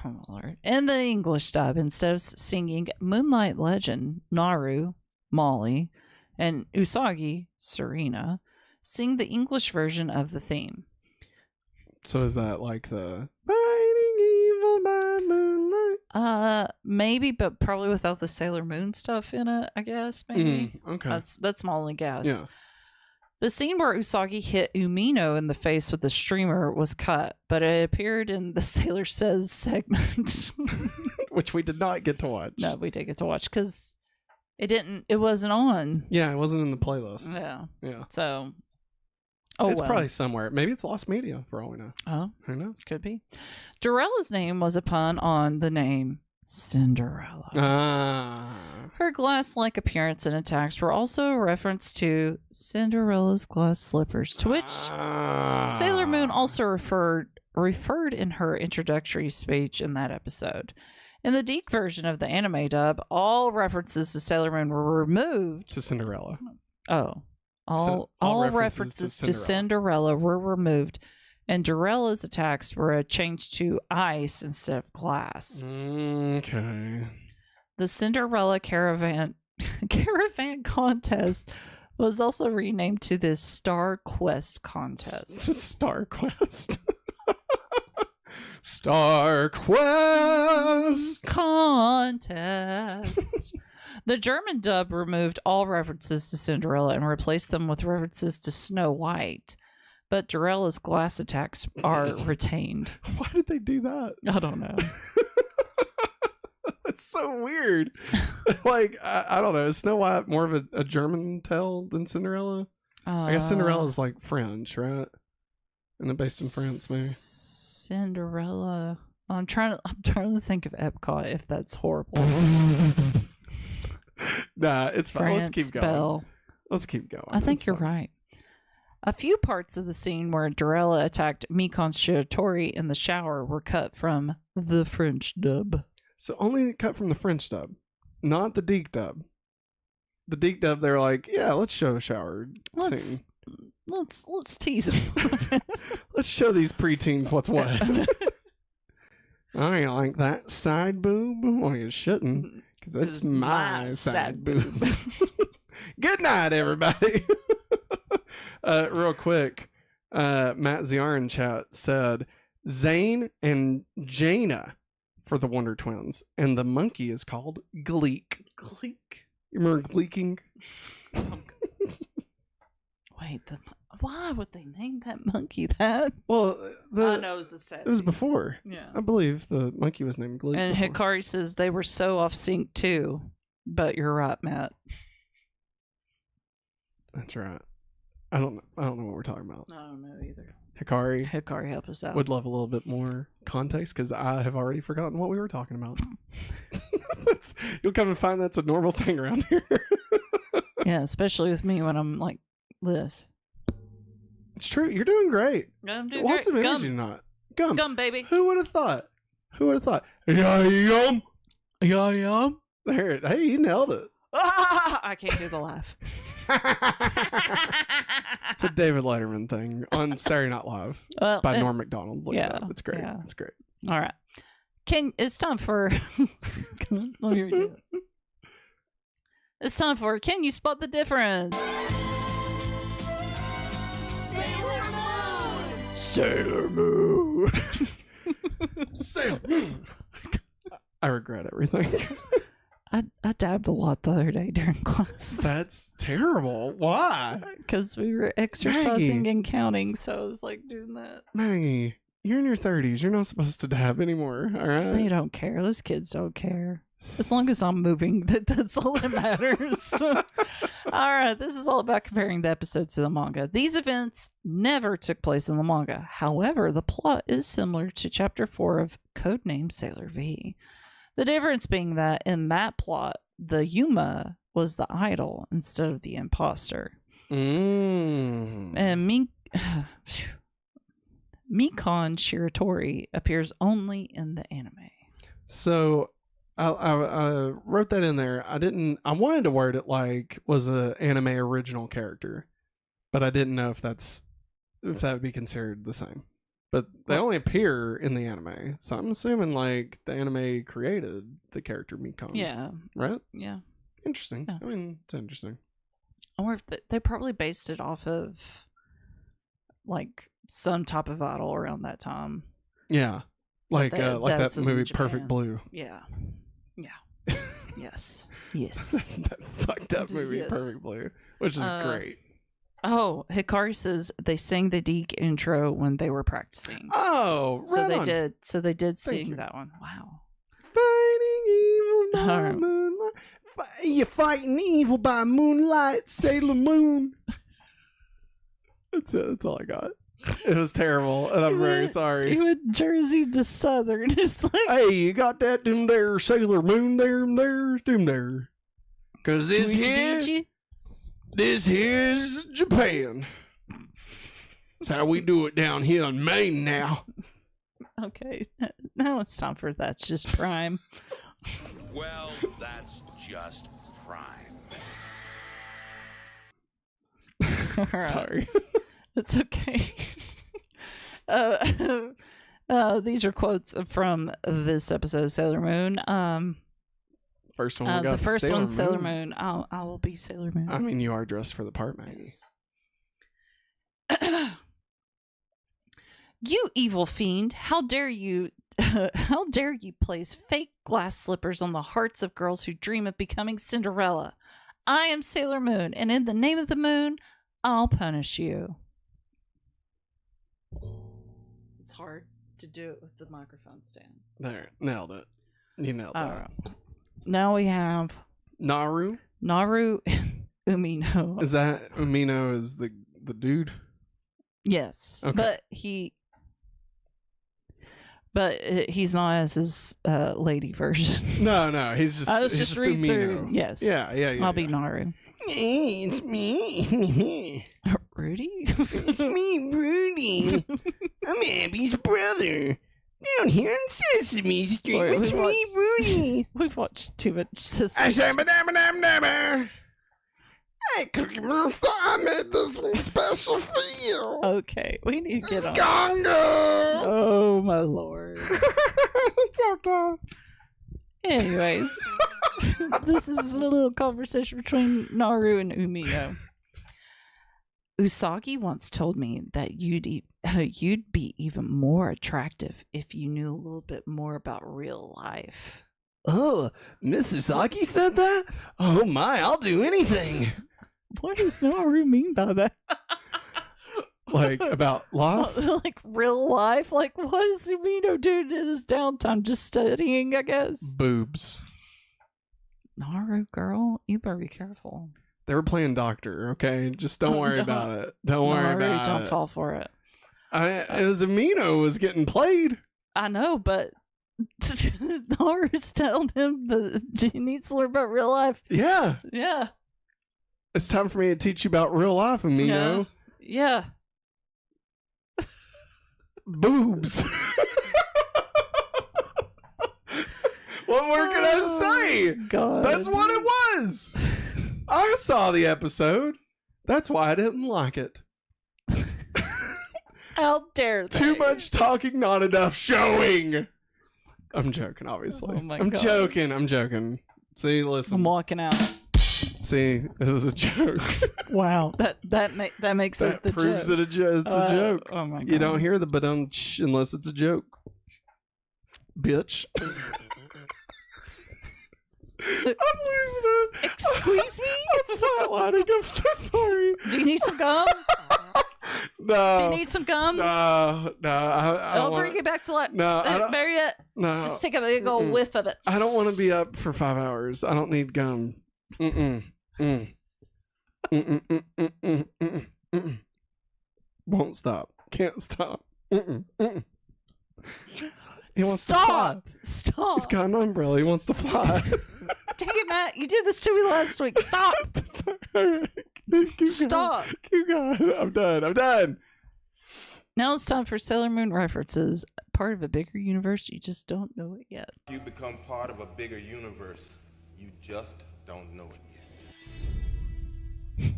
Oh my lord. In the English dub, instead of singing Moonlight Legend, Naru, Molly, and Usagi, Serena, sing the English version of the theme. So is that like the Fighting Evil by Moonlight? Maybe, but probably without the Sailor Moon stuff in it, I guess, maybe. Okay. That's my only guess. Yeah. The scene where Usagi hit Umino in the face with the streamer was cut, but it appeared in the Sailor Says segment. Which we did not get to watch. No, we did get to watch because it wasn't on. Yeah, it wasn't in the playlist. Yeah. Yeah. So, It's well. probably somewhere. Maybe it's lost media for all we know. Oh, Who knows? could be. Dorella's name was a pun on the name Cinderella. Ah. Her glass-like appearance and attacks were also a reference to Cinderella's glass slippers, to which Sailor Moon also referred in her introductory speech in that episode. In the Dic version of the anime dub, all references to Sailor Moon were removed. To Cinderella. Oh. So, All references to Cinderella were removed, and Dorella's attacks were changed to ice instead of glass. Okay. The Cinderella Caravan contest was also renamed to the Star Quest contest. Star Quest. Star Quest. Contest. The German dub removed all references to Cinderella and replaced them with references to Snow White, but Dorella's glass attacks are retained. Why did they do that? I don't know. That's so weird. Like, I don't know. Is Snow White more of a German tale than Cinderella? I guess Cinderella's like French, right? And they're based in France, maybe. Cinderella. I'm trying to think of Epcot if that's horrible. Nah, it's fine. Let's keep going. Belle. Let's keep going. I think you're right. A few parts of the scene where Dorella attacked Mikon's Shiratori in the shower were cut from the French dub. So only cut from the French dub, not the Dic Dub. The Dic Dub, they're like, yeah, let's show a shower scene. Let's tease them. Let's show these preteens what's what. I ain't like that side boob. Well, you shouldn't, because it's my side boob. Good night, everybody. Real quick, Matt Ziar in chat said Zane and Jaina for the Wonder Twins, and the monkey is called Gleek. Gleek. You remember Gleeking? Wait, why would they name that monkey that? Well, I know it was the 70s. It was before. Yeah. I believe the monkey was named Gleek. And before. Hikari says they were so off sync too, but you're right, Matt. That's right. I don't know what we're talking about. I don't know either. Hikari help us out. would love a little bit more context because I have already forgotten what we were talking about. You'll come and find that's a normal thing around here. Yeah, especially with me when I'm like this. It's true. You're doing great. I'm doing Lots great. of energy tonight. Gum. Gum, baby. Who would have thought? Yum. Yum. There. Hey, you nailed it. I can't do the laugh. It's a David Letterman thing on Saturday Night Live by Norm Macdonald. Look it up. It's great. Yeah. It's great. All right. It's time for let me redo it. It's time for Can You Spot the Difference? Sailor Moon. Sailor Moon. I regret everything. I dabbed a lot the other day during class. That's terrible. Why? Because we were exercising and counting, so I was like doing that. Maggie, you're in your 30s. You're not supposed to dab anymore, all right? They don't care. Those kids don't care. As long as I'm moving, that's all that matters. All right, this is all about comparing the episodes to the manga. These events never took place in the manga. However, the plot is similar to Chapter 4 of Codename Sailor V. The difference being that in that plot, the Yuma was the idol instead of the imposter. And Mikon Shiratori appears only in the anime. So I wrote that in there. I wanted to word it like was a anime original character, but I didn't know if that would be considered the same. But they only appear in the anime, so I'm assuming like the anime created the character Mikon. Yeah. Right? Yeah. Interesting. Yeah. I mean, it's interesting. I wonder if they probably based it off of like some type of idol around that time. Yeah. Like that's that in movie Japan. Perfect Blue. Yeah. Yeah. Yes. Yes. That fucked up movie Yes. Perfect Blue, which is great. Oh, Hikari says they sang the Deke intro when they were practicing. Oh, So right they on. did. So they did Thank sing you. that one. Wow. Fighting evil by Alright. moonlight. You're fighting evil by moonlight, Sailor Moon. That's it. That's all I got. It was terrible, and I'm very sorry. You went Jersey to Southern. It's like, Hey, you got that doom there, Sailor Moon there, doom there. Cause this here's Japan. That's how we do it down here in Maine now. Okay, now it's time for That's Just Prime. Well, that's just prime. All right. Sorry. It's okay. These are quotes from this episode of Sailor Moon. First one we got the first Sailor one's Sailor Moon. Moon. I will be Sailor Moon. I mean, you are dressed for the part, Maggie. Yes. You evil fiend! How dare you? How dare you place fake glass slippers on the hearts of girls who dream of becoming Cinderella? I am Sailor Moon, and in the name of the moon, I'll punish you. It's hard to do it with the microphone stand. There, nailed it. You nailed All that. right. Now we have Naru? Naru and Umino. Is that Umino is the dude? Yes, Okay. but he's not as his lady version. No, he's just. I was he's just reading Umino. through. Yes. Yeah. I'll be Naru. It's me. Rudy? It's me, Rudy. I'm Abby's brother. Down here on Sesame Street, Wait, it's we me, Rudy. We've watched too much I Sesame say, Madame. Hey, Cookie Monster, I made this one special for you. Okay, we need to get It's on. Gongo. Oh, my lord. It's okay. Anyways, this is a little conversation between Naru and Umino. Usagi once told me that you'd be even more attractive if you knew a little bit more about real life. Oh, Miss Usagi said that? Oh my, I'll do anything. What does Naru mean by that? Like, about life? Like real life? Like, what is Umino doing in his downtime? Just studying, I guess? Boobs. Naru, girl, you better be careful. They were playing doctor, okay? Just don't worry about it. Don't worry Naru, about don't it. fall for it. It was Amino was getting played. I know, but Naru's telling him that he needs to learn about real life. Yeah. Yeah. It's time for me to teach you about real life, Amino. Yeah. Boobs. What more can I say? God. That's what it was. I saw the episode. That's why I didn't like it. How dare they? Too much talking, not enough showing. I'm joking, obviously. Oh my I'm God. joking. See, I'm listen. walking out. See, it was a joke. Wow. That makes That it the proves joke. it's a joke. Oh my God. You don't hear the ba-dum unless it's a joke. Bitch. I'm losing it. Excuse me? I'm flatlining. I'm so sorry. Do you need some gum? No. Do you need some gum? No. I I'll don't bring you back to life. No, I don't. Mariette, No. just take a big old Mm-mm. whiff of it. I don't want to be up for 5 hours. I don't need gum. Mm-mm. Mm. Mm-mm. Mm-mm. Mm-mm. Mm-mm. Mm-mm. Won't stop. Can't stop. Mm-mm. Mm-mm. He wants to fly. Stop. He's got an umbrella. He wants to fly. Dang it, Matt. You did this to me last week. Stop. Sorry. Keep Stop. Going. Keep going. I'm done. Now it's time for Sailor Moon references. Part of a bigger universe. You just don't know it yet. You become part of a bigger universe. You just don't know it yet.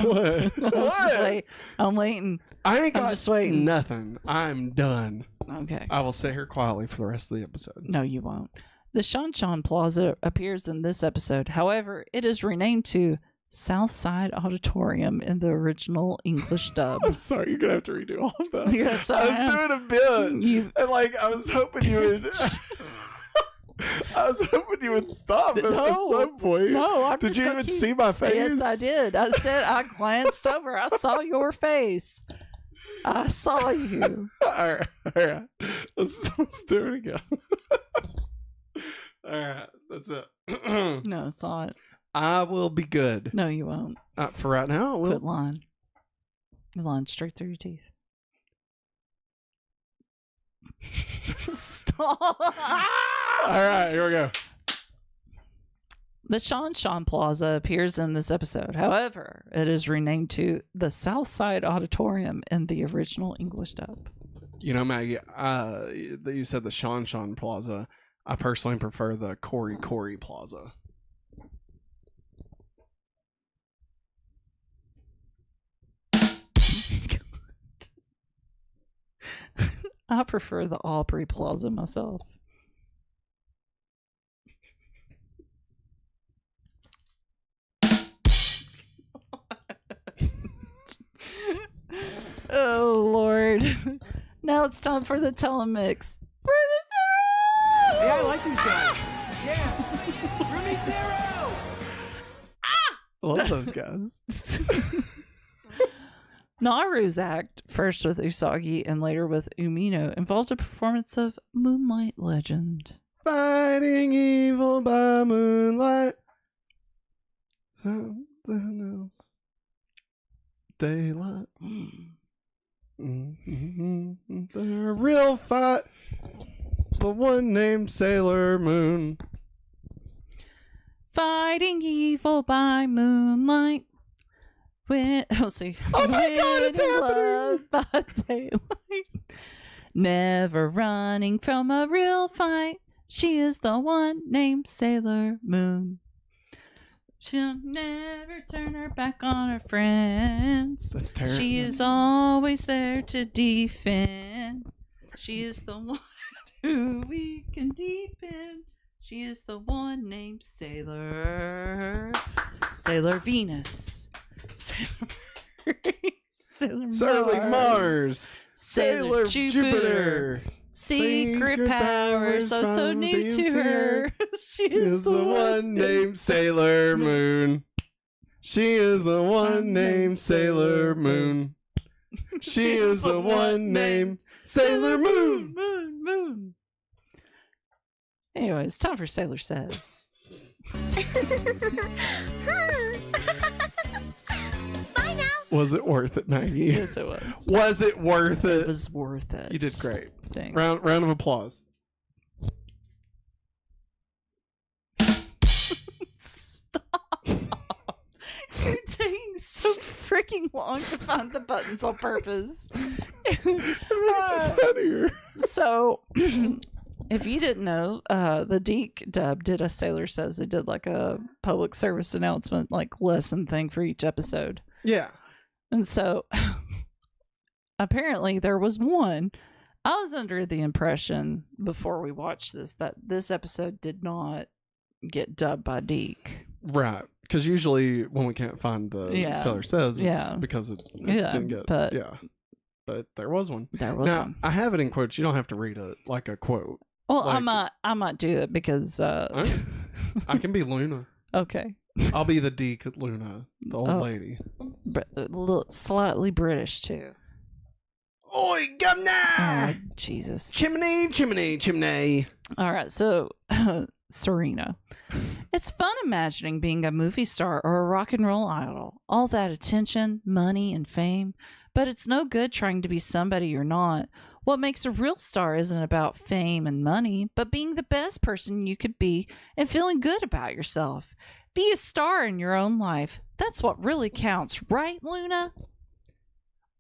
What? What? I'm waiting. I ain't got just waiting. nothing. I'm done. Okay. I will sit here quietly for the rest of the episode. No, you won't. The Shanshan Plaza appears in this episode. However, it is renamed to Southside Auditorium in the original English dub. I'm sorry, you're gonna have to redo all of that. Yes, I I was am. doing a bit, and like I was hoping you would. I was hoping you would stop at some point. No, I'm Did just you gonna even keep- see my face? Yes, I did. I said I glanced over. I saw your face. I saw you. All right. Let's do it again. All right, that's it. No, it's not. I will be good. No, you won't. For right now, I will. Quit lying. You're lying straight through your teeth. Stop. All right, here we go. The Shanshan Plaza appears in this episode. However, it is renamed to the Southside Auditorium in the original English dub. You know, Maggie, that you said the Shanshan Plaza. I personally prefer the Corey Plaza. I prefer the Aubrey Plaza myself. Oh, Lord. tired. Now it's time for the telemix. Yeah, I like these guys. Yeah. Rumi Zero! I love those guys. Naru's act, first with Usagi and later with Umino, involved a performance of Moonlight Legend. Fighting evil by moonlight. Something else. Daylight. The real fight. The one named Sailor Moon. Fighting evil by moonlight. Let's see. Oh my God, it's Love by daylight. Never running from a real fight. She is the one named Sailor Moon. She'll never turn her back on her friends. That's terrible. She is always there to defend. She is the one who we can depend. She is the one named Sailor Venus. Sailor Mars. Sailor Jupiter. Secret powers, so new to her. She is the one named Sailor Moon. She is the one named Sailor Moon. She is the one named Sailor Moon. Moon. Anyway, it's time for Sailor Says. Bye now. Was it worth it, Maggie? Yes, it was. Was it worth it? It was worth it. You did great. Thanks. Round of applause. Stop. You're taking so freaking long to find the buttons on purpose. It makes it funnier. So, if you didn't know, the Dic Dub did a Sailor Says. They did like a public service announcement, like lesson thing for each episode. Yeah. And so, apparently there was one. I was under the impression before we watched this that this episode did not get dubbed by Dic. Right. Because usually when we can't find the Sailor Says, it's because it didn't get. But But there was one. There was now, one. I have it in quotes. You don't have to read it like a quote. Well, like, I might do it because I can be Luna. Okay. I'll be the Dic Luna, the old lady. Slightly British too. Oi, governor! Oh, Jesus. Chimney, chimney, chimney. All right, so Serena. It's fun imagining being a movie star or a rock and roll idol. All that attention, money, and fame. But it's no good trying to be somebody you're not. What makes a real star isn't about fame and money, but being the best person you could be and feeling good about yourself. Be a star in your own life. That's what really counts, right, Luna?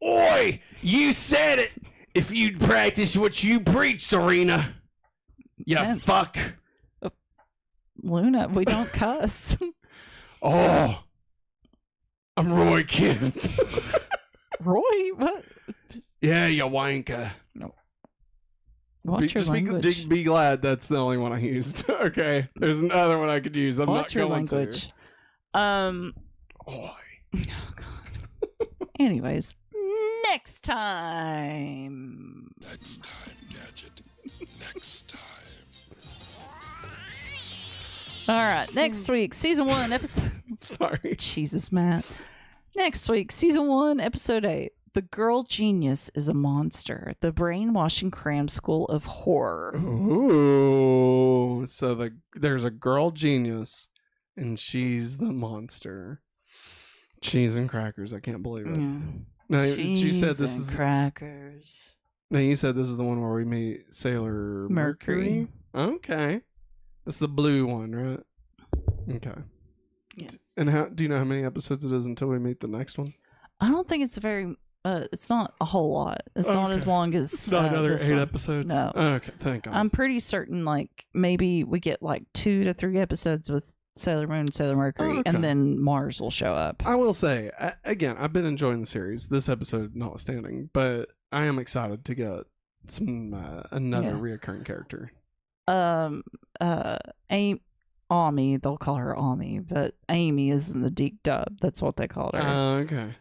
Oi! You said it! If you'd practice what you preach, Serena. You Man. fuck. Luna, we don't cuss. Oh. I'm Roy Kent. Roy, what? Yeah, you wanker. What's your language? Be glad that's the only one I used. Okay. There's another one I could use. I'm What's not your going language? to. Oi. Oh, God. Anyways, next time. Next time, Gadget. Next time. All right, next week, season 1, episode. Sorry. Jesus, Matt. Next week, season 1, episode 8. The girl genius is a monster. The brainwashing cram school of horror. Ooh. So there's a girl genius, and she's the monster. Cheese and crackers. I can't believe it. Now, you said this is crackers. Now you said this is the one where we meet Sailor Mercury. Okay. That's the blue one, right? Okay. Yes. And do you know how many episodes it is until we meet the next one? I don't think it's it's not a whole lot. It's not as long as it's not another this 8 one. episodes. No. Okay, thank God. I'm pretty certain like maybe we get like 2 to 3 episodes with Sailor Moon and Sailor Mercury, okay. and then Mars will show up. I will say again, I've been enjoying the series. This episode notwithstanding, but I am excited to get some another reoccurring character. Ami, they'll call her Ami, but Amy is in the Dic Dub. That's what they called her. Okay.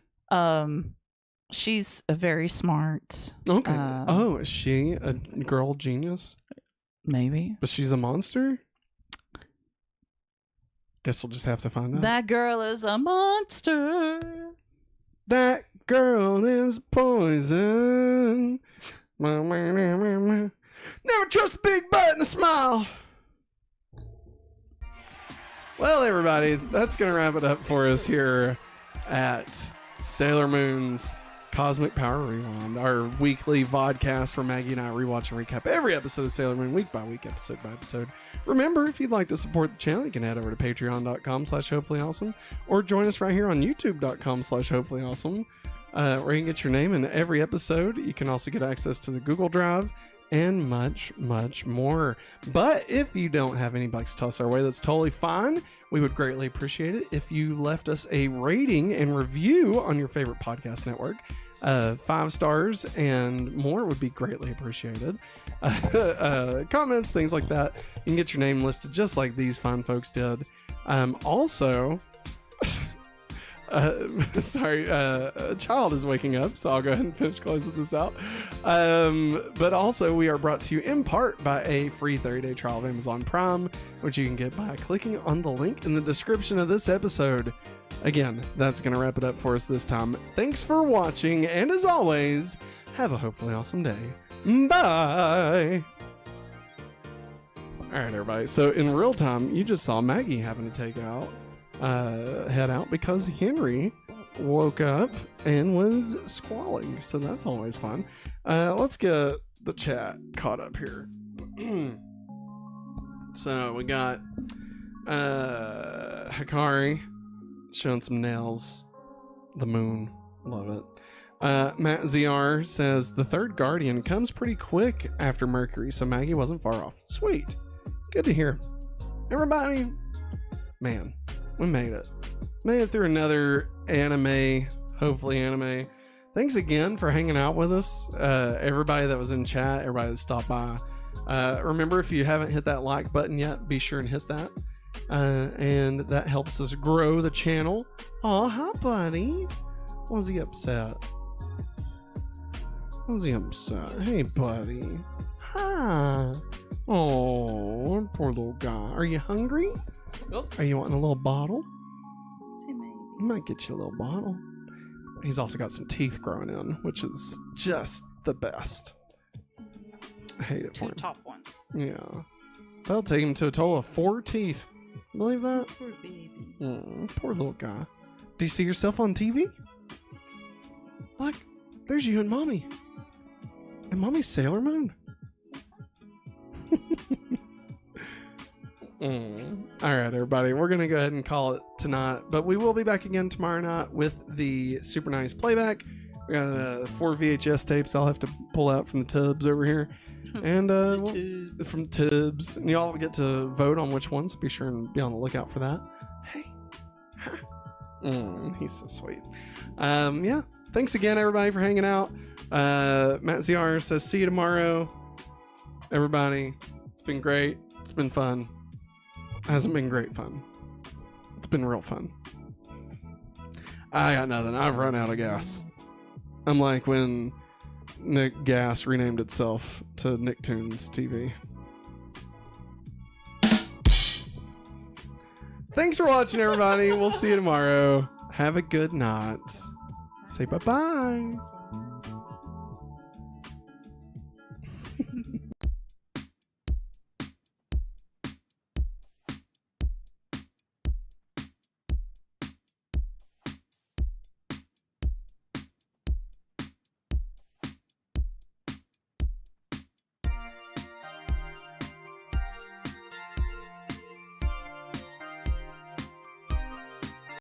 She's a very smart. Okay. Oh, is she a girl genius? Maybe. But she's a monster? Guess we'll just have to find out. That girl is a monster. That girl is poison. Never trust a big butt and a smile. Well, everybody, that's going to wrap it up for us here at Sailor Moon's Cosmic Power Rewind, our weekly vodcast where Maggie and I rewatch and recap every episode of Sailor Moon week by week, episode by episode. Remember, if you'd like to support the channel, you can head over to patreon.com/hopefullyawesome or join us right here on youtube.com/hopefullyawesome, where you can get your name in every episode. You can also get access to the Google Drive and much, much more. But if you don't have any bucks to toss our way, that's totally fine. We would greatly appreciate it if you left us a rating and review on your favorite podcast network. 5 stars and more would be greatly appreciated. Comments, things like that. You can get your name listed just like these fine folks did. Also, sorry, a child is waking up, so I'll go ahead and finish closing this out. But also, we are brought to you in part by a free 30-day trial of Amazon Prime, which you can get by clicking on the link in the description of this episode. Again, that's going to wrap it up for us this time. Thanks for watching, and as always, have a hopefully awesome day. Bye! Alright, everybody. So, in real time, you just saw Maggie having to head out because Henry woke up and was squalling. So, that's always fun. Let's get the chat caught up here. So, we got Hikari showing some nails. The moon. Love it. Matt ZR says the third Guardian comes pretty quick after Mercury, so Maggie wasn't far off. Sweet. Good to hear. Everybody, man, we made it. Made it through another anime, hopefully anime. Thanks again for hanging out with us. Everybody that was in chat, everybody that stopped by. Remember, if you haven't hit that like button yet, be sure and hit that. And that helps us grow the channel. Aw, hi, buddy. Was he upset? Was he upset? Hey, buddy. Hi. Oh, poor little guy. Are you hungry? Oh. Are you wanting a little bottle? I might get you a little bottle. He's also got some teeth growing in, which is just the best. I hate it for him. 2 top ones. Yeah. That'll take him to a total of 4 teeth. Believe that? Poor baby. Poor little guy. Do you see yourself on TV? Look, there's you and Mommy. And Mommy's Sailor Moon. Alright, everybody. We're going to go ahead and call it tonight. But we will be back again tomorrow night with the super nice playback. We got 4 VHS tapes I'll have to pull out from the tubs over here. And from tubs. And y'all get to vote on which ones. So be sure and be on the lookout for that. Hey. He's so sweet. Yeah. Thanks again, everybody, for hanging out. Matt ZR says, see you tomorrow. Everybody, it's been great. It's been fun. It hasn't been great fun. It's been real fun. I got nothing. I've run out of gas. I'm like when Nick Gas renamed itself to Nicktoons TV. Thanks for watching, everybody. We'll see you tomorrow. Have a good night. Say bye-bye.